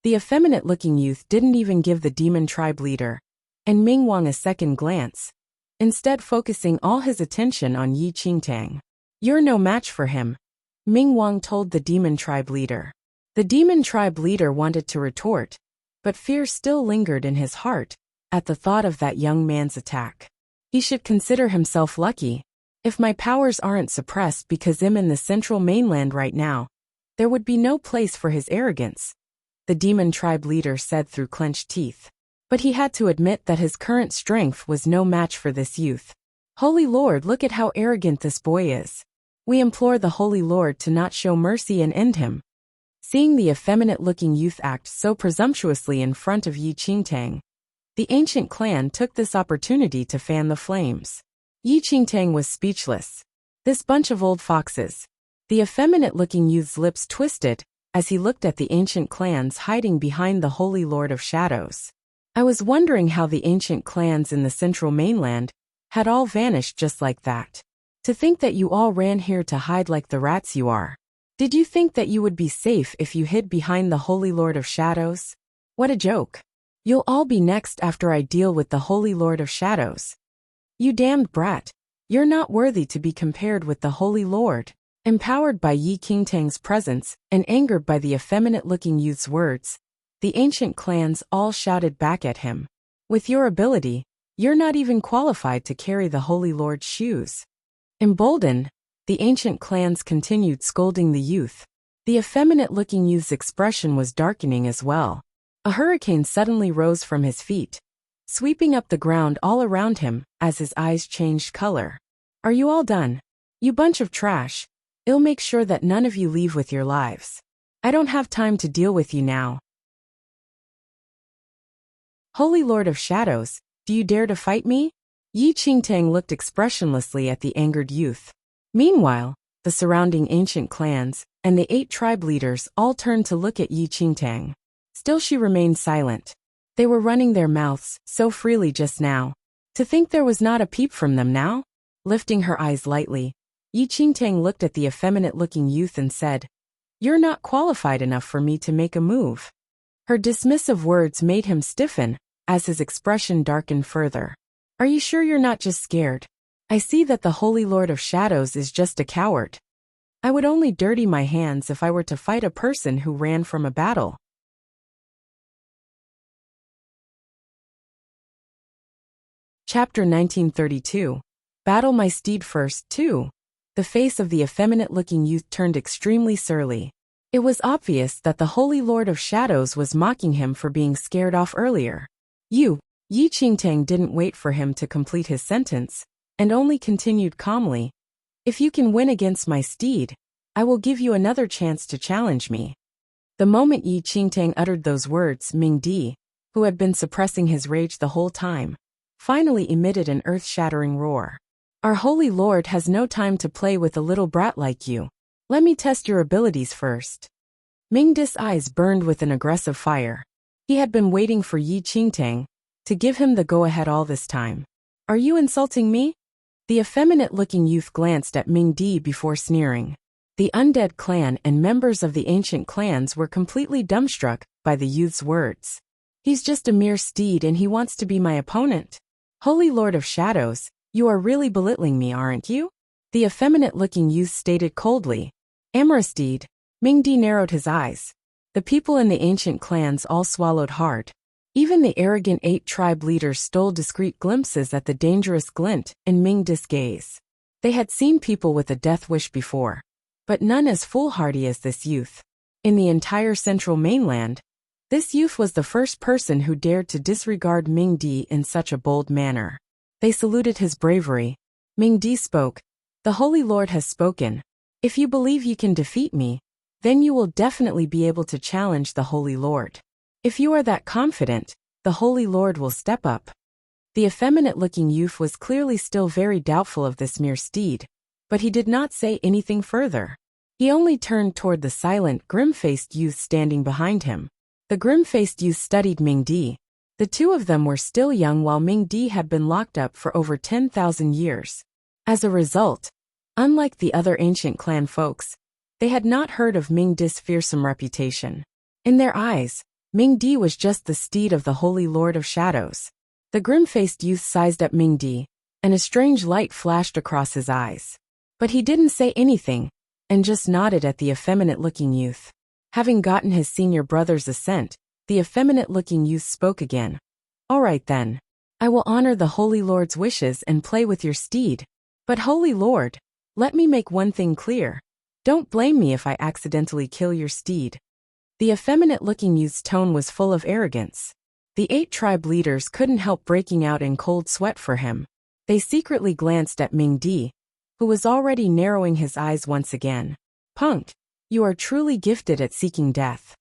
S1: The effeminate-looking youth didn't even give the demon tribe leader and Ming Wang a second glance, instead focusing all his attention on Yi Qingtang. You're no match for him, Ming Wang told the demon tribe leader. The demon tribe leader wanted to retort, but fear still lingered in his heart at the thought of that young man's attack. He should consider himself lucky. If my powers aren't suppressed because I'm in the central mainland right now, there would be no place for his arrogance, the demon tribe leader said through clenched teeth. But he had to admit that his current strength was no match for this youth. Holy Lord, look at how arrogant this boy is. We implore the Holy Lord to not show mercy and end him. Seeing the effeminate-looking youth act so presumptuously in front of Yi Qingtang, The ancient clan took this opportunity to fan the flames. Yi Qingtang was speechless. This bunch of old foxes. The effeminate-looking youth's lips twisted as he looked at the ancient clans hiding behind the Holy Lord of Shadows. I was wondering how the ancient clans in the central mainland had all vanished just like that. To think that you all ran here to hide like the rats you are. Did you think that you would be safe if you hid behind the Holy Lord of Shadows? What a joke. You'll all be next after I deal with the Holy Lord of Shadows. You damned brat. You're not worthy to be compared with the Holy Lord. Empowered by Yi Qingtang's presence and angered by the effeminate-looking youth's words, the ancient clans all shouted back at him. With your ability, you're not even qualified to carry the Holy Lord's shoes. Emboldened, the ancient clans continued scolding the youth. The effeminate-looking youth's expression was darkening as well. A hurricane suddenly rose from his feet, sweeping up the ground all around him as his eyes changed color. Are you all done? You bunch of trash. I'll make sure that none of you leave with your lives. I don't have time to deal with you now. Holy Lord of Shadows, do you dare to fight me? Yi Qingtang looked expressionlessly at the angered youth. Meanwhile, the surrounding ancient clans and the 8 tribe leaders all turned to look at Yi Qingtang. Still she remained silent. They were running their mouths so freely just now. To think there was not a peep from them now? Lifting her eyes lightly, Yi Qingtang looked at the effeminate-looking youth and said, "You're not qualified enough for me to make a move." Her dismissive words made him stiffen as his expression darkened further. Are you sure you're not just scared? I see that the Holy Lord of Shadows is just a coward. I would only dirty my hands if I were to fight a person who ran from a battle. Chapter 1932. Battle my steed first, too. The face of the effeminate-looking youth turned extremely surly. It was obvious that the Holy Lord of Shadows was mocking him for being scared off earlier. Yi Qingtang didn't wait for him to complete his sentence, and only continued calmly. If you can win against my steed, I will give you another chance to challenge me. The moment Yi Qingtang uttered those words, Ming Di, who had been suppressing his rage the whole time, finally emitted an earth-shattering roar. Our Holy Lord has no time to play with a little brat like you. Let me test your abilities first. Ming Di's eyes burned with an aggressive fire. He had been waiting for Yi Qingtang to give him the go-ahead all this time. Are you insulting me? The effeminate-looking youth glanced at Ming Di before sneering. The undead clan and members of the ancient clans were completely dumbstruck by the youth's words. He's just a mere steed and he wants to be my opponent. Holy Lord of Shadows, you are really belittling me, aren't you? The effeminate-looking youth stated coldly. Amorsteed. Ming Di narrowed his eyes. The people in the ancient clans all swallowed hard. Even the arrogant 8 tribe leaders stole discreet glimpses at the dangerous glint in Ming Di's gaze. They had seen people with a death wish before, but none as foolhardy as this youth. In the entire central mainland, this youth was the first person who dared to disregard Ming Di in such a bold manner. They saluted his bravery. Ming Di spoke. The Holy Lord has spoken. If you believe you can defeat me, then you will definitely be able to challenge the Holy Lord. If you are that confident, the Holy Lord will step up. The effeminate-looking youth was clearly still very doubtful of this mere steed, but he did not say anything further. He only turned toward the silent, grim-faced youth standing behind him. The grim-faced youth studied Ming Di. The two of them were still young while Ming Di had been locked up for over 10,000 years. As a result, unlike the other ancient clan folks, they had not heard of Ming Di's fearsome reputation. In their eyes, Ming Di was just the steed of the Holy Lord of Shadows. The grim-faced youth sized up Ming Di, and a strange light flashed across his eyes. But he didn't say anything, and just nodded at the effeminate-looking youth. Having gotten his senior brother's assent, the effeminate-looking youth spoke again. All right then. I will honor the Holy Lord's wishes and play with your steed. But Holy Lord, let me make one thing clear. Don't blame me if I accidentally kill your steed. The effeminate-looking youth's tone was full of arrogance. The 8 tribe leaders couldn't help breaking out in cold sweat for him. They secretly glanced at Ming Di, who was already narrowing his eyes once again. Punk, you are truly gifted at seeking death.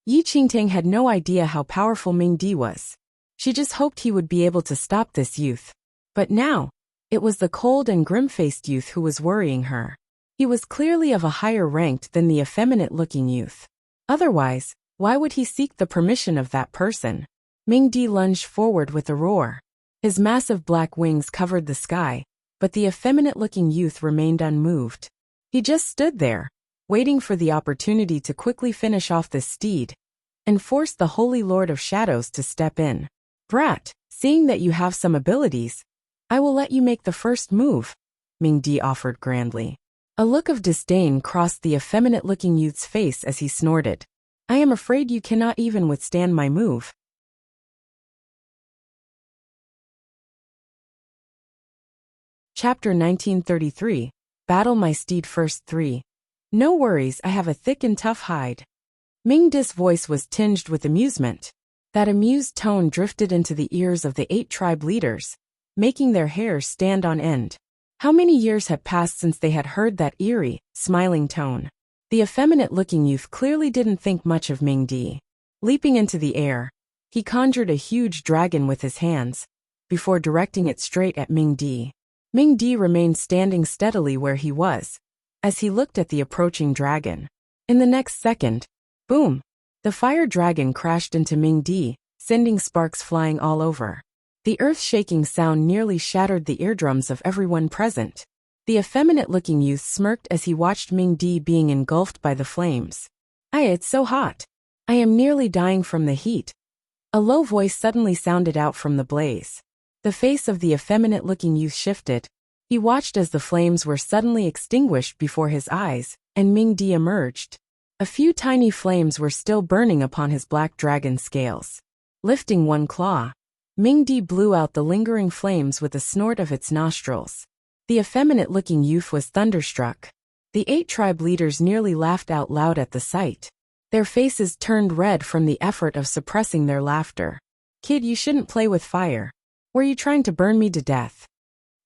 S1: Yi Qingtang had no idea how powerful Ming Di was. She just hoped he would be able to stop this youth. But now, it was the cold and grim-faced youth who was worrying her. He was clearly of a higher rank than the effeminate-looking youth. Otherwise, why would he seek the permission of that person? Ming Di lunged forward with a roar. His massive black wings covered the sky, but the effeminate-looking youth remained unmoved. He just stood there, waiting for the opportunity to quickly finish off this steed, and force the Holy Lord of Shadows to step in. Brat, seeing that you have some abilities, I will let you make the first move, Ming Di offered grandly. A look of disdain crossed the effeminate-looking youth's face as he snorted. I am afraid you cannot even withstand my move. Chapter 1933, Battle My Steed First 3. No worries, I have a thick and tough hide. Ming Di's voice was tinged with amusement. That amused tone drifted into the ears of the 8 tribe leaders, making their hair stand on end. How many years had passed since they had heard that eerie, smiling tone? The effeminate-looking youth clearly didn't think much of Ming Di. Leaping into the air, he conjured a huge dragon with his hands, before directing it straight at Ming Di. Ming Di remained standing steadily where he was, as he looked at the approaching dragon. In the next second, boom! The fire dragon crashed into Ming Di, sending sparks flying all over. The earth-shaking sound nearly shattered the eardrums of everyone present. The effeminate-looking youth smirked as he watched Ming Di being engulfed by the flames. It's so hot. I am nearly dying from the heat. A low voice suddenly sounded out from the blaze. The face of the effeminate-looking youth shifted. He watched as the flames were suddenly extinguished before his eyes, and Ming Di emerged. A few tiny flames were still burning upon his black dragon scales. Lifting one claw, Ming Di blew out the lingering flames with a snort of its nostrils. The effeminate-looking youth was thunderstruck. The 8 tribe leaders nearly laughed out loud at the sight. Their faces turned red from the effort of suppressing their laughter. Kid, you shouldn't play with fire. Were you trying to burn me to death?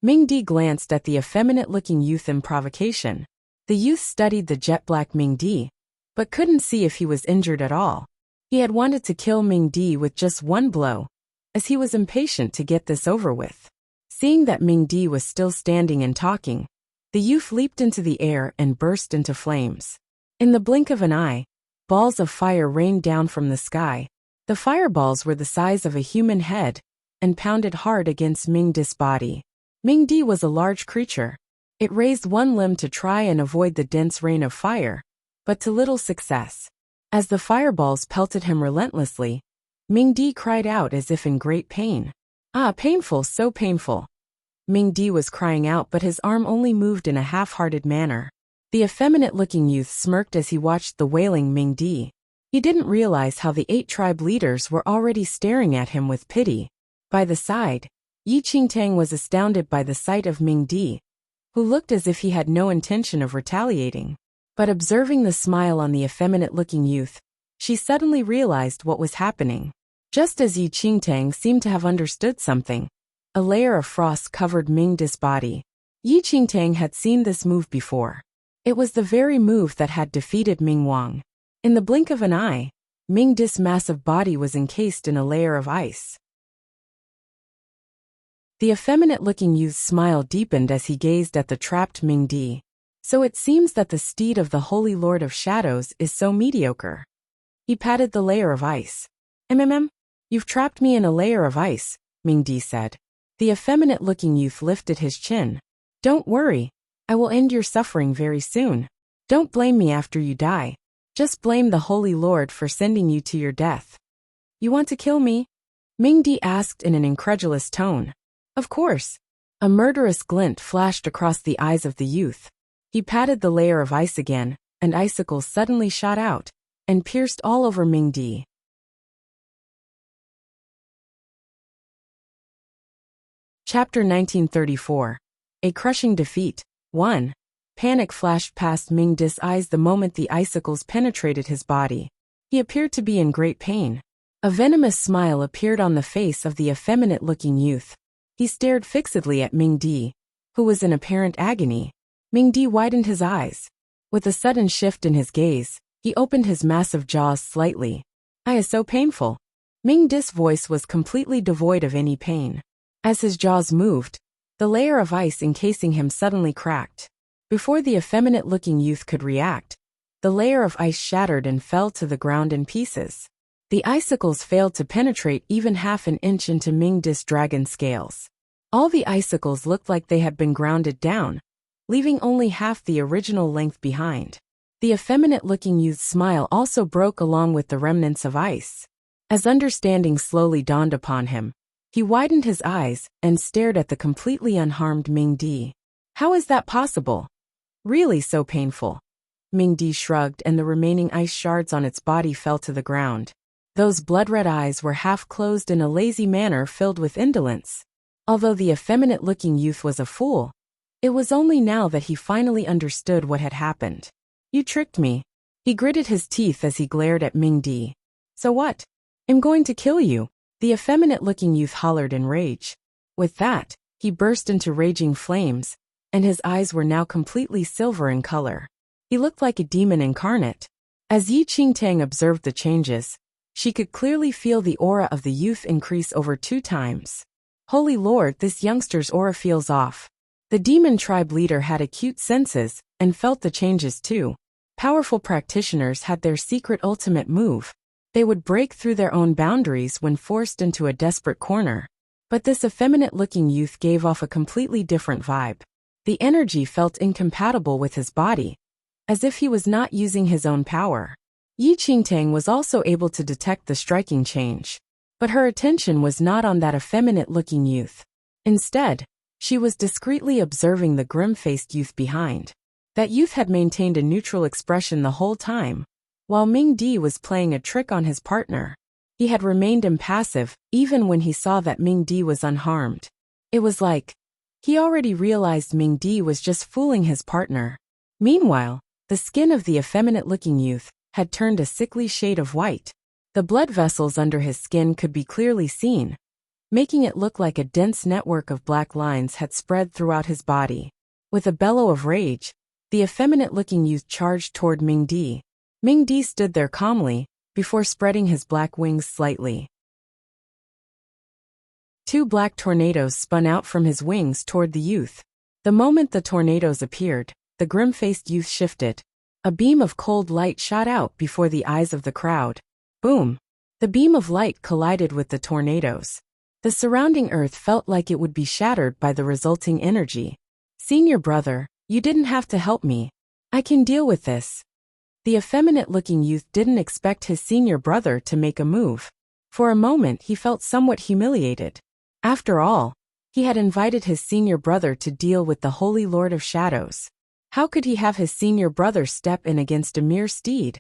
S1: Ming Di glanced at the effeminate-looking youth in provocation. The youth studied the jet-black Ming Di, but couldn't see if he was injured at all. He had wanted to kill Ming Di with just one blow, as he was impatient to get this over with. Seeing that Ming Di was still standing and talking, the youth leaped into the air and burst into flames. In the blink of an eye, balls of fire rained down from the sky. The fireballs were the size of a human head, and pounded hard against Ming Di's body. Ming Di was a large creature. It raised one limb to try and avoid the dense rain of fire, but to little success. As the fireballs pelted him relentlessly, Ming Di cried out as if in great pain. Painful, so painful. Ming Di was crying out, but his arm only moved in a half-hearted manner. The effeminate-looking youth smirked as he watched the wailing Ming Di. He didn't realize how the 8 tribe leaders were already staring at him with pity. By the side, Yi Qingtang was astounded by the sight of Ming Di, who looked as if he had no intention of retaliating. But observing the smile on the effeminate-looking youth, she suddenly realized what was happening. Just as Yi Qingtang seemed to have understood something, a layer of frost covered Ming Di's body. Yi Qingtang had seen this move before. It was the very move that had defeated Ming Wang. In the blink of an eye, Ming Di's massive body was encased in a layer of ice. The effeminate-looking youth's smile deepened as he gazed at the trapped Ming Di. So it seems that the steed of the Holy Lord of Shadows is so mediocre. He patted the layer of ice. You've trapped me in a layer of ice, Ming Di said. The effeminate-looking youth lifted his chin. Don't worry, I will end your suffering very soon. Don't blame me after you die. Just blame the Holy Lord for sending you to your death. You want to kill me? Ming Di asked in an incredulous tone. Of course. A murderous glint flashed across the eyes of the youth. He patted the layer of ice again, and icicles suddenly shot out, and pierced all over Ming Di. Chapter 1934. A Crushing Defeat. 1. Panic flashed past Ming Di's eyes the moment the icicles penetrated his body. He appeared to be in great pain. A venomous smile appeared on the face of the effeminate-looking youth. He stared fixedly at Ming Di, who was in apparent agony. Ming Di widened his eyes. With a sudden shift in his gaze, he opened his massive jaws slightly, Is so painful. Ming Di's voice was completely devoid of any pain. As his jaws moved, the layer of ice encasing him suddenly cracked. Before the effeminate-looking youth could react, the layer of ice shattered and fell to the ground in pieces. The icicles failed to penetrate even half an inch into Ming Di's dragon scales. All the icicles looked like they had been grounded down, leaving only half the original length behind. The effeminate-looking youth's smile also broke along with the remnants of ice. As understanding slowly dawned upon him, he widened his eyes and stared at the completely unharmed Ming Di. How is that possible? Really so painful? Ming Di shrugged and the remaining ice shards on its body fell to the ground. Those blood-red eyes were half closed in a lazy manner filled with indolence. Although the effeminate-looking youth was a fool, it was only now that he finally understood what had happened. You tricked me. He gritted his teeth as he glared at Ming Di. So what? I'm going to kill you, the effeminate-looking youth hollered in rage. With that, he burst into raging flames, and his eyes were now completely silver in color. He looked like a demon incarnate. As Yi Qingtang observed the changes, she could clearly feel the aura of the youth increase over 2 times. Holy Lord, this youngster's aura feels off. The demon tribe leader had acute senses and felt the changes too. Powerful practitioners had their secret ultimate move. They would break through their own boundaries when forced into a desperate corner. But this effeminate-looking youth gave off a completely different vibe. The energy felt incompatible with his body, as if he was not using his own power. Yi Qingtang was also able to detect the striking change. But her attention was not on that effeminate-looking youth. Instead, she was discreetly observing the grim-faced youth behind. That youth had maintained a neutral expression the whole time, while Ming Di was playing a trick on his partner. He had remained impassive, even when he saw that Ming Di was unharmed. It was like he already realized Ming Di was just fooling his partner. Meanwhile, the skin of the effeminate-looking youth had turned a sickly shade of white. The blood vessels under his skin could be clearly seen, making it look like a dense network of black lines had spread throughout his body. With a bellow of rage, the effeminate-looking youth charged toward Ming Di. Ming Di stood there calmly, before spreading his black wings slightly. 2 black tornadoes spun out from his wings toward the youth. The moment the tornadoes appeared, the grim-faced youth shifted. A beam of cold light shot out before the eyes of the crowd. Boom! The beam of light collided with the tornadoes. The surrounding earth felt like it would be shattered by the resulting energy. Senior brother, you didn't have to help me. I can deal with this. The effeminate-looking youth didn't expect his senior brother to make a move. For a moment he felt somewhat humiliated. After all, he had invited his senior brother to deal with the Holy Lord of Shadows. How could he have his senior brother step in against a mere steed?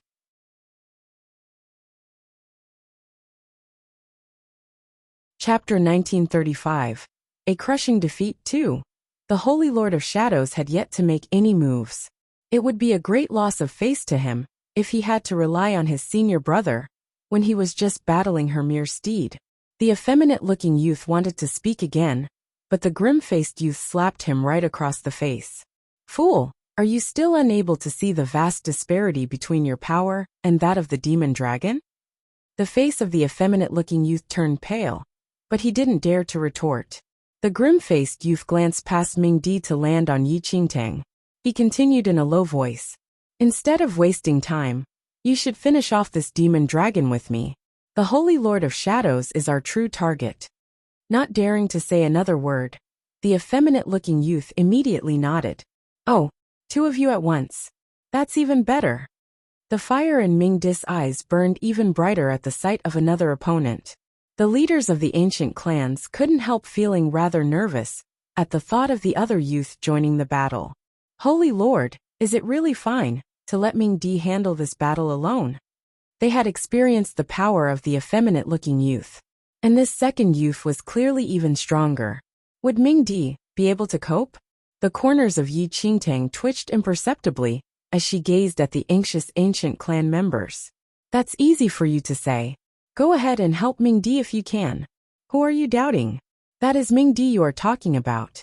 S1: Chapter 1935. A crushing defeat too. The Holy Lord of Shadows had yet to make any moves. It would be a great loss of face to him if he had to rely on his senior brother when he was just battling her mere steed. The effeminate-looking youth wanted to speak again, but the grim-faced youth slapped him right across the face. Fool, are you still unable to see the vast disparity between your power and that of the demon dragon? The face of the effeminate-looking youth turned pale, but he didn't dare to retort. The grim-faced youth glanced past Ming Di to land on Yi Qingtang. He continued in a low voice. Instead of wasting time, you should finish off this demon dragon with me. The Holy Lord of Shadows is our true target. Not daring to say another word, the effeminate-looking youth immediately nodded. Oh, 2 of you at once. That's even better. The fire in Ming Di's eyes burned even brighter at the sight of another opponent. The leaders of the ancient clans couldn't help feeling rather nervous at the thought of the other youth joining the battle. Holy Lord, is it really fine to let Ming Di handle this battle alone? They had experienced the power of the effeminate-looking youth, and this second youth was clearly even stronger. Would Ming Di be able to cope? The corners of Yi Qingtang twitched imperceptibly as she gazed at the anxious ancient clan members. That's easy for you to say. Go ahead and help Ming Di if you can. Who are you doubting? That is Ming Di you are talking about.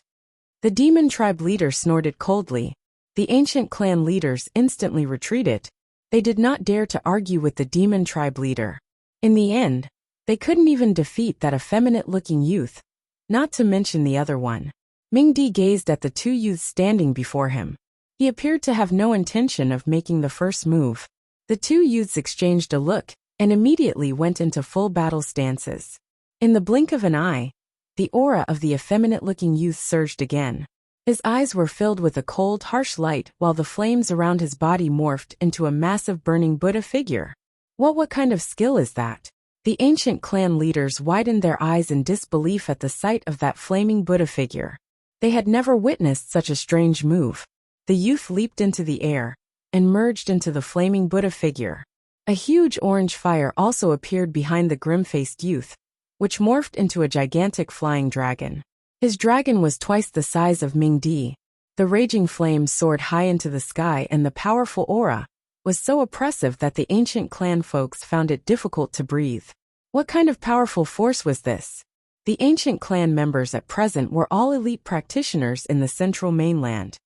S1: The demon tribe leader snorted coldly. The ancient clan leaders instantly retreated. They did not dare to argue with the demon tribe leader. In the end, they couldn't even defeat that effeminate-looking youth, not to mention the other one. Ming-Di gazed at the two youths standing before him. He appeared to have no intention of making the first move. The two youths exchanged a look and immediately went into full battle stances. In the blink of an eye, the aura of the effeminate-looking youth surged again. His eyes were filled with a cold, harsh light while the flames around his body morphed into a massive burning Buddha figure. What kind of skill is that? The ancient clan leaders widened their eyes in disbelief at the sight of that flaming Buddha figure. They had never witnessed such a strange move. The youth leaped into the air and merged into the flaming Buddha figure. A huge orange fire also appeared behind the grim-faced youth, which morphed into a gigantic flying dragon. His dragon was twice the size of Ming-Di. The raging flames soared high into the sky and the powerful aura was so oppressive that the ancient clan folks found it difficult to breathe. What kind of powerful force was this? The ancient clan members at present were all elite practitioners in the central mainland.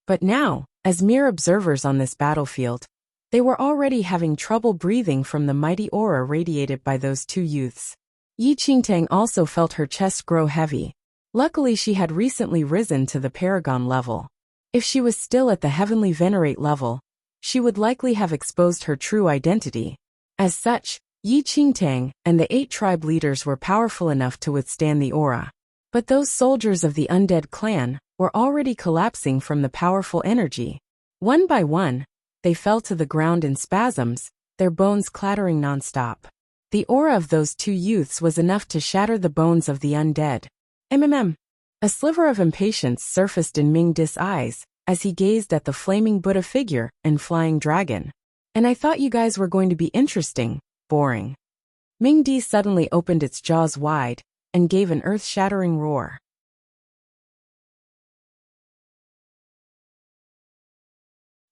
S1: But now, as mere observers on this battlefield, they were already having trouble breathing from the mighty aura radiated by those two youths. Yi Qingtang also felt her chest grow heavy. Luckily she had recently risen to the paragon level. If she was still at the heavenly venerate level, she would likely have exposed her true identity. As such, Yi Qingtang and the 8 tribe leaders were powerful enough to withstand the aura. But those soldiers of the undead clan were already collapsing from the powerful energy. One by one, they fell to the ground in spasms, their bones clattering non-stop. The aura of those two youths was enough to shatter the bones of the undead. A sliver of impatience surfaced in Ming-Di's eyes as he gazed at the flaming Buddha figure and flying dragon. And I thought you guys were going to be interesting, boring. Ming-Di suddenly opened its jaws wide and gave an earth-shattering roar.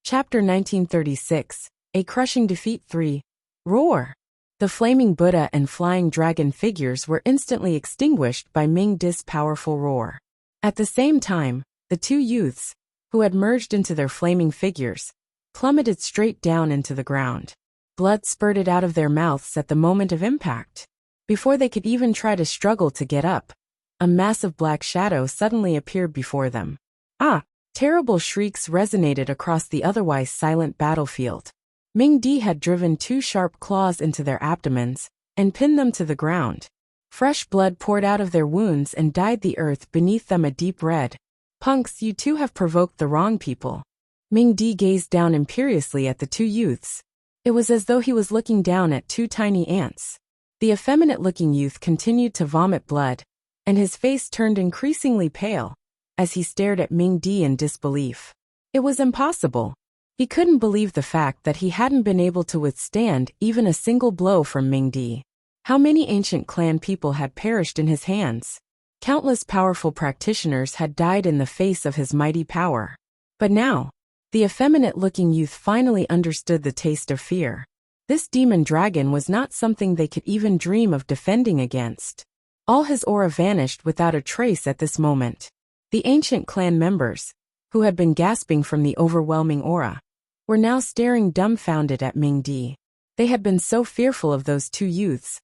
S1: Chapter 1936, A Crushing Defeat 3. Roar! The flaming Buddha and flying dragon figures were instantly extinguished by Ming-Di's powerful roar. At the same time, the two youths, who had merged into their flaming figures, plummeted straight down into the ground. Blood spurted out of their mouths at the moment of impact. Before they could even try to struggle to get up, a massive black shadow suddenly appeared before them. Ah! Terrible shrieks resonated across the otherwise silent battlefield. Ming-Di had driven 2 sharp claws into their abdomens and pinned them to the ground. Fresh blood poured out of their wounds and dyed the earth beneath them a deep red. Punks, you two have provoked the wrong people. Ming-Di gazed down imperiously at the two youths. It was as though he was looking down at 2 tiny ants. The effeminate-looking youth continued to vomit blood, and his face turned increasingly pale as he stared at Ming-Di in disbelief. It was impossible. He couldn't believe the fact that he hadn't been able to withstand even a single blow from Ming-Di. How many ancient clan people had perished in his hands? Countless powerful practitioners had died in the face of his mighty power. But now, the effeminate-looking youth finally understood the taste of fear. This demon dragon was not something they could even dream of defending against. All his aura vanished without a trace at this moment. The ancient clan members, who had been gasping from the overwhelming aura, were now staring dumbfounded at Ming-Di. They had been so fearful of those two youths,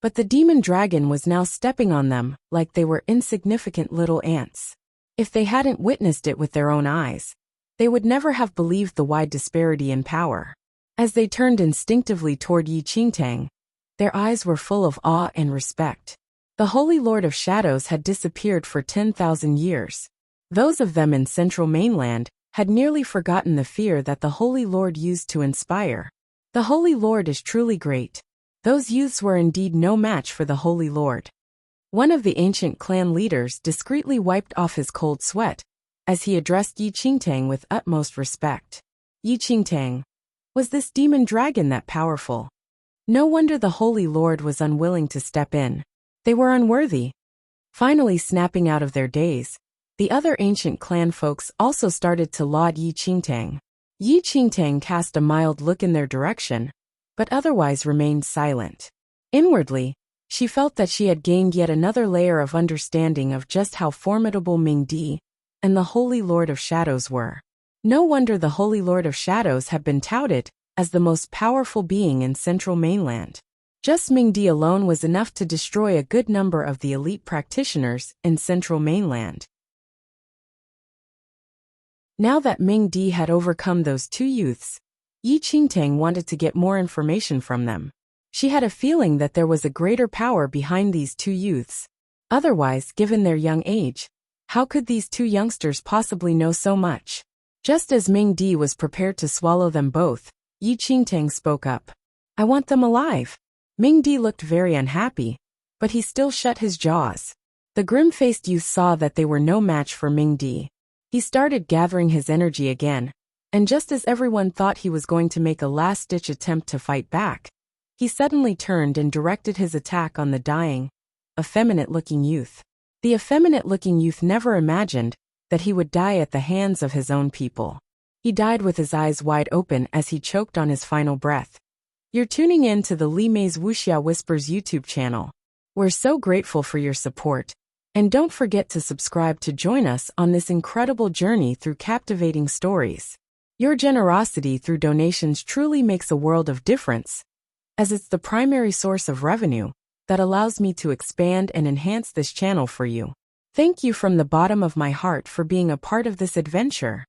S1: but the demon dragon was now stepping on them like they were insignificant little ants. If they hadn't witnessed it with their own eyes, they would never have believed the wide disparity in power. As they turned instinctively toward Yi Qingtang, their eyes were full of awe and respect. The Holy Lord of Shadows had disappeared for 10,000 years. Those of them in Central Mainland had nearly forgotten the fear that the Holy Lord used to inspire. The Holy Lord is truly great. Those youths were indeed no match for the Holy Lord. One of the ancient clan leaders discreetly wiped off his cold sweat as he addressed Yi Qingtang with utmost respect. Yi Qingtang, was this demon dragon that powerful? No wonder the Holy Lord was unwilling to step in. They were unworthy. Finally snapping out of their daze, the other ancient clan folks also started to laud Yi Qingtang. Yi Qingtang cast a mild look in their direction, but otherwise remained silent. Inwardly, she felt that she had gained yet another layer of understanding of just how formidable Ming-Di and the Holy Lord of Shadows were. No wonder the Holy Lord of Shadows had been touted as the most powerful being in Central Mainland. Just Ming Di alone was enough to destroy a good number of the elite practitioners in Central Mainland. Now that Ming Di had overcome those two youths, Yi Qingtang wanted to get more information from them. She had a feeling that there was a greater power behind these two youths. Otherwise, given their young age, how could these two youngsters possibly know so much? Just as Ming Di was prepared to swallow them both, Yi Qingtang spoke up. I want them alive. Ming Di looked very unhappy, but he still shut his jaws. The grim-faced youth saw that they were no match for Ming Di. He started gathering his energy again, and just as everyone thought he was going to make a last-ditch attempt to fight back, he suddenly turned and directed his attack on the dying, effeminate-looking youth. The effeminate-looking youth never imagined that he would die at the hands of his own people. He died with his eyes wide open as he choked on his final breath. You're tuning in to the Li Mei's Wuxia Whispers YouTube channel. We're so grateful for your support. And don't forget to subscribe to join us on this incredible journey through captivating stories. Your generosity through donations truly makes a world of difference, as it's the primary source of revenue that allows me to expand and enhance this channel for you. Thank you from the bottom of my heart for being a part of this adventure.